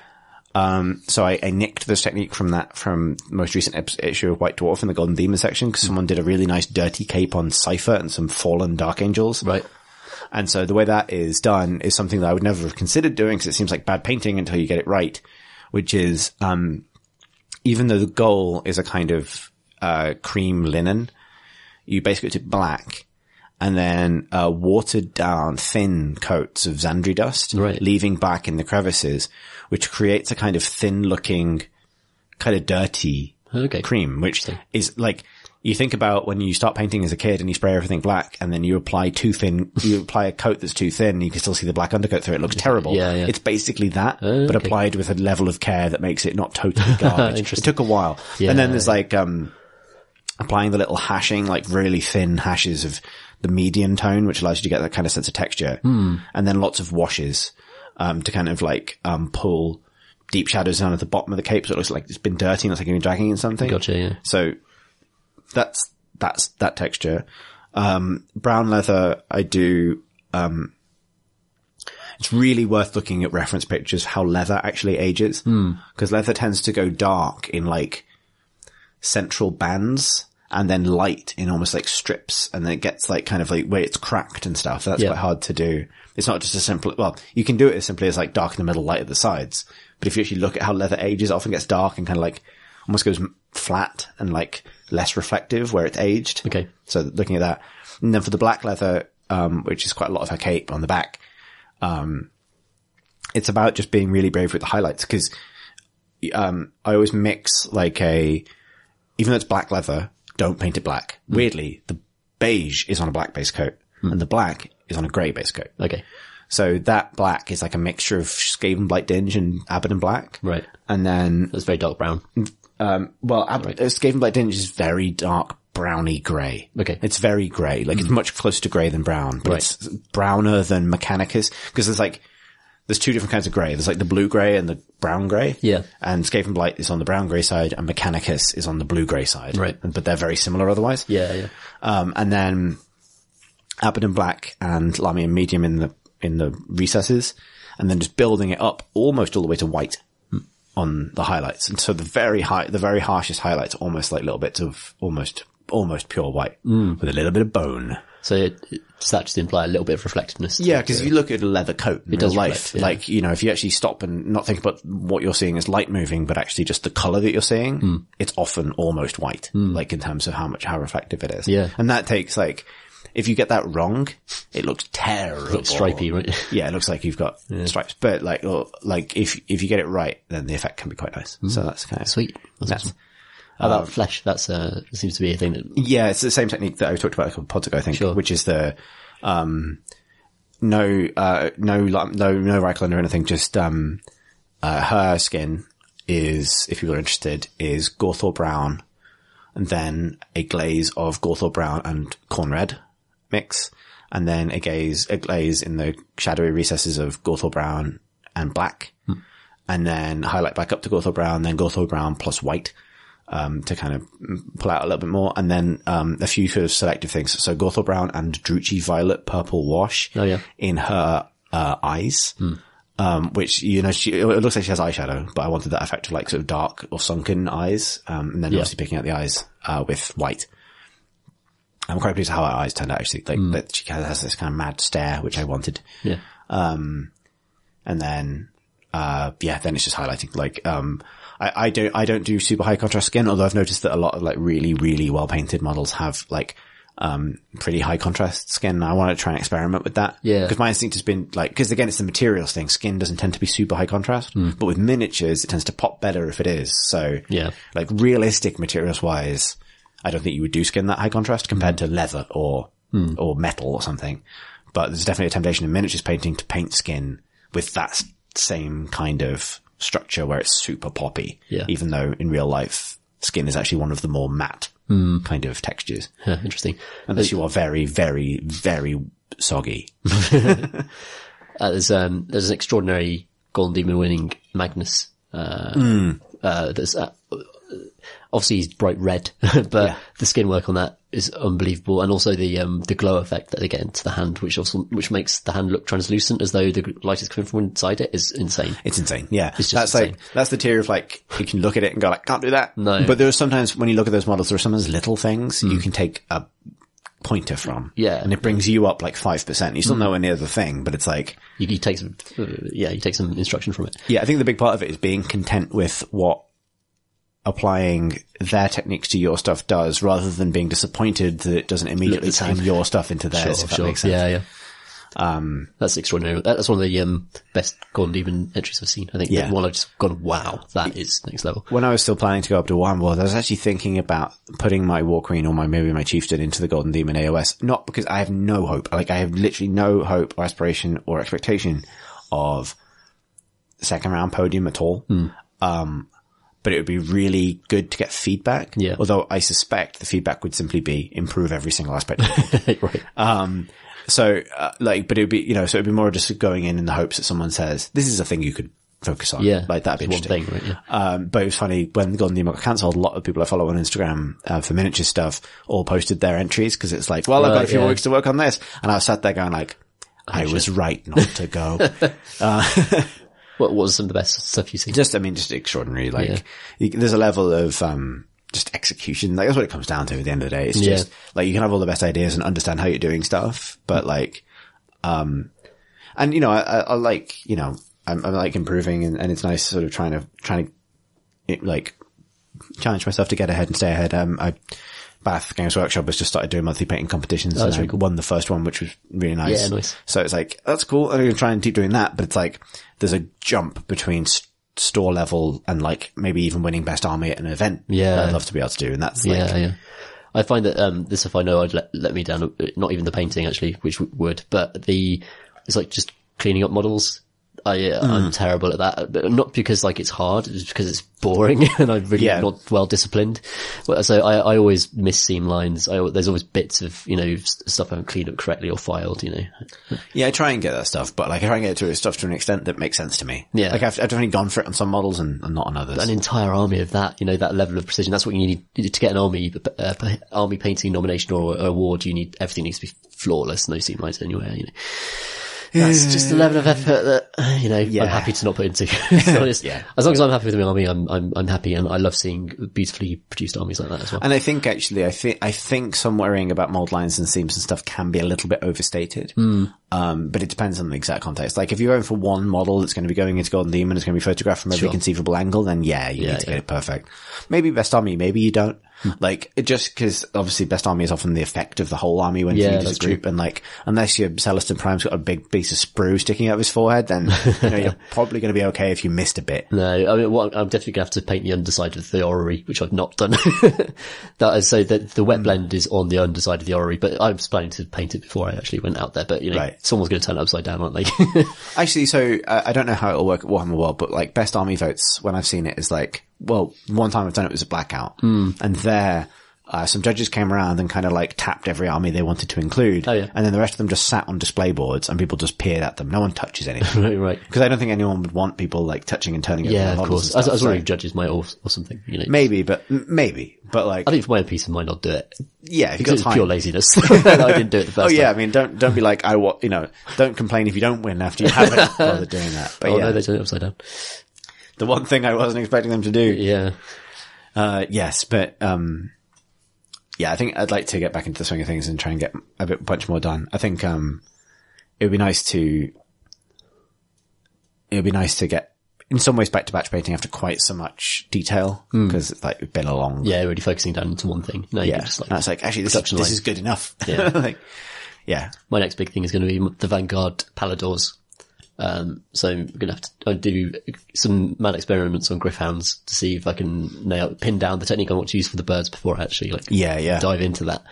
So I nicked this technique from the most recent issue of White Dwarf in the Golden Demon section, because someone did a really nice dirty cape on Cypher and some fallen Dark Angels. Right. And so the way that is done is something that I would never have considered doing, because it seems like bad painting until you get it right, which is, even though the goal is a kind of, cream linen, you basically do black and then, watered down thin coats of Xandri dust, right, leaving back in the crevices, which creates a kind of thin looking, kind of dirty cream, which is like, you think about when you start painting as a kid and you spray everything black and then you apply a coat that's too thin and you can still see the black undercoat through it. It looks terrible. Yeah. It's basically that, but applied with a level of care that makes it not totally garbage. It took a while. Yeah. And then there's like, applying the little hashing, like really thin hashes of the median tone, which allows you to get that kind of sense of texture. And then lots of washes, to kind of like, pull deep shadows down at the bottom of the cape so it looks like it's been dirty and it's like you've been dragging in something. Gotcha, yeah. So, that's that texture. Brown leather, I do, it's really worth looking at reference pictures, how leather actually ages. Cause leather tends to go dark in like central bands and then light in almost like strips. And then it gets like kind of like where it's cracked and stuff. That's quite hard to do. It's not just as simple, well, you can do it as simply as like dark in the middle, light at the sides. But if you actually look at how leather ages, it often gets dark and kind of like almost goes flat and like less reflective where it's aged. Okay. So looking at that. And then for the black leather, which is quite a lot of her cape on the back, it's about just being really brave with the highlights. Cause, I always mix like even though it's black leather, don't paint it black. Weirdly, the beige is on a black base coat and the black is on a grey base coat. Okay. So that black is like a mixture of Skaven Blight Dinge and Abaddon Black. Right. And then That's very dark brown. Skaven Blight Dinge is very dark browny grey. Okay. It's very grey. Like it's much closer to grey than brown, but it's browner than Mechanicus. Cause there's 2 different kinds of grey. There's like the blue grey and the brown grey. Yeah. And Skaven Blight is on the brown grey side and Mechanicus is on the blue grey side. Right. But they're very similar otherwise. Yeah. And then Abaddon Black and Lamian Medium in the recesses, and then just building it up almost all the way to white on the highlights. And so the very harshest highlights are almost like little bits of almost pure white with a little bit of bone. So does that just imply a little bit of reflectiveness? Yeah, because if you look at a leather coat in real life, reflect, yeah. like, if you actually stop and not think about what you're seeing as light moving, but actually just the color that you're seeing, it's often almost white, like in terms of how reflective it is. Yeah. And that takes like, if you get that wrong, it looks terrible. It looks stripy, right? Yeah, it looks like you've got stripes. But like if you get it right, then the effect can be quite nice. So that's kind of sweet. That's awesome. How about flesh? That's seems to be a thing that. Yeah, it's the same technique that I talked about a couple of pods ago, I think, which is the no Reichland or anything. Just her skin is, if people are interested, is Gorthor brown, and then a glaze of Gorthor brown and corn red mix, and then a glaze in the shadowy recesses of Gorthor brown and black, and then highlight back up to Gorthor brown, then Gorthor brown plus white, to kind of pull out a little bit more, and then a few sort of selective things. So Gorthor brown and Druchii violet purple wash in her eyes, which it looks like she has eyeshadow, but I wanted that effect of like sort of dark or sunken eyes, and then obviously picking out the eyes with white. I'm quite pleased with how her eyes turned out, actually. Like, that she has this kind of mad stare, which I wanted. Yeah. And then, then it's just highlighting. Like, I don't do super high contrast skin, although I've noticed that a lot of like really, really well painted models have like, pretty high contrast skin. I want to try and experiment with that. Yeah. Because my instinct has been like, because again, it's the materials thing. Skin doesn't tend to be super high contrast, but with miniatures, it tends to pop better if it is. So, Yeah. like realistic materials wise, I don't think you would do skin that high contrast compared to leather or metal or something. But there's definitely a temptation in miniatures painting to paint skin with that same kind of structure where it's super poppy. Yeah. Even though in real life, skin is actually one of the more matte kind of textures. Yeah, interesting. Unless you are very, very, very soggy. There's an extraordinary Golden Demon winning Magnus, that's, obviously he's bright red, but the skin work on that is unbelievable. And also the glow effect that they get into the hand, which makes the hand look translucent as though the light is coming from inside it, is insane. It's insane. Yeah. It's just that's insane. like, that's the tier of like, you can look at it and go like, can't do that. No. But there are sometimes when you look at those models, there are sometimes little things you can take a pointer from. Yeah. And it brings you up like 5%. You're still nowhere near the thing, but it's like, You take some instruction from it. yeah, I think the big part of it is being content with what applying their techniques to your stuff does, rather than being disappointed that it doesn't immediately turn your stuff into theirs, if that makes sense. Yeah. That's extraordinary. That's one of the best Golden Demon entries I've seen. I think Yeah. one I've just gone, wow, that is next level. When I was still planning to go up to Warhammer World, I was actually thinking about putting my War Queen or maybe my Chieftain into the Golden Demon AOS, not because I have no hope. Like, I have literally no hope or aspiration or expectation of second round podium at all. But it would be really good to get feedback. Yeah. Although I suspect the feedback would simply be improve every single aspect of it. Right. But it would be, so it'd be more just going in the hopes that someone says, this is a thing you could focus on. Yeah. Like, that'd be It's interesting. one thing, right? Yeah. But it was funny when the Golden Demon got cancelled, a lot of people I follow on Instagram, for miniature stuff all posted their entries because it's like, well, I've got a few more weeks to work on this. And I was sat there going like, I was right not to go. What was some of the best stuff you've seen? Just extraordinary. Like, there's a level of, just execution. Like, that's what it comes down to at the end of the day. It's just, like, you can have all the best ideas and understand how you're doing stuff, but like, I like, I like improving and it's nice sort of trying to, like, challenge myself to get ahead and stay ahead. Bath Games Workshop has just started doing monthly painting competitions. That's and really cool. won the first one, which was really nice. Yeah, nice. So it's like, that's cool. I'm going to try and keep doing that. But it's like, there's a jump between store level and like maybe even winning best army at an event. Yeah. That I'd love to be able to do. And that's like, Yeah. I find that, this stuff I know I'd let me down, not even the painting actually, which would, but it's like just cleaning up models. I'm terrible at that, but not because like it's hard, it's because it's boring and I'm really not well disciplined. So I always miss seam lines. There's always bits of, stuff I haven't cleaned up correctly or filed, Yeah, I try and get that stuff, but like I try and get to stuff to an extent that makes sense to me. Yeah. Like I've definitely gone for it on some models and not on others. An entire army of that, that level of precision. That's what you need to get an army painting nomination or award. Everything needs to be flawless, no seam lines anywhere, That's just the level of effort that, I'm happy to not put into. To be honest. Yeah. As long as I'm happy with my army, I'm happy, and I love seeing beautifully produced armies like that as well. And I think actually, I think some worrying about mold lines and seams and stuff can be a little bit overstated. But it depends on the exact context. Like if you're going for one model that's going to be going into Golden Demon, it's going to be photographed from every conceivable angle, then you need to get it perfect. Maybe best army, maybe you don't. Like, just cause obviously best army is often the effect of the whole army when viewed as a group. And like, unless your Celestin Prime's got a big piece of sprue sticking out of his forehead, then, you're probably going to be okay if you missed a bit. No, I mean, I'm definitely going to have to paint the underside of the orrery, which I've not done. So the wet blend is on the underside of the orrery, but I was planning to paint it before I actually went out there, but someone's going to turn it upside down, aren't they? Actually, so I don't know how it'll work at Warhammer World, but like best army votes, when I've seen it, is like, well, one time I've done it was a blackout, and there, some judges came around and kind of like tapped every army they wanted to include, and then the rest of them just sat on display boards and people just peered at them. No one touches anything, right? Because I don't think anyone would want people like touching and turning. Yeah, of course. I was wondering if judges might or something. Maybe, but like, I think for my own peace of mind, I'll do it. Yeah, if you because got time. It's pure laziness. that I didn't do it the first time. I mean, don't be like, don't complain if you don't win after you haven't bothered doing that. But no, they turn it upside down. The one thing I wasn't expecting them to do. Yeah. Yes, but, I think I'd like to get back into the swing of things and try and get a bunch more done. I think, it would be nice to get in some ways back to batch painting after quite so much detail because it's like been a long, really focusing down into one thing. No, you can just and it's like, actually, this is good enough. Yeah. Like, yeah. My next big thing is going to be the Vanguard Paladors. So I'm going to have to do some mad experiments on Griffhounds to see if I can pin down the technique I want to use for the birds before I actually dive into that.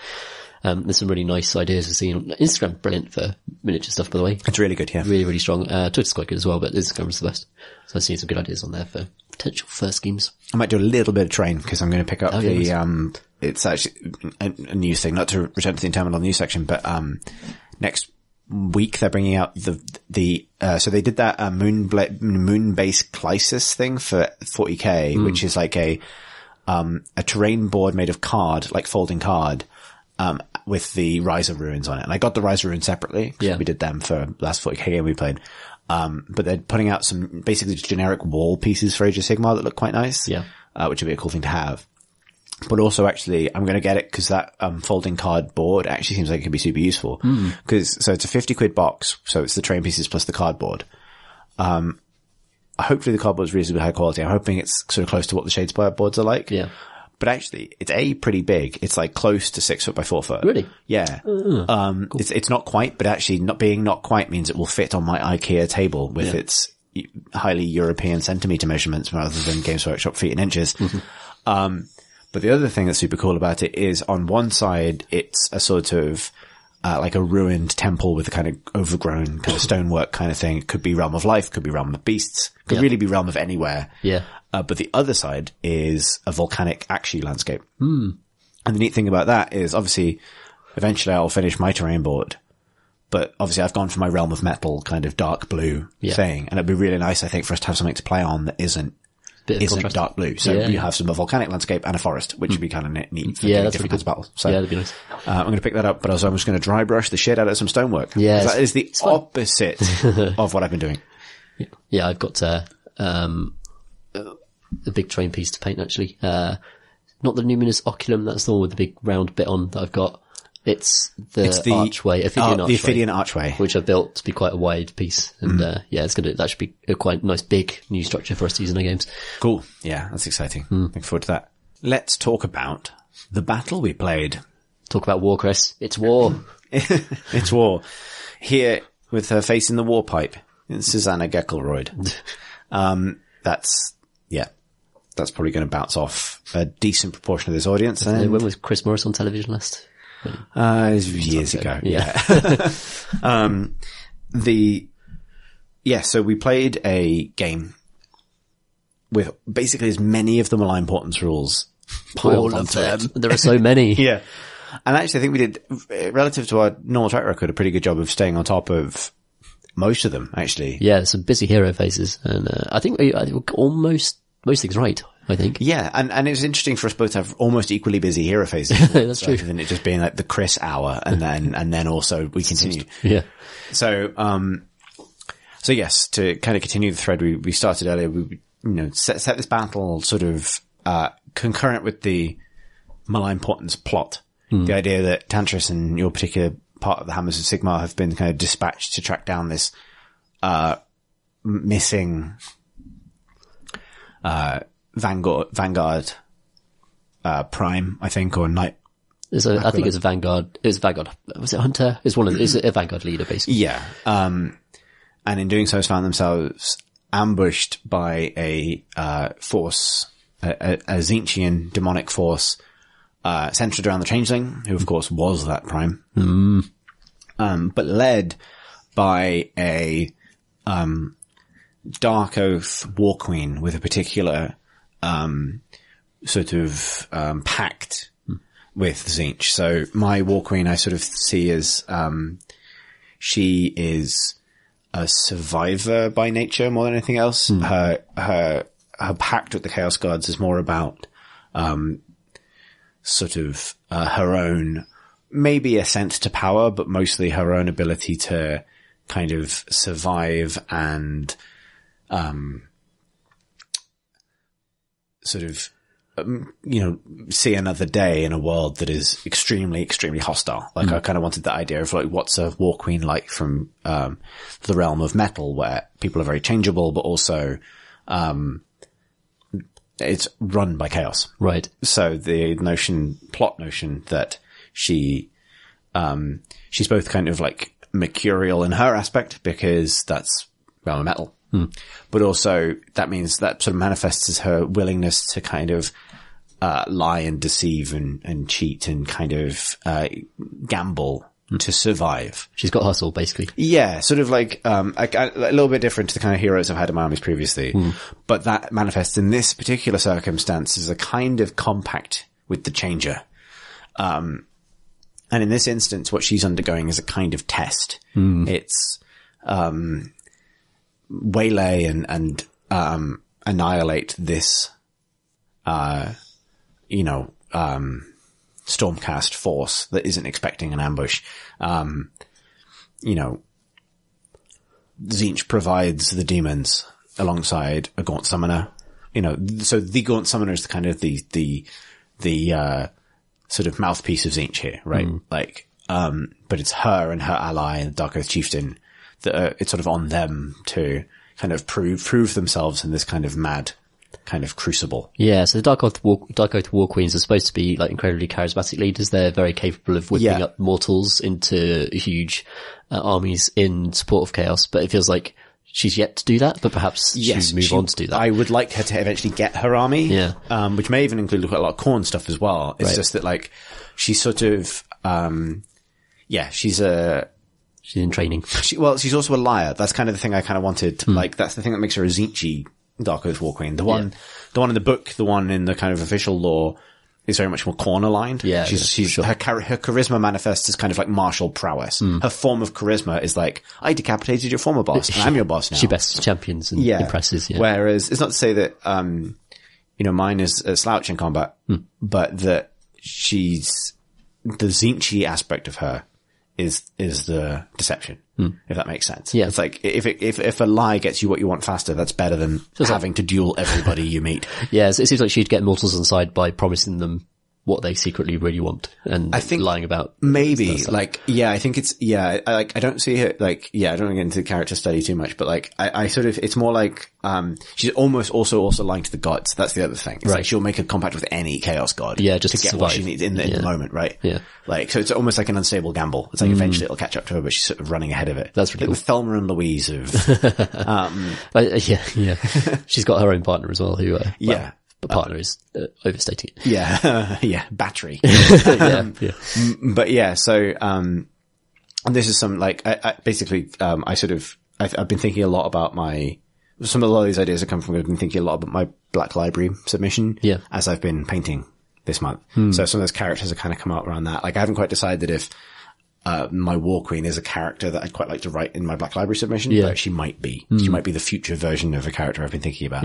There's some really nice ideas I've seen on Instagram. Brilliant for miniature stuff, by the way. It's really good, yeah. Really, really strong. Twitter's quite good as well, but Instagram's the best. So I've seen some good ideas on there for potential first schemes. I might do a little bit of terrain because I'm going to pick up it's actually a news thing, not to return to the interminable news section, but, next week they're bringing out so they did that, moon-based Clysis thing for 40k, which is like a terrain board made of card, like folding card, with the Rise of Ruins on it. And I got the Rise of Ruins separately. Yeah. We did them for last 40k game we played. But they're putting out some basically just generic wall pieces for Age of Sigmar that look quite nice. Yeah. Which would be a cool thing to have. But also actually, I'm going to get it because that, folding card board actually seems like it could be super useful. So it's a 50 quid box. So it's the terrain pieces plus the cardboard. Hopefully the cardboard is reasonably high quality. I'm hoping it's sort of close to what the Shadespire boards are like. Yeah. But actually, it's pretty big. It's like close to 6 foot by 4 foot. Really? Yeah. Cool. It's not quite, but actually not quite means it will fit on my IKEA table with its highly European centimeter measurements rather than Games Workshop feet and inches. But the other thing that's super cool about it is on one side, it's a sort of, like a ruined temple with a kind of overgrown kind of stonework kind of thing. It could be Realm of Life, could be Realm of Beasts, could really be Realm of Anywhere. Yeah. But the other side is a volcanic Akshi landscape. And the neat thing about that is obviously eventually I'll finish my terrain board, but obviously I've gone for my Realm of Metal kind of dark blue thing. And it'd be really nice, I think, for us to have something to play on that isn't dark blue. So you have some volcanic landscape and a forest, which would be kind of neat for different kinds of battles. So that'd be nice. I'm going to pick that up, but also I'm just going to dry brush the shit out of some stonework. Yeah. That is the opposite of what I've been doing. Yeah, I've got, a big terrain piece to paint actually. Not the Numinous Oculum, that's the one with the big round bit on that I've got. It's the archway, Ophidian archway. The Ophidian archway. Which I built to be quite a wide piece. And, that should be a quite nice big new structure for us to use in our games. Cool. Yeah, that's exciting. Looking forward to that. Let's talk about the battle we played. Talk about war, Chris. It's war. It's war. Here, with her face in the war pipe, it's Susanna Geckelroyd. That's probably going to bounce off a decent proportion of this audience. When was Chris Morris on television last? Years ago. Yeah. So we played a game with basically as many of the Malign Importance rules piled onto it. There are so many. Yeah. And actually I think we did, relative to our normal track record, a pretty good job of staying on top of most of them, actually. Yeah, some busy hero faces. And, I think we almost most things right, I think. Yeah, and it was interesting for us both to have almost equally busy hero phases. That's true. Rather than it just being like the Chris hour and then also we continue. Yeah. So yes, to kind of continue the thread we started earlier, we, set this battle sort of, concurrent with the Malign Importance plot. The idea that Tantris and your particular part of the Hammers of Sigmar have been kind of dispatched to track down this, missing, Vanguard, Prime, I think, or Knight. I think it's a Vanguard. It's Vanguard. Was it Hunter? It's a Vanguard leader, basically. Yeah. And in doing so, has found themselves ambushed by a force, a Tzeentchian demonic force, centered around the Changeling, who of course was that Prime. But led by a, Dark Oath War Queen with a particular, sort of, pact with Tzeentch. So my War Queen I sort of see as, she is a survivor by nature more than anything else. Her pact with the Chaos Gods is more about, sort of, her own, maybe ascent to power, but mostly her own ability to kind of survive and, sort of, see another day in a world that is extremely, extremely hostile. Like I kind of wanted that idea of like, what's a War Queen like from, the realm of metal where people are very changeable, but also, it's run by Chaos. Right. So the plot notion that she's both kind of like mercurial in her aspect because that's realm of metal. But also that means that sort of manifests as her willingness to kind of lie and deceive and cheat and kind of gamble to survive. She's got hustle, basically. Yeah, sort of like a little bit different to the kind of heroes I've had in my armies previously. But that manifests in this particular circumstance as a kind of compact with the Changer. And in this instance, what she's undergoing is a kind of test. It's waylay and annihilate this Stormcast force that isn't expecting an ambush. Tzeentch provides the demons alongside a Gaunt Summoner. So the Gaunt Summoner is kind of the sort of mouthpiece of Tzeentch here, right? But it's her and her ally, the Dark Oath Chieftain, that it's sort of on them to kind of prove themselves in this kind of mad kind of crucible. Yeah, so the Dark Oath War Queens are supposed to be like incredibly charismatic leaders. They're very capable of whipping up mortals into huge armies in support of Chaos, but it feels like she's yet to do that, but perhaps she'll move on to do that. I would like her to eventually get her army, which may even include quite a lot of Khorne stuff as well. It's just that like, she's sort of, she's in training. She's also a liar. That's kind of the thing I kind of wanted. Like, that's the thing that makes her a Tzeentch Dark Oath War Queen. The one in the book, the one in the kind of official lore is very much more Khorne aligned. Yeah. Her charisma manifests as kind of like martial prowess. Her form of charisma is like, I decapitated your former boss and I'm your boss now. She bests champions and impresses. Yeah. Whereas it's not to say that, mine is a slouch in combat, but that she's the Tzeentch aspect of her is the deception, if that makes sense. Yeah. It's like, if a lie gets you what you want faster, that's better than having to duel everybody you meet. Yeah, so it seems like she'd get mortals on side by promising them what they secretly really want and I think lying about. Maybe, like, I think it's, I don't see her, like, I don't want to get into character study too much, but like, I sort of, it's more like, she's almost also lying to the gods. That's the other thing. It's like she'll make a compact with any chaos god. Yeah, just to get survive. what she needs in the moment, right? Yeah. Like, so it's almost like an unstable gamble. It's like eventually it'll catch up to her, but she's sort of running ahead of it. That's really like cool. the Thelma and Louise of, She's got her own partner as well who, the partner is overstating it. Battery. Yeah. So, and this is some, like, I've been thinking a lot about some of these ideas have come from, I've been thinking a lot about my Black Library submission. Yeah. As I've been painting this month. So some of those characters have kind of come out around that. Like, I haven't quite decided if, my War Queen is a character that I'd quite like to write in my Black Library submission, but she might be. She might be the future version of a character I've been thinking about.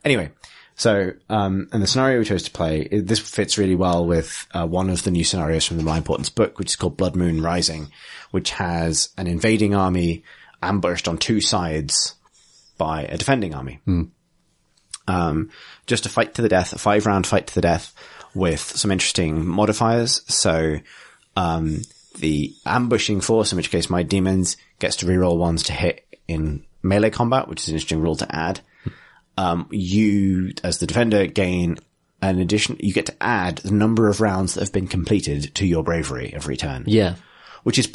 Anyway. So, and the scenario we chose to play, this fits really well with, one of the new scenarios from the My Importance book, which is called Blood Moon Rising, which has an invading army ambushed on two sides by a defending army. Just a fight to the death, a 5-round fight to the death with some interesting modifiers. So, the ambushing force, in which case my demons gets to reroll ones to hit in melee combat, which is an interesting rule to add. You, as the defender, gain an addition, you get to add the number of rounds that have been completed to your bravery every turn. Yeah. Which is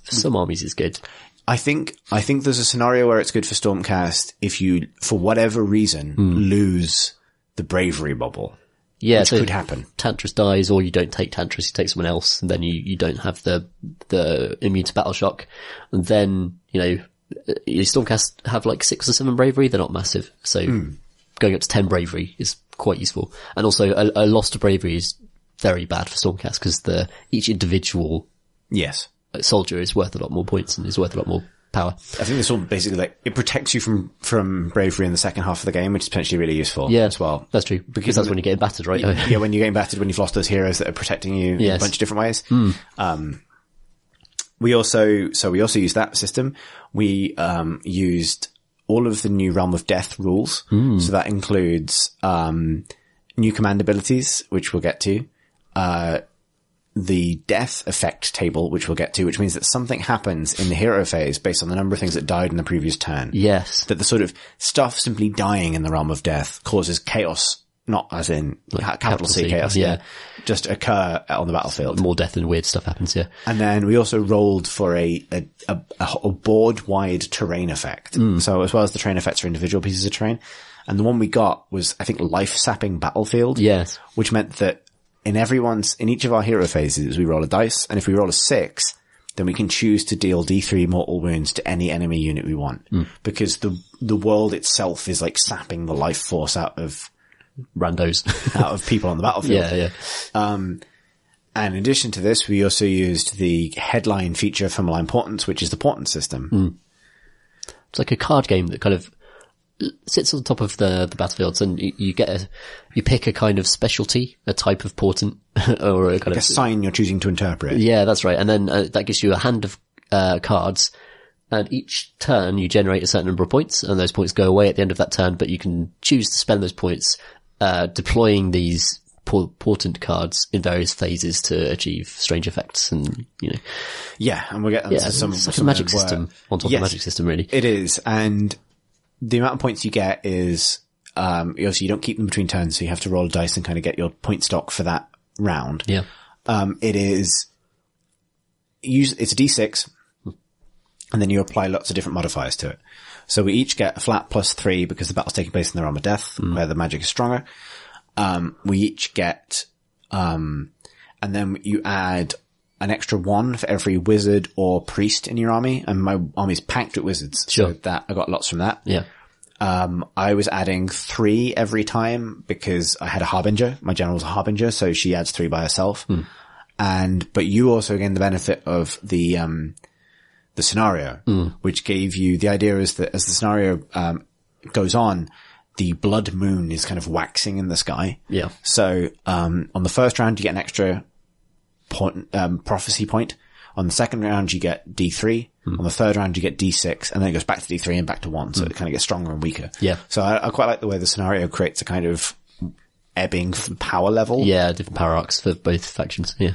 some armies is good. I think there's a scenario where it's good for Stormcast if you, for whatever reason, lose the bravery bubble. Yeah, which so could happen. Tantris dies, or you don't take Tantris, you take someone else, and then you don't have the immune to battle shock. And then, your Stormcast have like 6 or 7 bravery, they're not massive. So going up to 10 bravery is quite useful. And also a loss to bravery is very bad for Stormcast because each individual soldier is worth a lot more points and is worth a lot more power. I think this all basically it protects you from bravery in the second half of the game, which is potentially really useful as well. That's true. Because that's when you're getting battered, right? Yeah, when you're getting battered, when you've lost those heroes that are protecting you in a bunch of different ways. We also used that system. We used all of the new Realm of Death rules. So that includes new command abilities, which we'll get to. the death effect table, which we'll get to, which means that something happens in the hero phase based on the number of things that died in the previous turn. Yes. That the sort of stuff simply dying in the realm of death causes chaos, not as in capital C chaos, just occur on the battlefield. More death and weird stuff happens, yeah. And then we also rolled for a board-wide terrain effect. So as well as the terrain effects for individual pieces of terrain. And the one we got was, I think, life-sapping battlefield. Yes. Which meant that in each of our hero phases, we roll a dice, and if we roll a 6, then we can choose to deal D3 mortal wounds to any enemy unit we want. Because the world itself is like sapping the life force out of randos, out of people on the battlefield. Yeah. And in addition to this, we also used the headline feature for Malign Portents, which is the portent system. It's like a card game that kind of sits on top of the battlefields, and you pick a kind of specialty, a type of portent, or a kind of a sign you're choosing to interpret. Yeah, that's right. And then that gives you a hand of cards, and each turn you generate a certain number of points, and those points go away at the end of that turn, but you can choose to spend those points deploying these portent cards in various phases to achieve strange effects, and Yeah, and we'll get into some it's like a magic system on top of the magic system, really. It is, and the amount of points you get is, obviously you don't keep them between turns, so you have to roll a dice and kind of get your point stock for that round. Yeah. It's a D6, and then you apply lots of different modifiers to it. So we each get a flat +3 because the battle's taking place in the realm of death, where the magic is stronger. We each get, and then you add an extra 1 for every wizard or priest in your army, and my army's packed with wizards. Sure. So that, I got lots from that. Yeah. I was adding 3 every time because I had a Harbinger. My general's a Harbinger, so she adds 3 by herself. But you also gain the benefit of the scenario, which gave you, the idea is that as the scenario, goes on, the blood moon is kind of waxing in the sky. Yeah. So, on the first round, you get an extra prophecy point. On the second round, you get D3. On the third round, you get D6, and then it goes back to D3 and back to 1. So it kind of gets stronger and weaker. Yeah. So I quite like the way the scenario creates a kind of ebbing power level. Yeah, different power arcs for both factions. Yeah.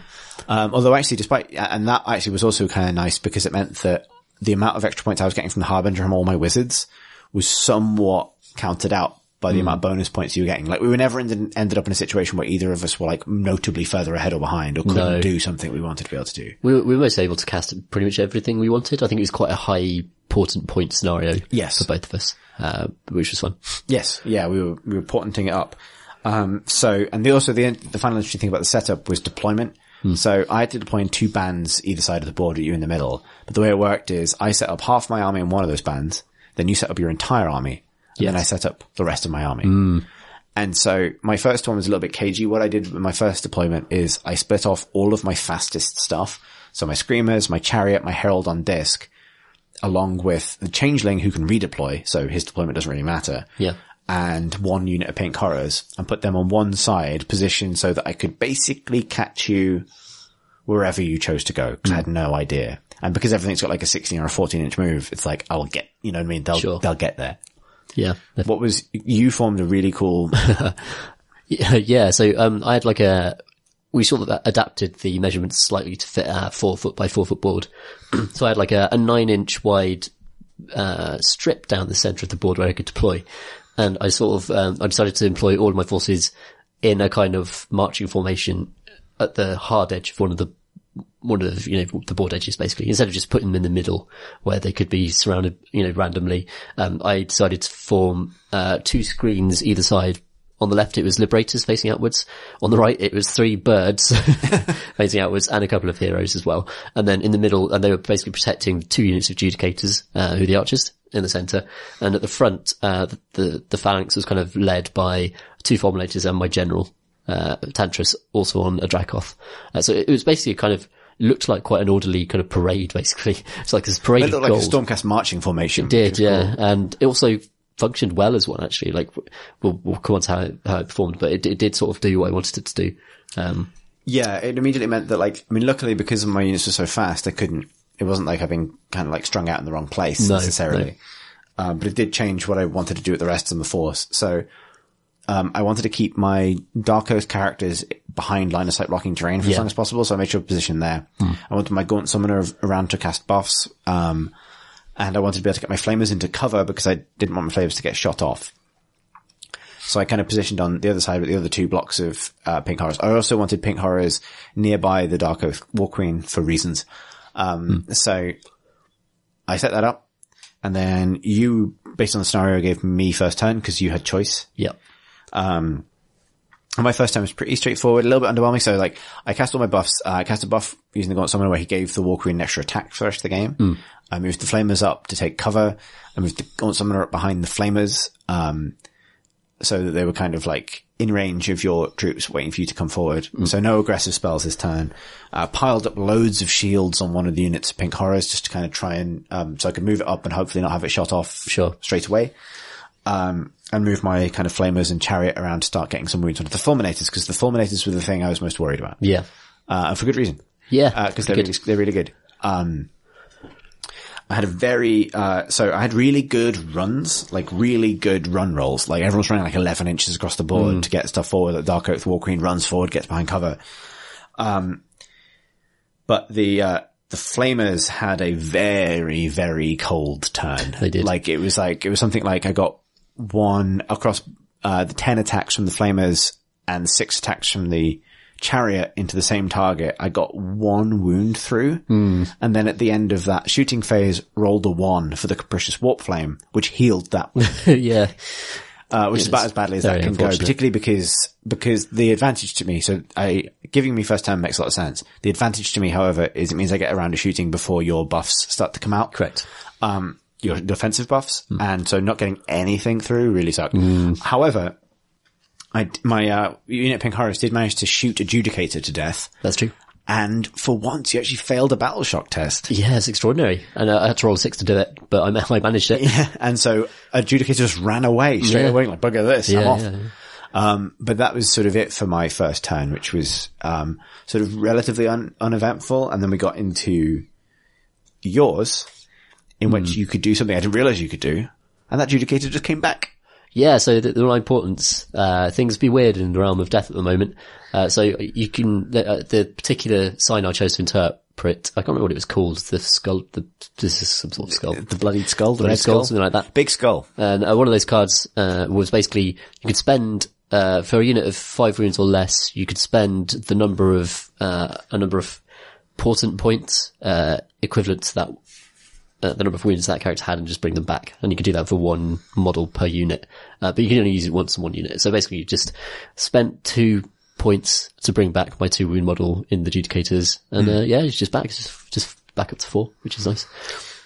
Although actually, and that actually was also kind of nice because it meant that the amount of extra points I was getting from the Harbinger from all my wizards was somewhat counted out by the amount of bonus points you were getting. Like, we were never ended up in a situation where either of us were like notably further ahead or behind, or couldn't do something we wanted to be able to do. We were mostly able to cast pretty much everything we wanted. I think it was quite a high portent point scenario. Yes. For both of us, which was fun. Yes. Yeah. We were portenting it up. And the final interesting thing about the setup was deployment. So I had to deploy in 2 bands either side of the board, you in the middle. But the way it worked is I set up half my army in one of those bands, then you set up your entire army, and then I set up the rest of my army. And so my first one was a little bit cagey. What I did with my first deployment is I split off all of my fastest stuff. So my Screamers, my Chariot, my Herald on disc, along with the Changeling who can redeploy. So his deployment doesn't really matter. Yeah. And 1 unit of Pink Horrors, and put them on one side, positioned so that I could basically catch you wherever you chose to go, because I had no idea. And because everything's got like a 16 or a 14-inch move, it's like, I'll get, you know what I mean? They'll get there. Yeah. You formed a really cool... Yeah. So, I had we sort of adapted the measurements slightly to fit a 4 foot by 4 foot board. So I had like a 9-inch wide, strip down the center of the board where I could deploy. And I sort of, I decided to employ all of my forces in a kind of marching formation at the hard edge of one of the board edges, basically, instead of just putting them in the middle where they could be surrounded, randomly. I decided to form, 2 screens either side. On the left, it was Liberators facing outwards. On the right, it was 3 birds facing outwards, and a couple of heroes as well. And then in the middle, and they were basically protecting 2 units of Judicators, who are the archers, in the center. And at the front, the phalanx was kind of led by 2 Formulators and my general, Tantris, also on a Dracoth. So it was basically kind of, looked like quite an orderly kind of parade, basically. It's like this parade of gold. It looked like a Stormcast marching formation. It did, yeah. Cool. And it also functioned well as one, actually. Like, we'll come on to how it performed, but it did sort of do what I wanted it to do. Yeah, it immediately meant that, luckily because my units were so fast, it wasn't like I've been kind of like strung out in the wrong place necessarily. No. But it did change what I wanted to do with the rest of the force. So, I wanted to keep my Dark Oath characters behind line of sight blocking terrain for as long as possible, so I made sure to position there. I wanted my Gaunt Summoner around to cast buffs, and I wanted to be able to get my Flamers into cover because I didn't want my Flamers to get shot off. So I kind of positioned on the other side with the other 2 blocks of Pink Horrors. I also wanted Pink Horrors nearby the Dark Oath War Queen for reasons. So I set that up, and then you, based on the scenario, gave me first turn because you had choice. Yep. And my first time was pretty straightforward, a little bit underwhelming. So like, I cast all my buffs. I cast a buff using the Gaunt Summoner where he gave the War Queen an extra attack for the rest of the game. I moved the Flamers up to take cover. I moved the Gaunt Summoner up behind the Flamers, so that they were kind of like in range of your troops waiting for you to come forward. So no aggressive spells this turn. Piled up loads of shields on one of the units of Pink Horrors just to kind of try and, so I could move it up and hopefully not have it shot off straight away. And move my kind of Flamers and Chariot around to start getting some wounds onto the Fulminators, because the Fulminators were the thing I was most worried about. Yeah. And for good reason. Yeah. Because they're really good. I had a very, so I had really good runs, like really good run rolls. Like everyone's running like 11 inches across the board to get stuff forward. Like Dark Oath War Queen runs forward, gets behind cover. But the Flamers had a very, very cold turn. They did. Like it was something like I got 1 across, the 10 attacks from the Flamers and 6 attacks from the Chariot into the same target. I got 1 wound through, and then at the end of that shooting phase, rolled a 1 for the Capricious Warp Flame, which healed that. Yeah. Which is about as badly as that can go, particularly because the advantage to me, so giving me first turn makes a lot of sense. The advantage to me, however, is it means I get around to shooting before your buffs start to come out. Correct. Your defensive buffs, and so not getting anything through really sucked. However, my unit Pink Horrors did manage to shoot Adjudicator to death. That's true. And for once, you actually failed a battle shock test. Yeah, it's extraordinary. And I had to roll 6 to do it, but I managed it. Yeah, and so Adjudicator just ran away straight away, like, bugger this, I'm off. Yeah. But that was sort of it for my first turn, which was sort of relatively uneventful. And then we got into yours, in which you could do something I didn't realize you could do, and that Adjudicator just came back. Yeah, so the Rhine Importance, things be weird in the realm of death at the moment. So you can, the particular sign I chose to interpret, I can't remember what it was called, this is some sort of skull. The bloodied skull? The red skull, something like that. Big skull. And one of those cards, was basically, you could spend, for a unit of 5 wounds or less, you could spend a number of portent points, equivalent to that, the number of wounds that character had, and just bring them back. And you could do that for 1 model per unit. But you can only use it once in 1 unit. So basically you just spent 2 points to bring back my 2 wound model in the Adjudicators. And, it's just back, just back up to 4, which is nice.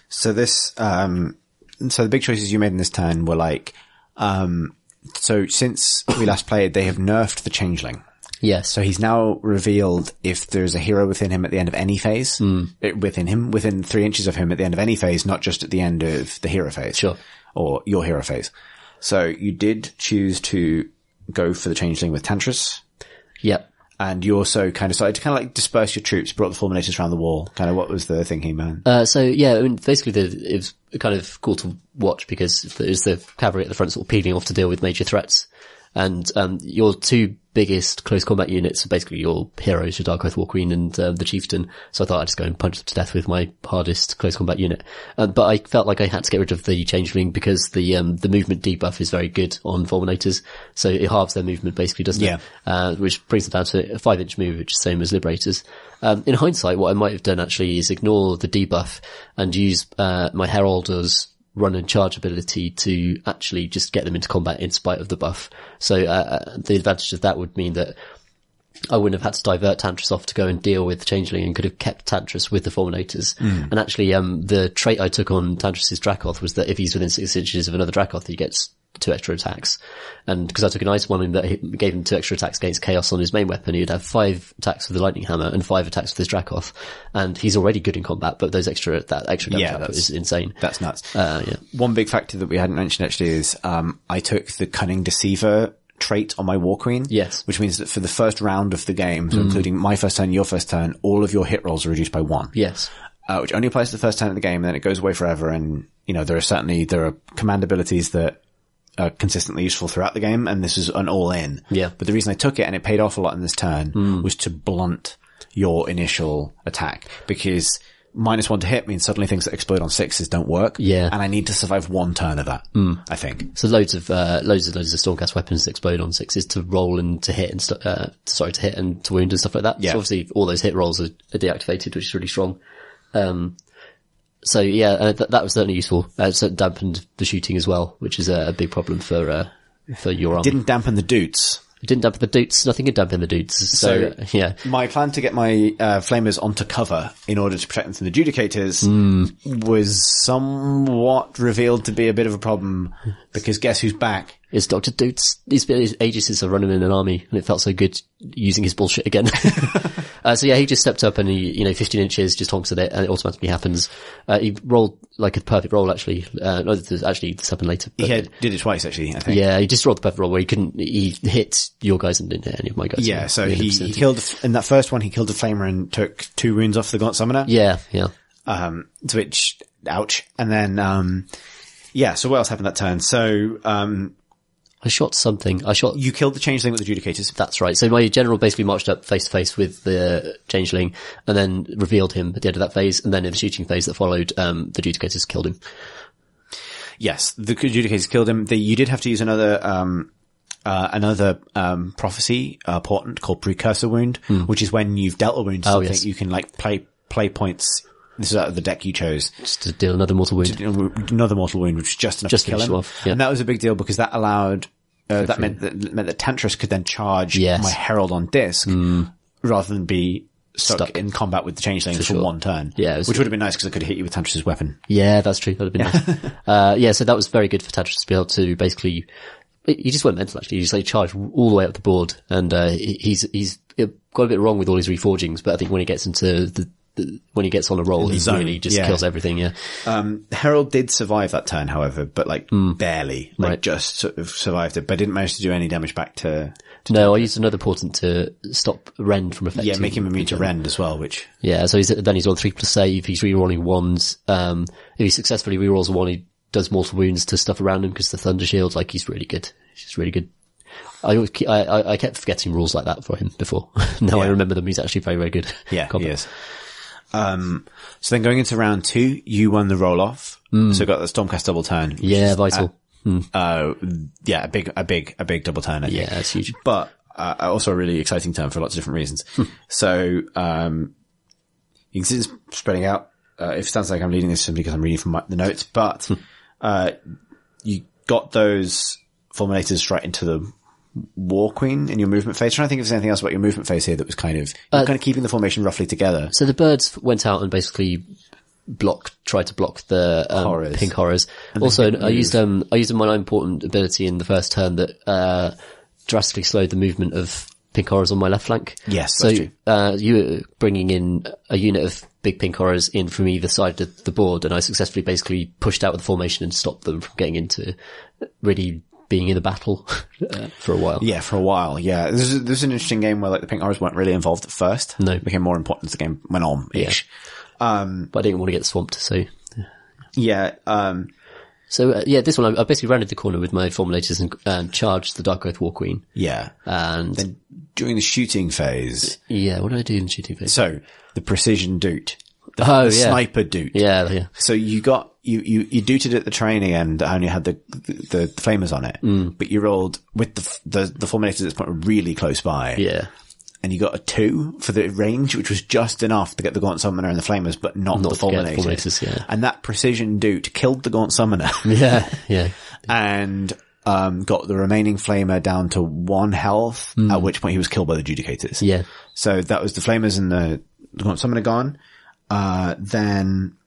So this, so the big choices you made in this turn were like, so since we last played, they have nerfed the Changeling. Yes. So he's now revealed if there's a hero within him at the end of any phase, within 3 inches of him at the end of any phase, not just at the end of the hero phase. Sure. Or your hero phase. So you did choose to go for the Changeling with Tantris. Yep. And you also kind of started to kind of like disperse your troops, brought the Fulminators around the wall. Kind of what was the thinking, man? So yeah, I mean, basically it was kind of cool to watch because there's the cavalry at the front sort of peeling off to deal with major threats. And, your 2 biggest close combat units are basically your heroes, your Dark Oath War Queen and, the Chieftain. So I thought I'd just go and punch them to death with my hardest close combat unit. But I felt like I had to get rid of the Changeling because the movement debuff is very good on Fulminators. So it halves their movement basically, doesn't it? Which brings them down to a 5-inch move, which is the same as Liberators. In hindsight, what I might have done actually is ignore the debuff and use, my Heralders run and charge ability to actually just get them into combat in spite of the buff. So the advantage of that would mean that I wouldn't have had to divert Tantris off to go and deal with Changeling and could have kept Tantris with the Fulminators. And actually the trait I took on Tantris' Dracoth was that if he's within 6 inches of another Dracoth, he gets 2 extra attacks. And because I took an item on him that gave him 2 extra attacks against Chaos on his main weapon, he'd have 5 attacks with the Lightning Hammer and 5 attacks with his Dracoth. And he's already good in combat, but that extra damage output is insane. That's nuts. One big factor that we hadn't mentioned actually is, I took the Cunning Deceiver trait on my War Queen. Yes. Which means that for the first round of the game, so including my first turn, your first turn, all of your hit rolls are reduced by 1. Yes. Which only applies to the first turn of the game, and then it goes away forever. And, you know, there are command abilities that consistently useful throughout the game, and this is an all-in. Yeah. But the reason I took it, and it paid off a lot in this turn, was to blunt your initial attack, because -1 to hit means suddenly things that explode on 6s don't work. Yeah. And I need to survive one turn of that, I think. So loads of Stormcast weapons that explode on 6s to roll and to hit and to hit and to wound and stuff like that. Yeah. So obviously all those hit rolls are deactivated, which is really strong. So yeah, that was certainly useful. It certainly dampened the shooting as well, which is a big problem for your army. Didn't dampen the doots. It didn't dampen the dudes. Nothing could dampen the dudes. So yeah. My plan to get my flamers onto cover in order to protect them from the Judicators was somewhat revealed to be a bit of a problem, because guess who's back? It's Dr. Doots. It's been ages since I've run him in an army, and it felt so good using his bullshit again. So yeah, he just stepped up and he, 15 inches, just honks at it, and it automatically happens. He rolled like a perfect roll, actually. No, actually, this happened later. He did it twice, actually, I think. Yeah, he just rolled the perfect roll where he hit your guys and didn't hit any of my guys. Yeah, so he killed, in that first one, he killed a flamer and took 2 wounds off the Gaunt Summoner. Yeah. To which, ouch. And then, so what else happened that turn? So, I shot something. You killed the Changeling with the Judicators. That's right. So my general basically marched up face to face with the Changeling and then revealed him at the end of that phase. And then in the shooting phase that followed, the Judicators killed him. Yes, the Judicators killed him. You did have to use another prophecy portent called Precursor Wound, which is when you've dealt a wound to something, you can play points. This is out of the deck you chose. Just to deal another mortal wound. Another mortal wound, which is just enough to kill him. Off, yeah. And that was a big deal because that allowed, that meant that Tantris could then charge my Herald on disc rather than be stuck in combat with the Changeling for one turn. Yeah. Which would have been nice because I could have hit you with Tantris's weapon. Yeah, that's true. That would have been nice. So that was very good for Tantris to be able to basically, he just went mental actually. He just charged all the way up the board, and he's got a bit wrong with all his reforgings, but I think when he gets into when he gets on a roll, he really just kills everything, yeah. Herald did survive that turn, however, but barely, just sort of survived it, but didn't manage to do any damage back to No, I used another portent to stop Rend from affecting. Yeah, make him immune to Rend as well, which... Yeah, so he's on 3+ save, he's rerolling wands. If he successfully rerolls a wand, he does mortal wounds to stuff around him because the Thunder Shield, he's really good. He's just really good. I kept forgetting rules like that for him before. Now I remember them. He's actually very, very good. Yeah, he is. So then going into round 2, you won the roll off. So got the Stormcast double turn. Yeah, vital. A big double turn. I think. Yeah, it's huge. But, also a really exciting turn for lots of different reasons. So, you can see this spreading out. It sounds like I'm leading this simply because I'm reading from the notes, but, you got those Fulminators right into the War Queen in your movement phase. I'm trying to think if there's anything else about your movement phase here that was kind of keeping the formation roughly together. So the birds went out and basically tried to block the pink horrors. And also, I used a minor important ability in the first turn that drastically slowed the movement of pink horrors on my left flank. Yes, so that's true. You were bringing in a unit of big pink horrors in from either side of the board, and I successfully basically pushed out with the formation and stopped them from getting into really being in a battle for a while. Yeah, for a while. Yeah, this is an interesting game where the pink horrors weren't really involved at first. No, it became more important as the game went on. Yeah. But I didn't want to get swamped, so yeah. This one I basically rounded the corner with my Formulators and charged the Dark Oath War Queen. Yeah, and then during the shooting phase. Yeah, what did I do in the shooting phase? So the precision doot. The sniper doot. Yeah. So you got, you dooted at the training end that only had the flamers on it. But you rolled with the Fulminators at this point were really close by. Yeah. And you got a 2 for the range, which was just enough to get the Gaunt Summoner and the flamers, but not the Fulminators. Yeah. And that precision doot killed the Gaunt Summoner. Yeah. And, got the remaining flamer down to 1 health, at which point he was killed by the Judicators. Yeah. So that was the flamers and the Gaunt Summoner gone. Then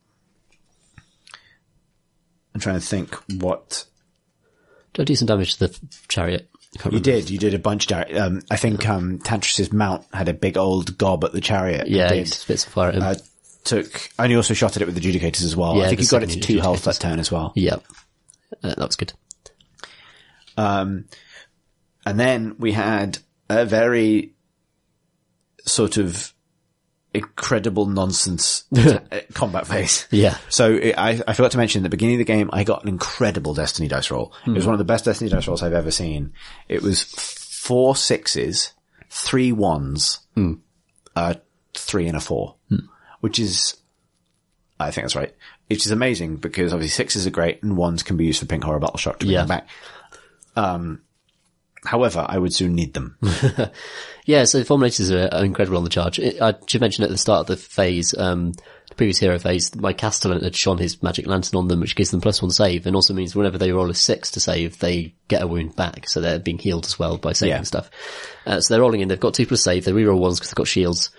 I'm trying to think what. Did I do some damage to the chariot? You did a bunch, Jared. I think, Tantris's mount had a big old gob at the chariot. Yeah, he spits of fire at him. And you also shot at it with the Judicators as well. Yeah, I think you got it to 2 health that turn as well. Yeah. That was good. And then we had a very sort of incredible nonsense combat phase. Yeah. So I forgot to mention at the beginning of the game, I got an incredible Destiny dice roll. It was one of the best Destiny dice rolls I've ever seen. It was 4 6s, 3 1s, 3 and a 4, which is, I think that's right. Which is amazing because obviously 6s are great and 1s can be used for Pink Horror Battle Shock to bring them back. However, I would soon need them. Yeah, so the Fulminators are incredible on the charge. I should mention at the start of the phase, the previous hero phase, my Castellan had shone his magic lantern on them, which gives them +1 save, and also means whenever they roll a 6 to save, they get a wound back, so they're being healed as well by saving stuff. So they're rolling in, they've got 2+ save, they reroll 1s because they've got shields.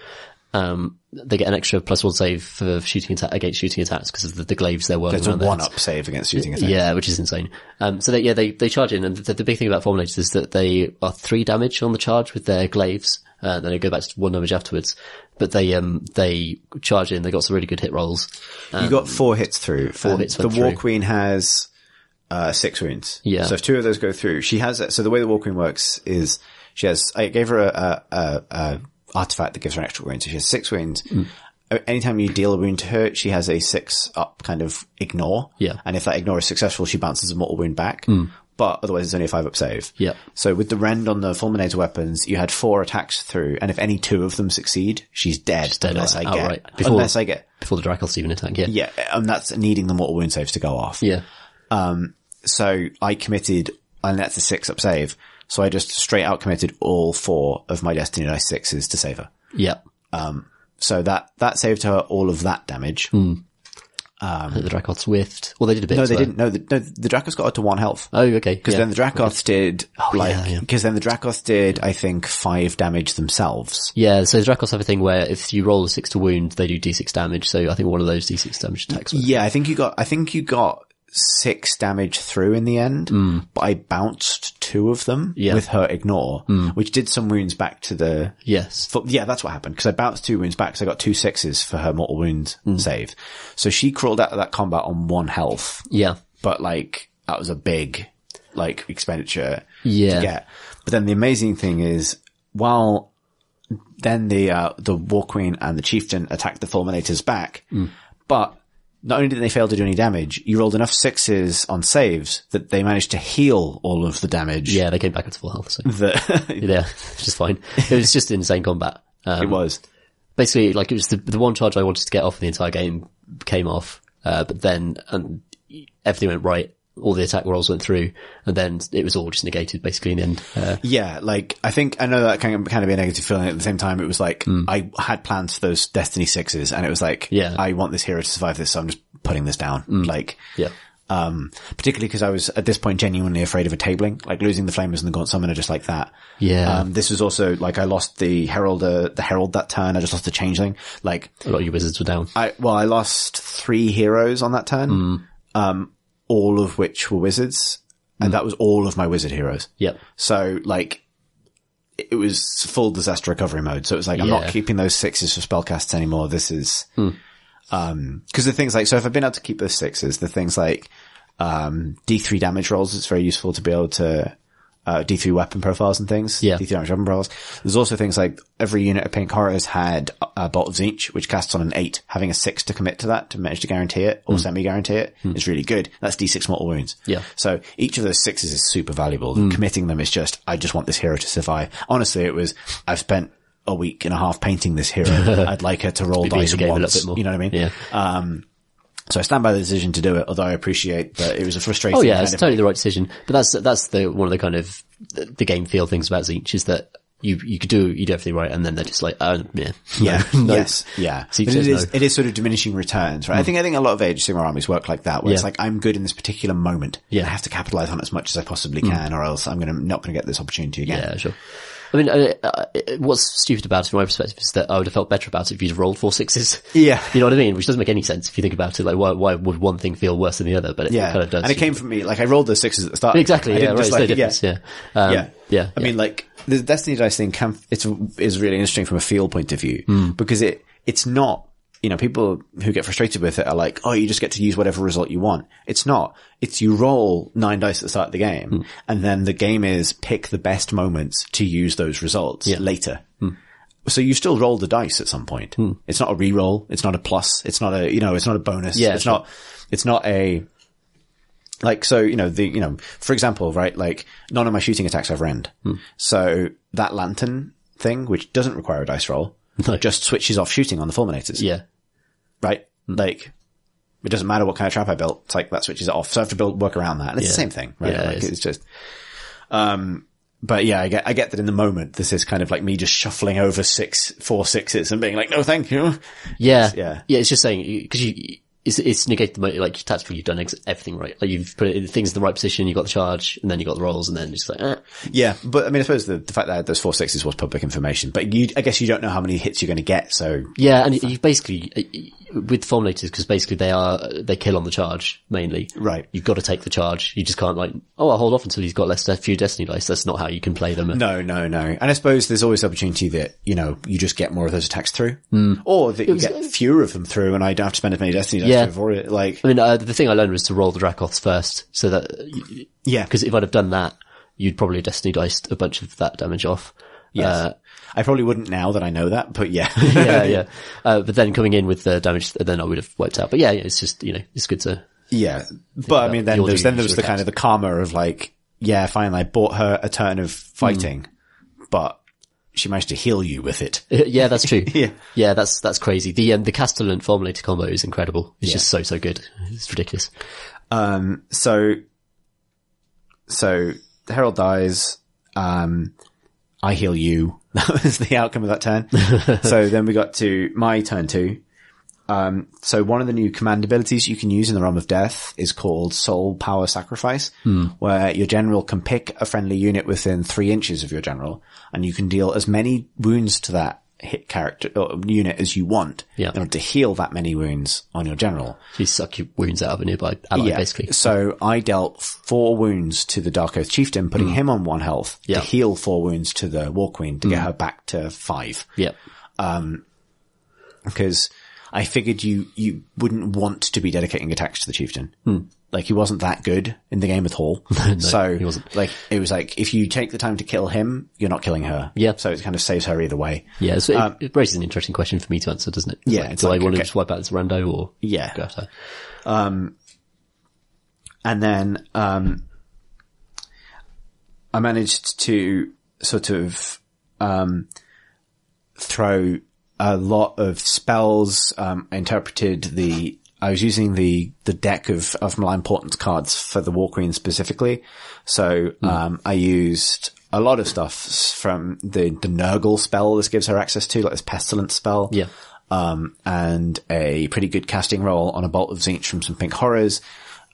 They get an extra +1 save for against shooting attacks because of the glaives they're working on. There's a 1-up save against shooting attacks. Yeah, which is insane. So they charge in, and the big thing about Fulminators is that they are 3 damage on the charge with their glaives. Then they go back to 1 damage afterwards. But they charge in, they got some really good hit rolls. You got 4 hits through. 4 hits The War Queen has 6 wounds. Yeah. So if 2 of those go through, she has, so the way the War Queen works is I gave her a artifact that gives her an extra wound. So she has 6 wounds. Anytime you deal a wound to her, she has a 6-up kind of ignore. Yeah. And if that ignore is successful, she bounces a mortal wound back. But otherwise it's only a 5-up save. Yeah. So with the rend on the Fulminator weapons, you had 4 attacks through, and if any 2 of them succeed, she's dead. Unless I get before the Dracos even attack. Yeah. Yeah. And that's needing the mortal wound saves to go off. Yeah. So I committed, and that's a 6-up save. So I just straight out committed all 4 of my Destiny Dice 6s to save her. Yeah. So that saved her all of that damage. The Dracos whiffed. Well, they did a bit. No, they didn't. No, the Dracos got her to 1 health. Oh, okay. Because then the Dracos did, because then the Dracos did, I think, 5 damage themselves. Yeah, so the Dracos have a thing where if you roll a 6 to wound, they do d6 damage. So I think one of those d6 damage attacks. Yeah, I think you got 6 damage through in the end, but I bounced 2 of them with her ignore, which did some wounds back to the... Yes. Yeah, that's what happened, because I bounced 2 wounds back, because I got 2 6s for her mortal wound save. So she crawled out of that combat on 1 health. Yeah. But that was a big, expenditure to Yeah. get. But then the amazing thing is, while then the War Queen and the Chieftain attacked the Fulminators back, but not only did they fail to do any damage, you rolled enough 6s on saves that they managed to heal all of the damage. Yeah, they came back up to full health. So. Yeah, which is fine. It was just insane combat. it was. Basically, it was the one charge I wanted to get off the entire game came off, but then everything went right. All the attack rolls went through, and then it was all just negated basically in the end. Yeah, I know that can kind of be a negative feeling. At the same time, it was I had plans for those Destiny 6s, and it was I want this hero to survive this, so I'm just putting this down. Particularly because I was at this point genuinely afraid of a tabling, losing the Flamers and the Gaunt Summoner just like that. Yeah. This was also I lost the Herald that turn. I just lost the Changeling. A lot of your wizards were down. I lost 3 heroes on that turn. All of which were wizards, and that was all of my wizard heroes. Yep. So, it was full disaster recovery mode. So it was I'm not keeping those 6s for spellcasts anymore. This is, cause the things so if I've been able to keep those 6s, the things D3 damage rolls, it's very useful to be able to, D3 weapon profiles and things. Yeah. D3 damage weapon profiles. There's also things every unit of Pink Horrors had a Bolt of Tzeentch, which casts on an 8. Having a 6 to commit to that, to manage to guarantee it, or semi-guarantee it, is really good. That's D6 mortal wounds. Yeah. So each of those 6s is super valuable. Committing them is just, I just want this hero to survive. Honestly, it was, I've spent a week and a half painting this hero. I'd like her to roll dice once. A little bit more. You know what I mean? Yeah. So I stand by the decision to do it, although I appreciate that it was a frustrating. Oh yeah, it's totally the right decision. But that's one of the kind of the game feel things about Tzeentch is that you do everything right, and then they're just yes, yeah. So it is sort of diminishing returns, right? I think a lot of Age of Sigmar armies work like that, where it's I'm good in this particular moment. Yeah. I have to capitalize on it as much as I possibly can, or else I'm not going to get this opportunity again. Yeah, sure. I mean, what's stupid about it from my perspective is that I would have felt better about it if you'd rolled 4 6s. Yeah. You know what I mean? Which doesn't make any sense if you think about it. Why would one thing feel worse than the other? But it kind of does. And it came from me. I rolled those 6s at the start. Exactly. Yeah, right. It's no difference. Yeah. I mean, the Destiny Dice thing is really interesting from a feel point of view, because it's not, people who get frustrated with it are oh, you just get to use whatever result you want. It's not. It's you roll 9 dice at the start of the game, and then the game is pick the best moments to use those results later. so you still roll the dice at some point. It's not a reroll. It's not a plus. It's not a, it's not a bonus. Yeah, it's sure. not a, like, so, for example, right, like, none of my shooting attacks have rend. So that lantern thing, which doesn't require a dice roll, just switches off shooting on the fulminators. Yeah. Right? Like, it doesn't matter what kind of trap I built. It's like, that switches it off. So I have to work around that. And it's the same thing, right? Yeah, like, it's just, but yeah, I get that in the moment, this is kind of like me just shuffling over 4 6s and being like, no, thank you. Yeah. Yeah. Yeah. It's just saying, cause it's negated like tactically you've done everything right. Like you've put things in the right position, you got the charge, and then you got the rolls, and then just like, Yeah, but I mean, I suppose the fact that those 4 6s was public information, but I guess you don't know how many hits you're going to get, so. Yeah, and you basically, with fulminators, because basically they kill on the charge, mainly. Right. You've got to take the charge. You just can't like, I'll hold off until he's got a few destiny dice. That's not how you can play them. No. And I suppose there's always the opportunity that, you just get more of those attacks through. Or that you get fewer of them through and I don't have to spend as many destiny dice to avoid it. Like, I mean, the thing I learned was to roll the Dracoths first, so that, because if I'd have done that, you'd probably destiny diced a bunch of that damage off. Yes. I probably wouldn't now that I know that, but yeah. yeah. But then coming in with the damage, then I would have wiped out. But yeah, it's just, it's good to. Yeah. But I mean, then there was the kind of the karma of like, yeah, fine, I bought her a turn of fighting, but she managed to heal you with it. Yeah, that's true. Yeah. Yeah, that's crazy. The Castellan Fulminator combo is incredible. It's just so good. It's ridiculous. So the Herald dies, I heal you. That was the outcome of that turn. So then we got to my turn 2. So one of the new command abilities you can use in the Realm of Death is called Soul Power Sacrifice, where your general can pick a friendly unit within 3 inches of your general, and you can deal as many wounds to that hit character or unit as you want in order to heal that many wounds on your general. So you suck your wounds out of a nearby ally, basically. So I dealt 4 wounds to the Dark Oath Chieftain, putting him on 1 health to heal 4 wounds to the War Queen to get her back to 5. Yeah. Because I figured you wouldn't want to be dedicating attacks to the Chieftain. Like, he wasn't that good in the game at all. No, so, he wasn't. like, it was like, if you take the time to kill him, you're not killing her. Yeah. So it kind of saves her either way. Yeah, so it raises an interesting question for me to answer, doesn't it? It's do I want to just wipe out this rando or go after? And then, I managed to sort of, throw a lot of spells. I was using the deck of Malign Portents cards for the War Queen specifically. So, I used a lot of stuff from the Nurgle spell this gives her access to, like this Pestilence spell. Yeah. And a pretty good casting roll on a Bolt of Tzeentch from some Pink Horrors,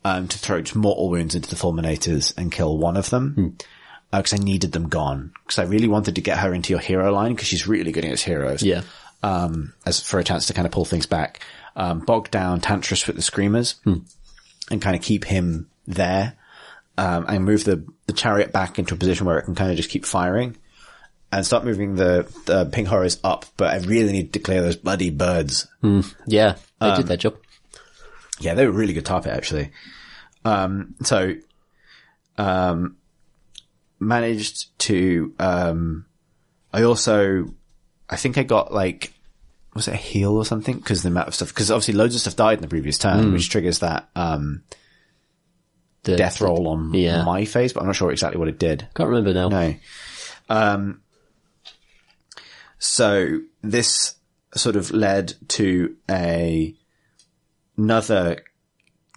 to throw just mortal wounds into the Fulminators and kill one of them. Cause I needed them gone. Cause I really wanted to get her into your hero line, cause she's really good against heroes. Yeah. As for a chance to kind of pull things back. Bog down Tantress with the Screamers and kind of keep him there. And move the chariot back into a position where it can kind of just keep firing and start moving the Pink Horrors up. But I really need to clear those bloody birds. Yeah. They did their job. Yeah, they were really good target actually. Managed to, I think I got like, was it a heal or something? Cause the amount of stuff, cause obviously loads of stuff died in the previous turn, which triggers that, the death roll on my phase, but I'm not sure exactly what it did. Can't remember now. No. So this sort of led to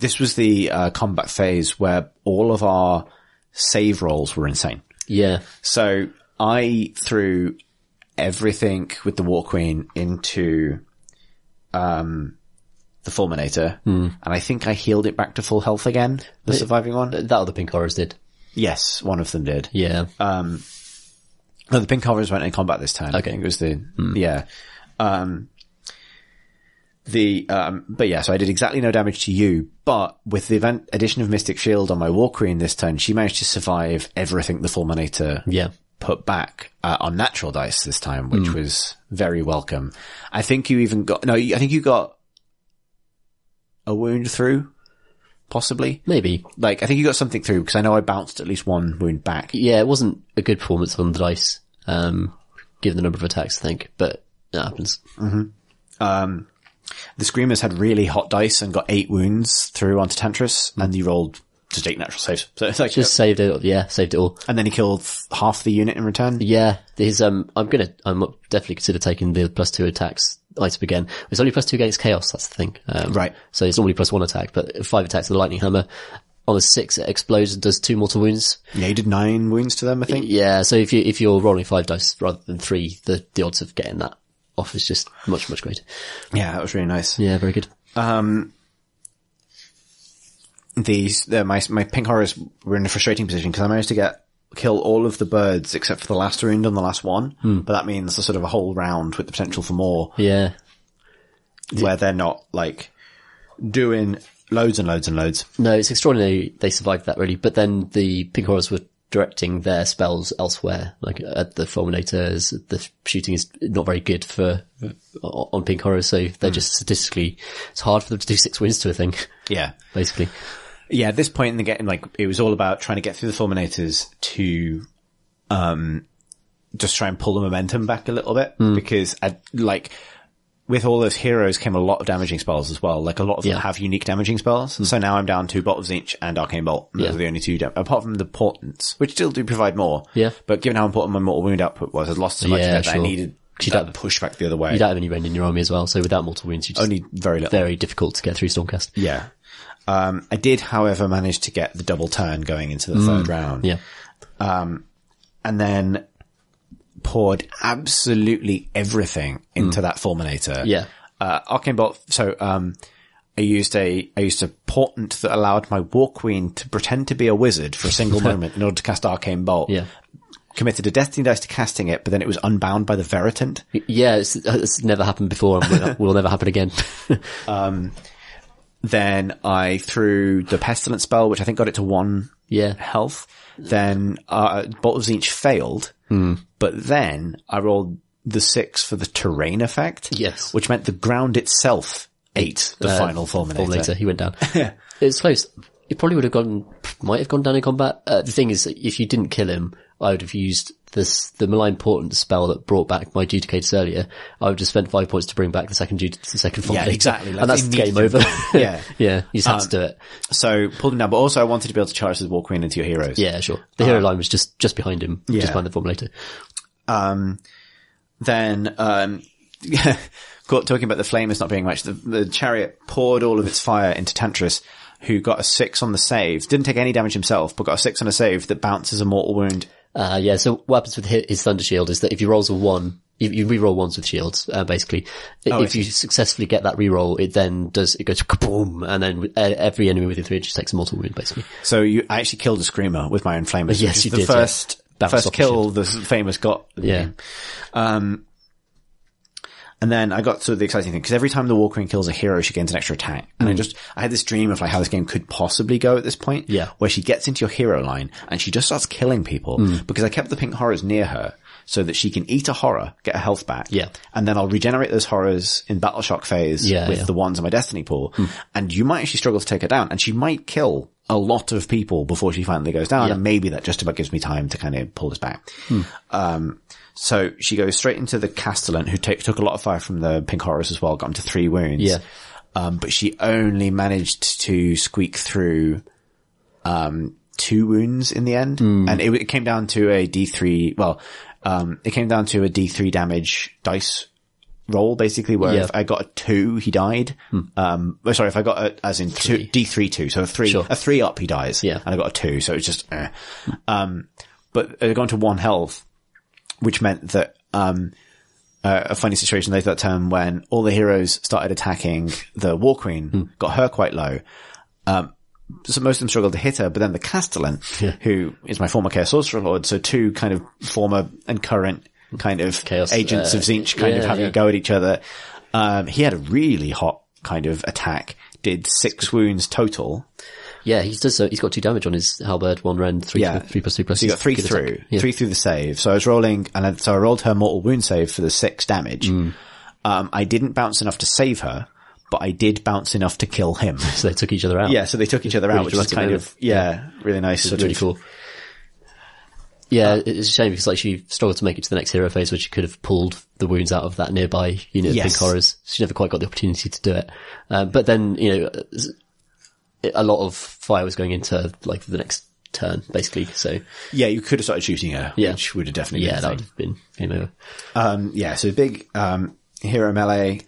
this was the combat phase where all of our save rolls were insane. Yeah. So I threw everything with the War Queen into the Fulminator, and I think I healed it back to full health again, the surviving one. That or the Pink Horrors did. Yes, one of them did. Yeah. No, the Pink Horrors went in combat this turn. Okay. I think it was but yeah, so I did exactly no damage to you, but with the addition of Mystic Shield on my War Queen this turn, she managed to survive everything the Fulminator put back, on natural dice this time, which was very welcome. I think you got a wound through, possibly. Maybe. Like, I think you got something through, because I know I bounced at least one wound back. Yeah, it wasn't a good performance on the dice. given the number of attacks, I think, but that happens. The Screamers had really hot dice and got 8 wounds through onto Tantris, and he rolled just 8 natural saves. So it's like Just saved it all. and then he killed half the unit in return. Yeah, I'm definitely consider taking the +2 attacks item again. It's only +2 against Chaos, that's the thing. Right. So it's normally +1 attack, but 5 attacks with the Lightning Hammer. On the 6, it explodes and does 2 mortal wounds. Yeah, he did 9 wounds to them, I think. Yeah, so if you're rolling 5 dice rather than 3, the odds of getting that off is just much, much greater. Yeah, that was really nice. Yeah, very good. My pink horrors were in a frustrating position because I managed to kill all of the birds except for the last wound on the last one. But that means a sort of a whole round with the potential for more. Yeah. Where they're not like doing loads and loads and loads. No, it's extraordinary they survived that really, but then the pink horrors were directing their spells elsewhere, like at the Fulminators. The shooting is not very good on pink horrors, so they're just statistically, it's hard for them to do 6 wins to a thing. Yeah. Basically. Yeah, at this point in the game, like, it was all about trying to get through the Fulminators to, just try and pull the momentum back a little bit, because with all those heroes came a lot of damaging spells as well. Like, a lot of them have unique damaging spells. So now I'm down to Bolt of Tzeentch and Arcane Bolt. Those are the only 2, apart from the Portents, which still do provide more. Yeah. But given how important my Mortal Wound output was, I'd lost so much of it that I needed that pushback the other way. You don't have any rend in your army as well, so without mortal wounds, you just only very little. Very difficult to get through Stormcast. Yeah. I did, however, manage to get the double turn going into the third round. Yeah. And then poured absolutely everything into that Fulminator. Yeah. Arcane Bolt. So, I used a portent that allowed my War Queen to pretend to be a wizard for a single moment in order to cast Arcane Bolt. Yeah. Committed a Destiny dice to casting it, but then it was unbound by the Veritant. Yeah, it's never happened before and will never happen again. Then I threw the Pestilence spell, which I think got it to 1 health. Then, Bolt of Tzeentch failed. But then I rolled the 6 for the terrain effect. Yes. Which meant the ground itself ate the final Fulminator. He went down. It's close. It probably might have gone down in combat. The thing is, if you didn't kill him, I would have used the Malign Portent spell that brought back my Judicators earlier. I would have spent 5 points to bring back the second Fulminator. Yeah, exactly. Like, and that's game over. Yeah. Yeah. You just had to do it. So pulled him down, but also I wanted to be able to charge the War Queen into your heroes. Yeah, sure. The hero line was just behind him, just behind the Fulminator. Then, talking about the Flamers not being much, the Chariot poured all of its fire into Tantris, who got a 6 on the save. Didn't take any damage himself, but got a 6 on a save that bounces a mortal wound. So what happens with his Thunder Shield is that if he rolls a 1, you reroll 1s with shields, basically. If you successfully get that reroll, it goes kaboom, and then every enemy within 3 inches takes a mortal wound, basically. So I actually killed a Screamer with my own Flamers. Yes, you did. The first kill the Famous got. Yeah. And then I got to the exciting thing, because every time the War Queen kills a hero, she gains an extra attack. And I had this dream of like how this game could possibly go at this point. Yeah. Where she gets into your hero line and she just starts killing people, because I kept the pink horrors near her so that she can eat a horror, get her health back. Yeah. And then I'll regenerate those horrors in Battle Shock phase with the ones in my Destiny pool. And you might actually struggle to take her down, and she might kill a lot of people before she finally goes down. And maybe that just about gives me time to kind of pull this back. So she goes straight into the Castellan, who took a lot of fire from the pink horrors as well, got him to 3 wounds. Yeah. But she only managed to squeak through, 2 wounds in the end. And it came down to a D3, it came down to a D3 damage dice roll, basically, where if I got a 2, he died. If I got as in 2, D3 2, so a 3 up, he dies. Yeah. And I got a 2, so it's just, but it got to 1 health, which meant that, a funny situation later that turn when all the heroes started attacking the War Queen, got her quite low. So most of them struggled to hit her, but then the Castellan, who is my former Chaos Sorcerer Lord, so 2 kind of former and current kind of Chaos, agents of Tzeentch kind of having a go at each other. He had a really hot kind of attack, did 6 wounds total. Yeah, he's got 2 damage on his halberd, 1 rend, 3 plus 2 plus. So you got 3 through, 3 through the save. So I was rolling, so I rolled her mortal wound save for the 6 damage. I didn't bounce enough to save her, but I did bounce enough to kill him. So they took each other out. Yeah, so they took each other out, which is kind of, really nice. It's really cool. Yeah, it's a shame because like she struggled to make it to the next hero phase where she could have pulled the wounds out of that nearby unit of pink horrors. She never quite got the opportunity to do it. But then, a lot of fire was going into like the next turn, basically. So yeah, you could have started shooting her, which would have definitely been that would have been game over. So big hero melee.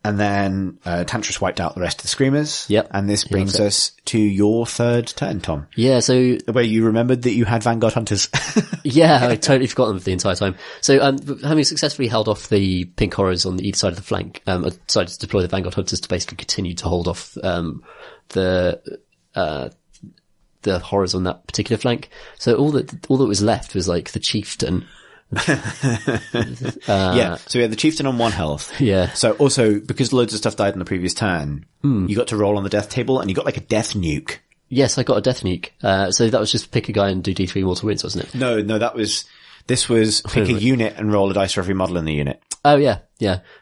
And then Tantris wiped out the rest of the Screamers. Yep. And this brings us to your third turn, Tom. Yeah, so... where you remembered that you had Vanguard Hunters. Yeah, I totally forgot them the entire time. So, having successfully held off the pink horrors on either side of the flank, I decided to deploy the Vanguard Hunters to basically continue to hold off the horrors on that particular flank. So all that was left was like the Chieftain. So we had the Chieftain on 1 health. Yeah. So also, because loads of stuff died in the previous turn, you got to roll on the death table and you got like a death nuke. Yes, I got a death nuke. So that was just pick a guy and do D3 mortal wounds, wasn't it? No, this was pick a unit and roll a dice for every model in the unit. Oh yeah.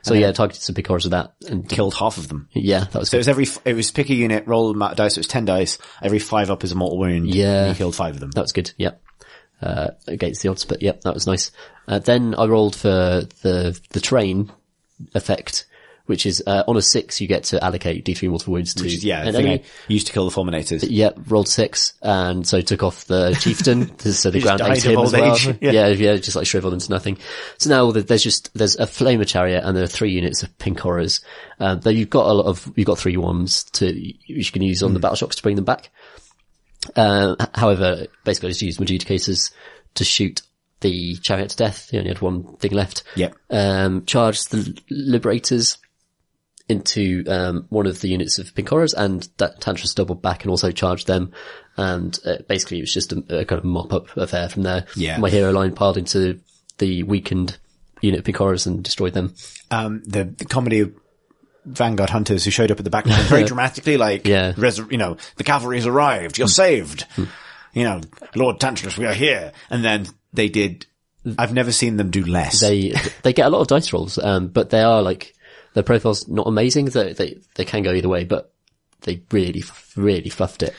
So targeted some pig horrors with that and killed half of them. Yeah, that was so good. It was pick a unit, roll a amount of dice, it was 10 dice, every 5 up is a mortal wound. Yeah. And you killed 5 of them. That was good, yeah. Against the odds, but yeah, that was nice. Then I rolled for the train effect, which is, on a 6 you get to allocate D3 mortal wounds to. Which is, the thing I used to kill the Fulminators. Yeah, rolled 6, and so took off the Chieftain, so the ground ate him as old well. age. Yeah, just like shriveled into nothing. So now there's a Flamer Chariot and there are 3 units of pink horrors. Though you've got 3 wands which you can use on the battle shocks to bring them back. However, basically I just used my Judicators to shoot the chariot to death. He only had 1 thing left. Yep. Charged the Liberators into, one of the units of pink horrors, and that Tantris doubled back and also charged them. And, basically it was just a kind of mop-up affair from there. Yeah. My hero line piled into the weakened unit of pink horrors and destroyed them. The comedy of Vanguard Hunters who showed up at the back very dramatically, like, the cavalry has arrived, you're saved. Lord Tantris, we are here. And then they did, I've never seen them do less. They get a lot of dice rolls, but they are like, their profile's not amazing. They can go either way, but they really, really fluffed it.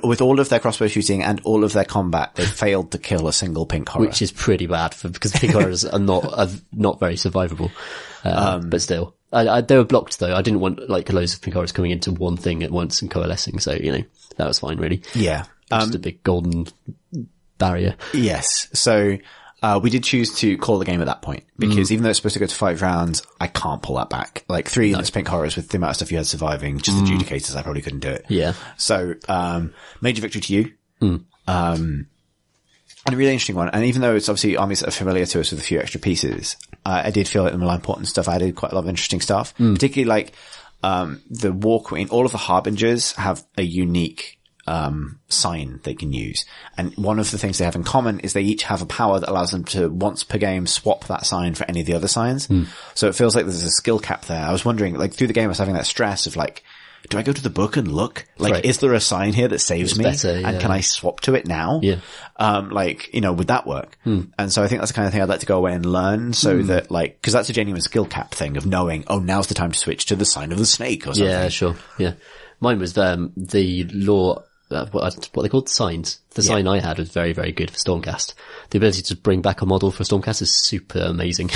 With all of their crossbow shooting and all of their combat, they failed to kill a single pink horror. Which is pretty bad because pink horrors are not very survivable. But still. They were blocked though. I didn't want like loads of pink horrors coming into one thing at once and coalescing. So, that was fine really. Yeah. Just a big golden barrier. Yes. So, we did choose to call the game at that point because even though it's supposed to go to 5 rounds, I can't pull that back. Like 3 units pink horrors with the amount of stuff you had surviving, just the Judicators, I probably couldn't do it. Yeah. So, major victory to you. And a really interesting one. And even though it's obviously armies that are familiar to us with a few extra pieces, I did feel like the Malign Portent stuff added quite a lot of interesting stuff. Particularly like, the War Queen, all of the Harbingers have a unique, sign they can use. And one of the things they have in common is they each have a power that allows them to once per game swap that sign for any of the other signs. So it feels like there's a skill cap there. I was wondering, like through the game I was having that stress of like, do I go to the book and look? Like, is there a sign here that saves me? Better, and can I swap to it now? Yeah. Would that work? And so I think that's the kind of thing I'd like to go away and learn so that like, cause that's a genuine skill cap thing of knowing, now's the time to switch to the sign of the snake or something. Yeah, sure. Yeah. Mine was, the law, what they called signs. The sign I had was very, very good for Stormcast. The ability to bring back a model for Stormcast is super amazing.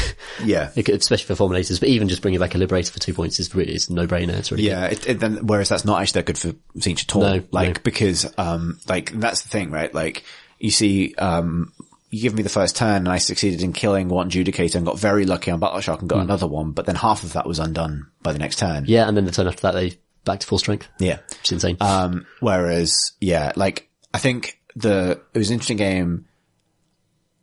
Yeah. Especially for Fulminators, but even just bringing back a Liberator for 2 points is a no-brainer. It's really good. Whereas that's not actually that good for Siege at all. No, because, that's the thing, right? Like, you see, you give me the first turn and I succeeded in killing 1 Judicator and got very lucky on Battle Shock and got another one, but then half of that was undone by the next turn. Yeah, and then the turn after that they back to full strength. Yeah. Which is insane. Whereas, I think it was an interesting game.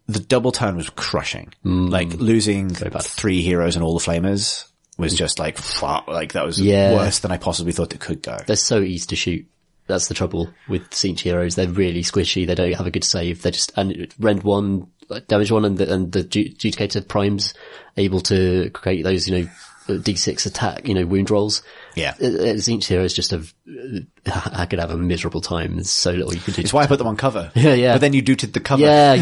The double turn was crushing. Like losing 3 heroes and all the flamers was just like, that was worse than I possibly thought it could go. They're so easy to shoot. That's the trouble with Siege heroes. They're really squishy. They don't have a good save. They're just, and rend 1, damage 1 and the Judicator primes able to create those, D6 attack, wound rolls. Yeah. Siege hero is just I could have a miserable time. There's so little you can do. It's why I put them on cover. Yeah. But then you dooted the cover. Yeah.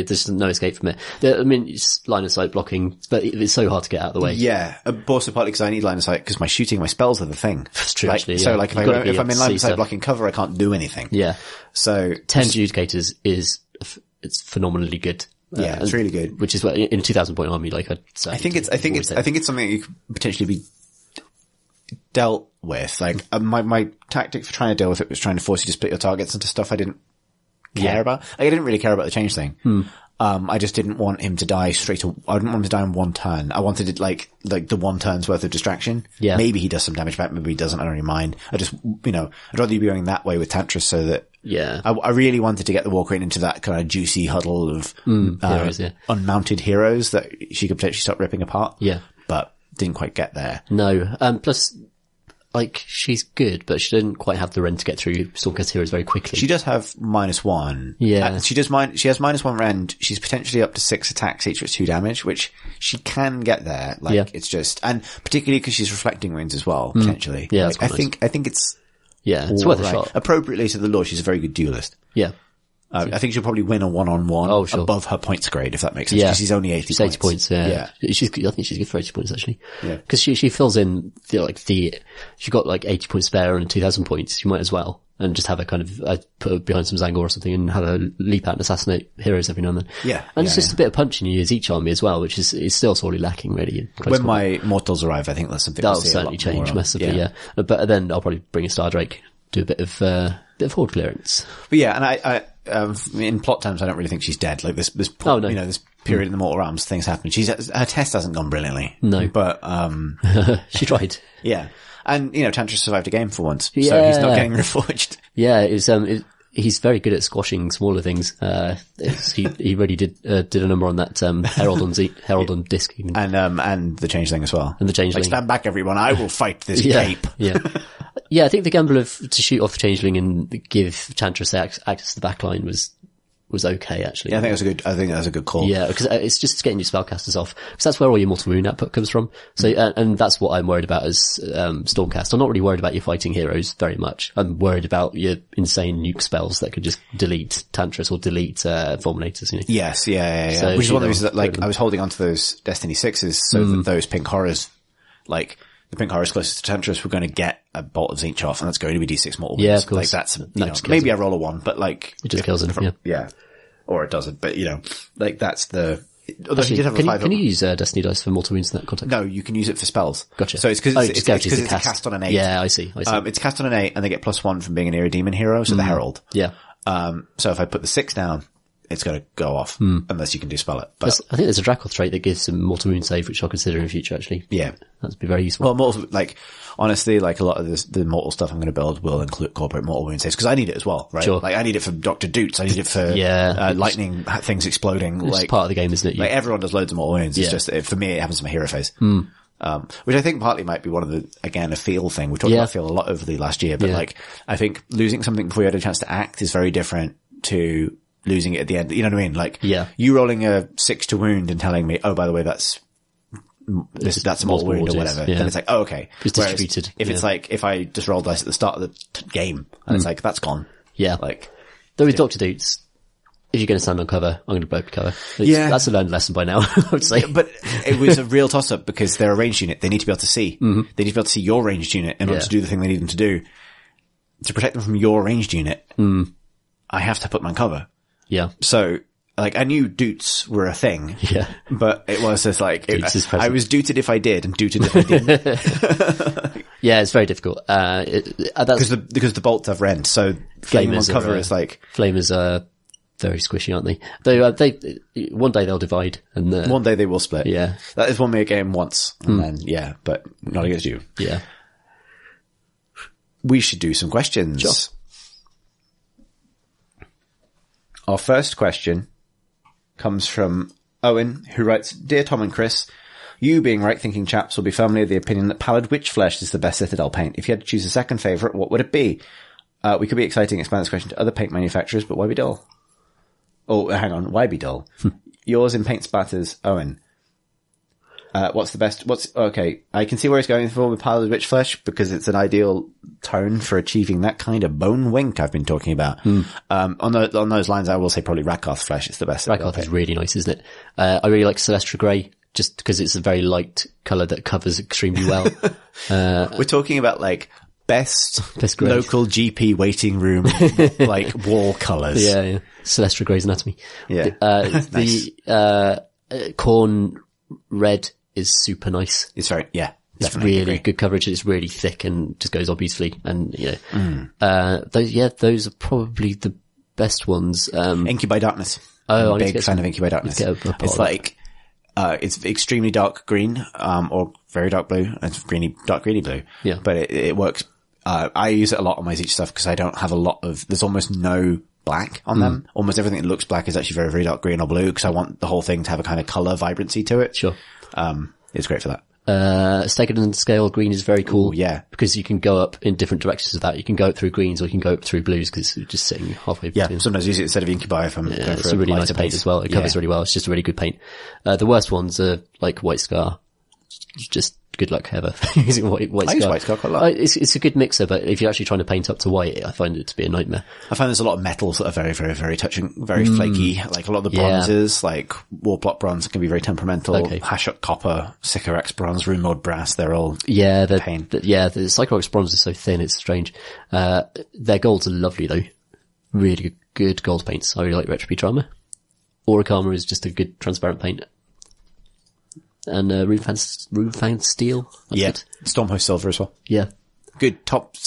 There's no escape from it. It's line of sight blocking, but it's so hard to get out of the way. Yeah. Also partly because I need line of sight because my spells are the thing. That's true, actually. So if I'm in line of sight blocking cover, I can't do anything. Yeah. So 10 Judicators is it's phenomenally good. Yeah, it's really good. Which is what in a 2,000 point army, like I'd say. I think it's something that you could potentially be dealt with. Like my tactic for trying to deal with it was trying to force you to split your targets into stuff I didn't care about. Like, I didn't really care about the change thing. I just didn't want him to die I didn't want him to die in one turn. I wanted it like the one turn's worth of distraction. Yeah. Maybe he does some damage back, maybe he doesn't, I don't really mind. I'd rather you be going that way with Tantris so that I really wanted to get the War Queen into that kind of juicy huddle of heroes, unmounted heroes that she could potentially start ripping apart. Yeah. But didn't quite get there. No. Plus, like, she's good, but she didn't quite have the rend to get through Stormcast heroes very quickly. She does have -1. Yeah. She has -1 rend. She's potentially up to 6 attacks, each with 2 damage, which she can get there. Like, it's just, and particularly because she's reflecting wounds as well, potentially. Yeah, like, that's quite I think it's, it's worth a shot. Appropriately to the lore, she's a very good duelist. Yeah. I think she'll probably win a 1-on-1 above her points grade, if that makes sense. Yeah. She's only 80 She's points. 80 points, yeah. I think she's good for 80 points, actually. Yeah. Because she fills in, she got like 80 points spare and 2,000 points. You might as well. And just have her kind of, put her behind some Zangor or something and have her leap out and assassinate heroes every now and then. Yeah. And it's just a bit of punch in you as each army as well, which is still sorely lacking really. In close When combat. my mortals arrive, I think that's something That'll we'll see certainly a lot change more massively, yeah. But then I'll probably bring a Star Drake, do a bit of horde clearance. But yeah, and I in plot terms, I don't really think she's dead. Like this this period in the Mortal Realms, things happen. Her test hasn't gone brilliantly. No. But, She tried. yeah. And, Tantris survived a game for once. Yeah. So he's not getting reforged. Yeah, he's very good at squashing smaller things. He really did a number on that, Herald on disc even. And the changeling as well. And the changeling. Like, stand back everyone, I will fight this cape. Yeah. Yeah, I think the gamble to shoot off the changeling and give Tantris access to the backline was okay, actually. Yeah, I think that's a good call. Yeah, because it's just getting your spellcasters off. Because that's where all your mortal wound output comes from. So, and that's what I'm worried about as, Stormcast. I'm not really worried about your fighting heroes very much. I'm worried about your insane nuke spells that could just delete Tantris or delete, Fulminators, Yes, yeah. So, which is one of the reasons that, like, I was holding on to those Destiny 6s so that those pink horrors, like, the pink horrors closest to Tantris were going to get a Bolt of Tzeentch off, and that's going to be D6 mortal wounds. Yeah, of course. Like, that's, maybe I roll a 1, but like... It just kills them, yeah. Or it doesn't, but like that's the... Although Actually, he did have a 5... Can you use Destiny dice for mortal wounds in that context? No, you can use it for spells. Gotcha. So it's because it's a cast on an 8. Yeah, I see. It's cast on an 8, and they get +1 from being an Iridemon hero, so the Herald. Yeah. So if I put the 6 down, it's going to go off, unless you can do spell it. But I think there's a Dracoth trait that gives some mortal wound save, which I'll consider in future, actually. yeah. That'd be very useful. Well, mortal, like, honestly, like a lot of the mortal stuff I'm going to build will incorporate mortal wound saves, because I need it as well, right? Sure. Like, I need it for Dr. Doots, I need it for, lightning things exploding. It's like, part of the game, isn't it? Like, everyone does loads of mortal wounds. It's just, for me, it happens in my hero phase. Which I think partly might be one of the, again, a feel thing. We talked about feel a lot over the last year, but like, I think losing something before you had a chance to act is very different to losing it at the end. You know what I mean? Like, you rolling a 6 to wound and telling me, oh, by the way, that's a mortal wound or whatever. Then it's like, oh, okay. It's distributed. If it's like, if I just roll dice at the start of the game and it's like, that's gone. Yeah. Like, though with Dr. Doots, if you're going to stand on cover, I'm going to blow up cover. That's a learned lesson by now, I would say. But it was a real toss up because they're a ranged unit. They need to be able to see. They need to be able to see your ranged unit in order to do the thing they need them to do. To protect them from your ranged unit, I have to put them on cover. Yeah. So, like, I knew doots were a thing. Yeah. But it was just like, I was dooted if I did and dooted if I didn't. Yeah, it's very difficult. Because the bolts have rend, so getting them on cover is like... Flamers are very squishy, aren't they? They one day they'll divide and... one day they will split. Yeah. That is won me a game once. And then, but not against you. Yeah. We should do some questions. Sure. Our first question comes from Owen, who writes, Dear Tom and Chris, you being right-thinking chaps will be firmly of the opinion that Pallid Witch Flesh is the best Citadel paint. If you had to choose a second favourite, what would it be? We could be exciting, expand this question to other paint manufacturers, but why be dull? Oh, hang on, why be dull? Yours in paint spatters, Owen. What's the best? Okay, I can see where he's going for with Pallid Witch Flesh because it's an ideal tone for achieving that kind of bone wink I've been talking about. On those lines, I will say probably Rakoth Flesh is the best. Rakoth is really nice, isn't it? I really like Celestra Grey just because it's a very light colour that covers extremely well. We're talking about like best grade. local GP waiting room, like wall colours. Yeah. Celestia Grey's Anatomy. Yeah. Nice. The corn red is super nice. It's very, yeah. It's really good coverage. It's really thick and just goes on beautifully. And, those are probably the best ones. Incubi Darkness. Oh, I'm a big fan of Incubi Darkness. It's like, it's extremely dark green, or very dark blue. It's dark greeny blue. Yeah. But it works. I use it a lot on my Zeech stuff because I don't have there's almost no black on them. Almost everything that looks black is actually very, very dark green or blue because I want the whole thing to have a kind of color vibrancy to it. Sure. It's great for that. Stegadon scale green is very cool. Ooh, yeah. Because you can go up in different directions with that. You can go up through greens or you can go up through blues because you're just sitting halfway between. Yeah, sometimes use it instead of Incubi if I'm going for it's a really nice paint as well. It covers really well. It's just a really good paint. The worst ones are like White Scar. Just good luck ever using White Scar. I use White Scar quite a lot. It's a good mixer, but if you're actually trying to paint up to white, I find it to be a nightmare. I find there's a lot of metals that are very, very, very touching, very flaky. Like a lot of the bronzes, like Warplot bronze can be very temperamental. Okay. Hashut copper, Sycorax bronze, Rune Mode brass, they're all pain. The Sycorax bronze is so thin, it's strange. Their golds are lovely though. Really good gold paints. I really like Retropy Drama. Oricama is just a good transparent paint. And Runefang Steel. Good. Stormhost Silver as well. Yeah. Good top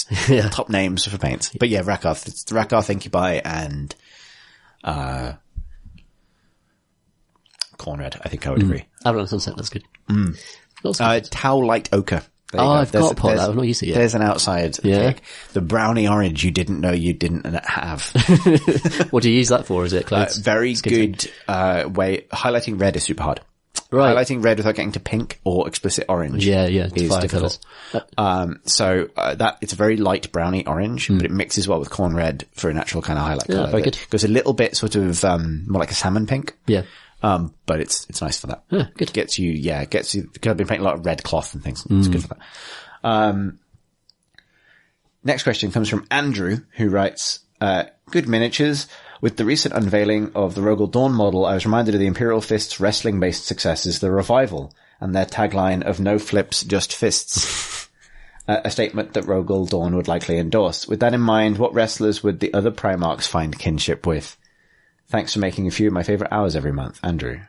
names for paints. But yeah, Rakarth. It's Rakarth, Incubi, and Cornred, I think I would agree. Avalon Sunset, that's good. Tau Light Ochre. I've got a pot of that. I've not used it yet. There's an outside pick. The brownie orange you didn't know you didn't have. What do you use that for? Is it clothes? Very good way. Highlighting red is super hard. Right. Highlighting red without getting to pink or explicit orange. Yeah. Is fire difficult. So it's a very light browny orange, but it mixes well with corn red for a natural kind of highlight color. Very good. Goes a little bit sort of, more like a salmon pink. Yeah. But it's nice for that. Good. Gets you, because I've been painting a lot of red cloth and things. It's good for that. Next question comes from Andrew, who writes, good miniatures. With the recent unveiling of the Rogel Dawn model, I was reminded of the Imperial Fists wrestling-based successes, The Revival, and their tagline of no flips, just fists. A statement that Rogel Dawn would likely endorse. With that in mind, what wrestlers would the other Primarchs find kinship with? Thanks for making a few of my favourite hours every month, Andrew.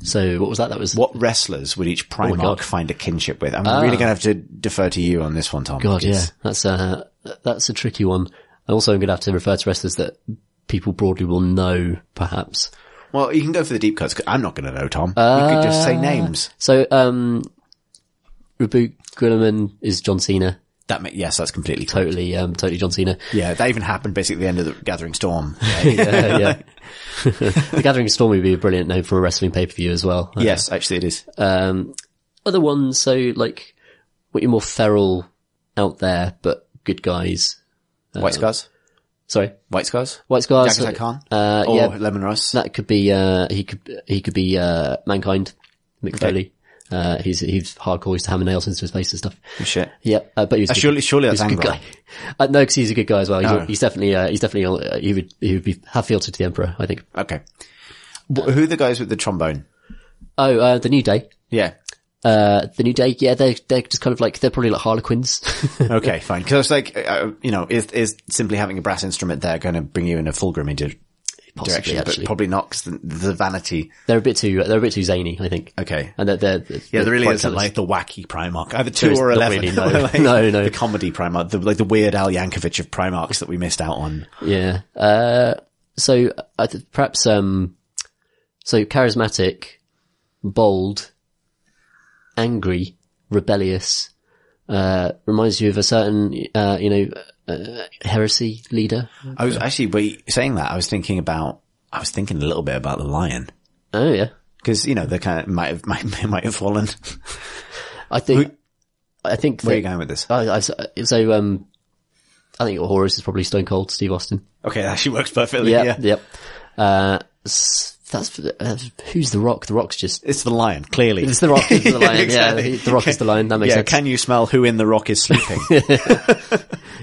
So what was that? That was what wrestlers would each Primarch find a kinship with? I'm really going to have to defer to you on this one, Tom. God, yeah, that's a tricky one. And also I'm going to have to refer to wrestlers that people broadly will know, perhaps. Well, you can go for the deep cuts, 'cause I'm not going to know, Tom. You could just say names. So, Rabuk Guilliman is John Cena. Yes, that's completely totally John Cena. Yeah, that even happened basically at the end of the Gathering Storm. Yeah. The Gathering Storm would be a brilliant name for a wrestling pay-per-view as well. Yes, actually it is. Other ones, so like, what you're more feral out there, but good guys. White Scars? Sorry? White Scars? White Scars. Jaghatai Khan? Or Lemon Russ? That could be, he could be, Mankind, Mick Foley. He's hardcore, used to hammer nails into his face and stuff. Oh, shit. Yeah, but he was surely that's a good guy. No, cause he's a good guy as well. He's definitely, he would have fealty to the Emperor, I think. Okay. Who are the guys with the trombone? The New Day. Yeah. The New Day, yeah, they're just kind of like, they're probably like Harlequins. Okay, fine. Cause I was like, is simply having a brass instrument there going to bring you in a Fulgrim direction? Actually. But probably not, cause the vanity. They're a bit too zany, I think. Okay. And they're there really isn't like the wacky Primarch. Either 2 or 11. Really, no. Like, no. The comedy Primarch, the Weird Al Yankovic of Primarchs that we missed out on. Yeah. So, perhaps, so charismatic, bold, angry, rebellious, reminds you of a certain, heresy leader. I was actually, saying that, I was thinking a little bit about the Lion. Oh yeah. Cause, they kind of might have fallen. I think where are you going with this? I think Horus is probably Stone Cold Steve Austin. Okay, that actually works perfectly. Yep. That's who's the Rock? The Rock's just... It's the Lion, clearly. It's the Rock, it's the Lion. Exactly. Yeah, the Rock is the Lion. That makes sense. Can you smell who in the Rock is sleeping?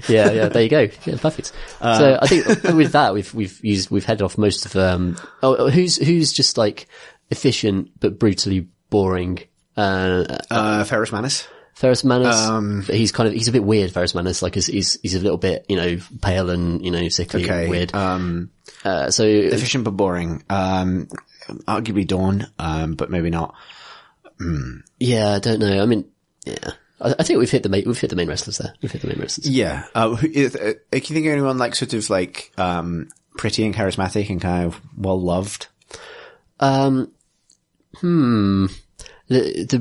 Yeah, there you go. Yeah, perfect. So I think with that, we've headed off most of, who's just like efficient but brutally boring? Ferrus Manus. Ferrus Manus, he's a bit weird, Ferrus Manus, like he's a little bit, pale and, sickly and weird. Efficient but boring. Arguably Dawn, but maybe not. Yeah, I don't know. I mean, yeah. I think we've hit the main wrestlers there. Yeah. Can you think of anyone like sort of like, pretty and charismatic and kind of well loved? The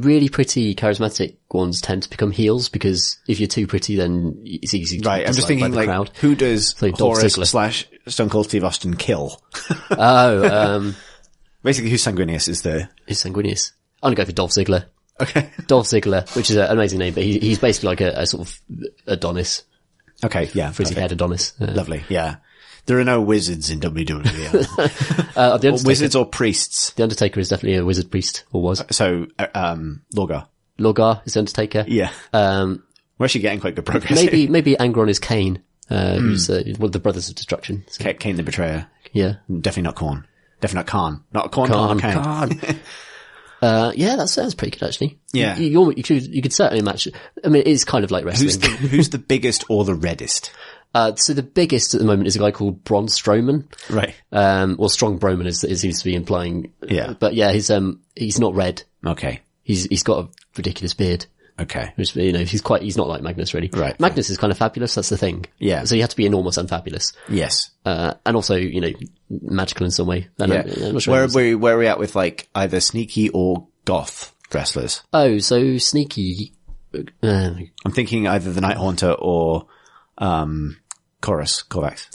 really pretty, charismatic ones tend to become heels because if you're too pretty, then it's easy to I'm just thinking like, crowd. Who does Horace / Stone Cold Steve Austin kill? Basically, who's Sanguinius is the... Who's Sanguinius? I'm gonna go for Dolph Ziggler. Okay. Dolph Ziggler, which is an amazing name, but he's basically like a sort of Adonis. Okay, yeah. Frizzy-haired Adonis. Lovely, yeah. There are no wizards in WWE. Wizards or priests. The Undertaker is definitely a wizard priest, or was. So, Lorgar. Lorgar is the Undertaker. Yeah. We're actually getting quite good progress. Maybe Angron is Kane, who's one of the Brothers of Destruction. So. Kane the Betrayer. Yeah. Definitely not Korn. Definitely not Khan. Not Korn. Khan. Yeah, that sounds pretty good actually. Yeah. You could certainly match it. I mean, it is kind of like wrestling. Who's the biggest or the reddest? So the biggest at the moment is a guy called Braun Strowman. Right. Well, Strong Broman is seems to be implying. Yeah. But yeah, he's not red. Okay. He's got a ridiculous beard. Okay. Which, he's not like Magnus really. Right. Magnus is kind of fabulous, that's the thing. Yeah. So you have to be enormous and fabulous. Yes. And also, magical in some way. Yeah. I'm not sure where are we at with like either sneaky or goth wrestlers? Oh, so sneaky. I'm thinking either the Night Haunter or, Corvax.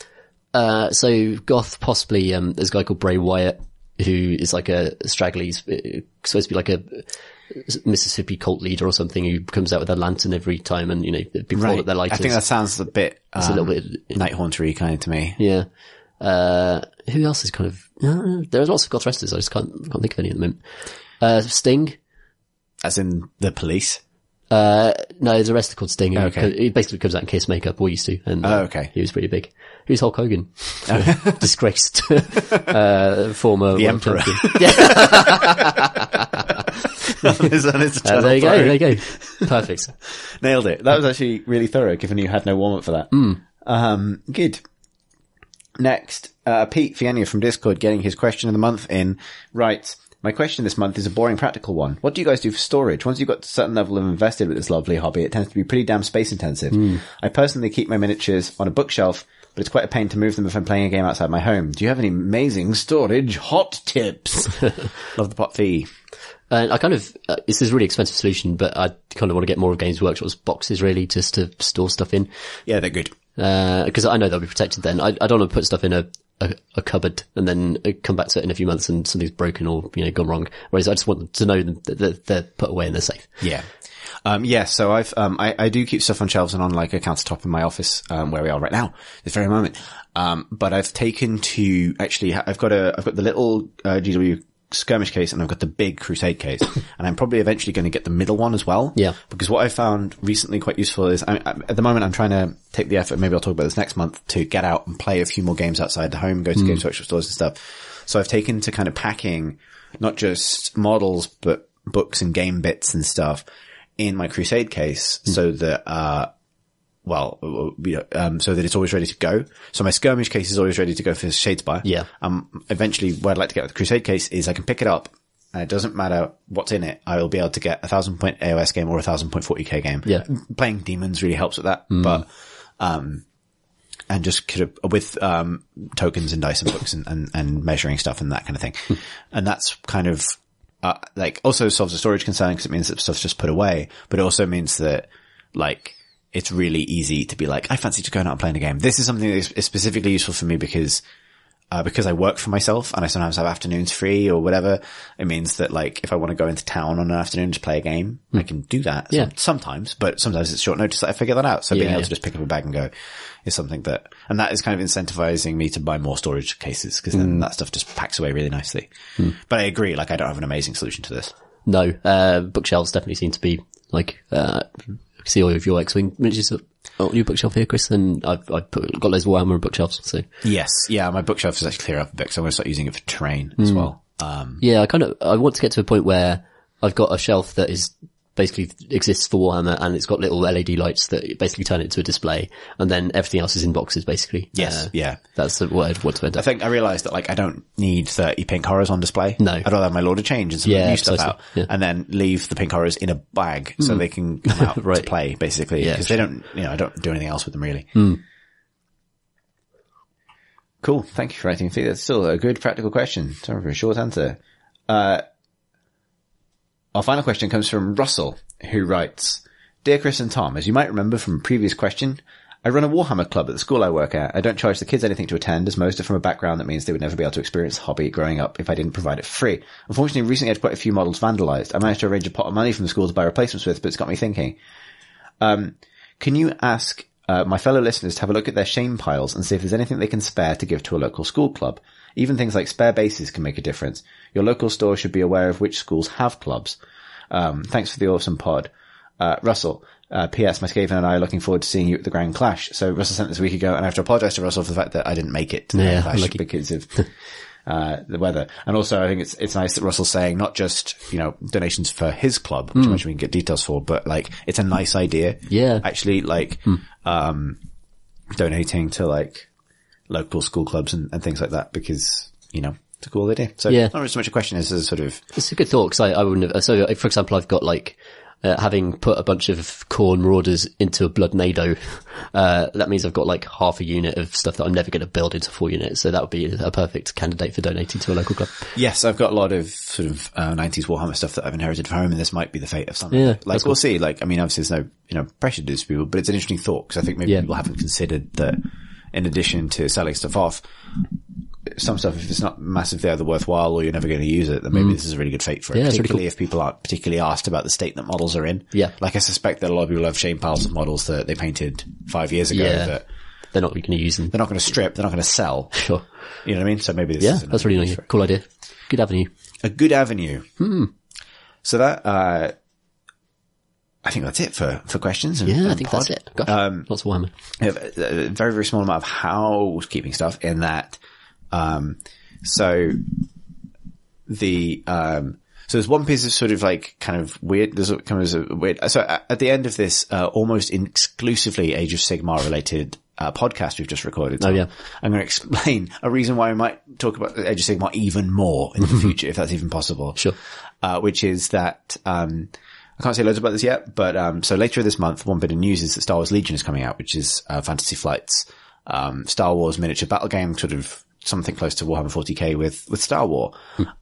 So goth possibly, there's a guy called Bray Wyatt who is like a straggly, he's supposed to be like a Mississippi cult leader or something who comes out with a lantern every time and, people fall at their lighters. I think that sounds a bit, it's a little bit Night Haunter-y kind of to me. Yeah. Who else is kind of, there are lots of goth wrestlers, I just can't think of any at the moment. Sting. As in the Police? No, there's a wrestler called Sting. Okay. He basically comes out in Kiss makeup, or used to. And, okay. He was pretty big. Who's Hulk Hogan? Disgraced, former the Emperor. There you go. Perfect. Nailed it. That was actually really thorough, given you had no warm-up for that. Good. Next, Pete Fienia from Discord getting his question of the month in. Right. My question this month is a boring practical one. What do you guys do for storage? Once you've got a certain level of invested with this lovely hobby, it tends to be pretty damn space intensive. I personally keep my miniatures on a bookshelf, but it's quite a pain to move them if I'm playing a game outside my home. Do you have any amazing storage hot tips? Love the pot fee. And I kind of, it's this really expensive solution, but I kind of want to get more of Games Workshop's boxes really, just to store stuff in. Yeah, they're good. Cause I know they'll be protected then. I don't want to put stuff in a cupboard and then come back to it in a few months and something's broken or, gone wrong. Whereas I just want them to know that they're put away and they're safe. Yeah. So I do keep stuff on shelves and on like a countertop in my office, where we are right now, this very moment. But I've taken to actually, I've got the little, GW skirmish case and I've got the big Crusade case and I'm probably eventually going to get the middle one as well. Yeah. Because what I found recently quite useful is at the moment I'm trying to take the effort, maybe I'll talk about this next month, to get out and play a few more games outside the home, go to Games Workshop stores and stuff. So I've taken to kind of packing not just models, but books and game bits and stuff in my Crusade case so that, so that it's always ready to go. So my skirmish case is always ready to go for Shadespire. Yeah. Eventually what I'd like to get with the Crusade case is I can pick it up and it doesn't matter what's in it. I will be able to get 1,000-point AOS game or 1,000-point 40k game. Yeah. Playing demons really helps with that. But, and just kind of with, tokens and dice and books and measuring stuff and that kind of thing. And that's kind of, also solves the storage concern because it means that stuff's just put away, but it also means that, it's really easy to be like, I fancy just going out and playing a game. This is something that is specifically useful for me because I work for myself and I sometimes have afternoons free or whatever. It means that if I want to go into town on an afternoon to play a game, I can do that. Yeah. Sometimes, but sometimes it's short notice that I figure that out. So being able to just pick up a bag and go is something and that is kind of incentivizing me to buy more storage cases because then that stuff just packs away really nicely. But I agree, I don't have an amazing solution to this. No, bookshelves definitely seem to be see all of your X-Wing miniatures on your bookshelf here, Chris, and I've got loads of Warhammer bookshelves, so. Yes, yeah, my bookshelf is actually clear up a bit, so I'm going to start using it for terrain as well. Yeah, I want to get to a point where I've got a shelf that is basically exists for Warhammer, and it's got little LED lights that basically turn it into a display, and then everything else is in boxes, basically. Yes, yeah. That's what I'd want to end up. I think I realised that, like, I don't need 30 pink horrors on display. No. I'd rather have my Lord of Change and some new stuff out, and then leave the pink horrors in a bag so they can come out to play, basically. Because they don't, I don't do anything else with them, really. Cool. Thank you for writing. I think that's still a good practical question. Sorry for a short answer. Our final question comes from Russell, who writes, Dear Chris and Tom, as you might remember from a previous question, I run a Warhammer club at the school I work at. I don't charge the kids anything to attend, as most are from a background that means they would never be able to experience the hobby growing up if I didn't provide it for free. Unfortunately, recently I had quite a few models vandalized. I managed to arrange a pot of money from the school to buy replacements with, but it's got me thinking. Can you ask my fellow listeners to have a look at their shame piles and see if there's anything they can spare to give to a local school club? Even things like spare bases can make a difference. Your local store should be aware of which schools have clubs. Thanks for the awesome pod. Russell, P.S. My Skaven and I are looking forward to seeing you at the Grand Clash. So Russell sent this a week ago, and I have to apologise to Russell for the fact that I didn't make it to the Grand Clash because of the weather. And also I think it's nice that Russell's saying not just, donations for his club, which I'm sure we can get details for, but like, it's a nice idea. Yeah. Actually, like, donating to like local school clubs and things like that because, it's a cool idea. So not really so much a question as a sort of... It's a good thought, because I wouldn't have... So, for example, I've got like... having put a bunch of Khorne Marauders into a Blood Nado, that means I've got like half a unit of stuff that I'm never going to build into 4 units. So that would be a perfect candidate for donating to a local club. Yes, I've got a lot of sort of 90s Warhammer stuff that I've inherited from home, and this might be the fate of some. Yeah, like we'll see. Like, I mean, obviously there's no, pressure to do this to people, but it's an interesting thought because I think maybe people haven't considered that in addition to selling stuff off, some stuff, if it's not massively either worthwhile or you're never going to use it, then maybe this is a really good fate for it. Particularly if people aren't particularly asked about the state that models are in. Yeah. Like I suspect that a lot of people have shame piles of models that they painted 5 years ago that they're not going to use them. They're not going to strip. They're not going to sell. Sure. You know what I mean? So maybe this is that's really nice. Cool idea. Good avenue. A good avenue. So that, I think that's it for questions. I think that's it. Gosh, lots of Warhammer. I have a very, very small amount of housekeeping stuff in that. So there's one piece of sort of like kind of weird, there's kind of a weird, so at the end of this, almost exclusively Age of Sigmar related, podcast we've just recorded. I'm going to explain a reason why we might talk about Age of Sigmar even more in the future, if that's even possible. Sure. Which is that, I can't say loads about this yet, but, so later this month, one bit of news is that Star Wars Legion is coming out, which is, Fantasy Flight's, Star Wars miniature battle game, sort of something close to Warhammer 40k with Star Wars.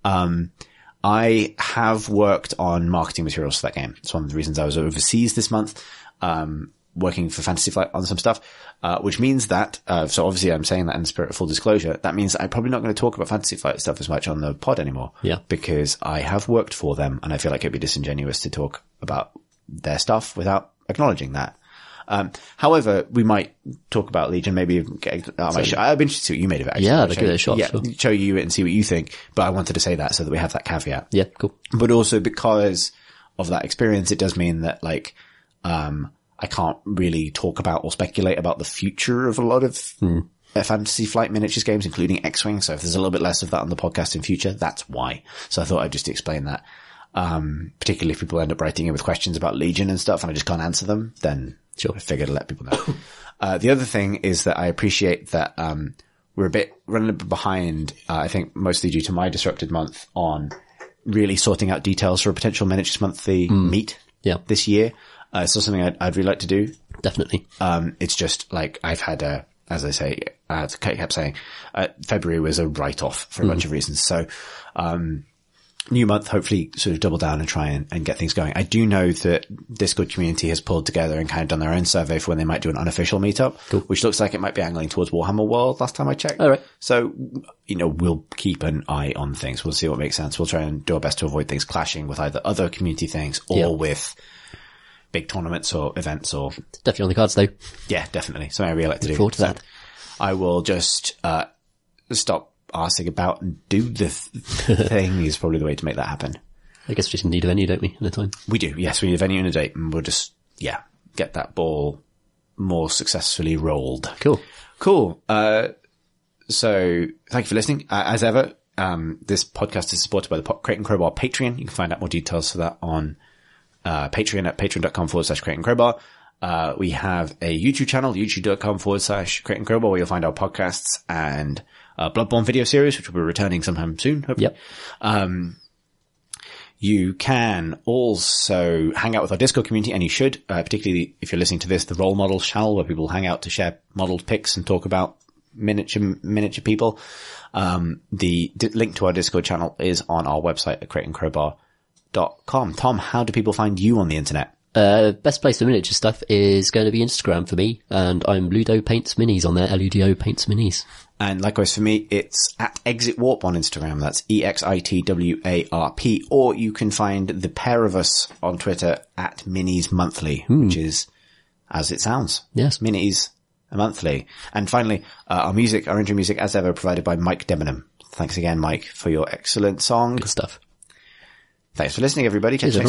I have worked on marketing materials for that game. It's one of the reasons I was overseas this month, working for Fantasy Flight on some stuff, which means that, so obviously I'm saying that in the spirit of full disclosure, that means that I'm probably not going to talk about Fantasy Flight stuff as much on the pod anymore. Yeah. Because I have worked for them and I feel like it'd be disingenuous to talk about their stuff without acknowledging that. However, we might talk about Legion, maybe I'd be interested to see what you made of it. Actually. Yeah, I'd give it a shot. Yeah, show you it and see what you think. But I wanted to say that so that we have that caveat. Yeah, cool. But also because of that experience, it does mean that like, I can't really talk about or speculate about the future of a lot of Fantasy Flight miniatures games, including X-Wing. So if there's a little bit less of that on the podcast in future, that's why. So I thought I'd just explain that. Particularly if people end up writing in with questions about Legion and stuff and I just can't answer them, then sure. I figured to let people know. The other thing is that I appreciate that, we're running a bit behind, I think mostly due to my disrupted month on really sorting out details for a potential miniatures monthly meet this year. It's still something I'd really like to do. Definitely. It's just like I've had as I say, as Kate kept saying, February was a write-off for a bunch of reasons. So, new month, hopefully sort of double down and try and get things going. I do know that Discord community has pulled together and kind of done their own survey for when they might do an unofficial meetup, which looks like it might be angling towards Warhammer World last time I checked. All right. So, we'll keep an eye on things. We'll see what makes sense. We'll try and do our best to avoid things clashing with either other community things or with big tournaments or events or... Definitely on the cards though. Yeah, definitely. Something I really like to do. Look forward to that. I will just, stop asking about and do the thing is probably the way to make that happen. I guess we just need a venue, don't we, in a time? We do, yes. We need a venue and a date, and we'll just, get that ball more successfully rolled. Cool. So thank you for listening. As ever, this podcast is supported by the Crate and Crowbar Patreon. You can find out more details for that on Patreon at patreon.com/Crate and Crowbar. We have a YouTube channel, youtube.com/Crate and Crowbar, where you'll find our podcasts and Bloodborne video series, which will be returning sometime soon, hopefully. Yep. You can also hang out with our Discord community, and you should, particularly if you're listening to this, the Role Models channel, where people hang out to share modeled pics and talk about miniature people. The link to our Discord channel is on our website at crateandcrowbar.com. Tom, how do people find you on the internet? Best place for miniature stuff is going to be Instagram for me, and I'm Ludo Paints Minis on there, Ludo Paints Minis. And likewise for me, it's at Exit Warp on Instagram. That's EXITWARP. Or you can find the pair of us on Twitter at Minis Monthly, which is as it sounds. Yes. Minis Monthly. And finally, our intro music, as ever, provided by Mike Debenham. Thanks again, Mike, for your excellent song. Good stuff. Thanks for listening, everybody. Catch you next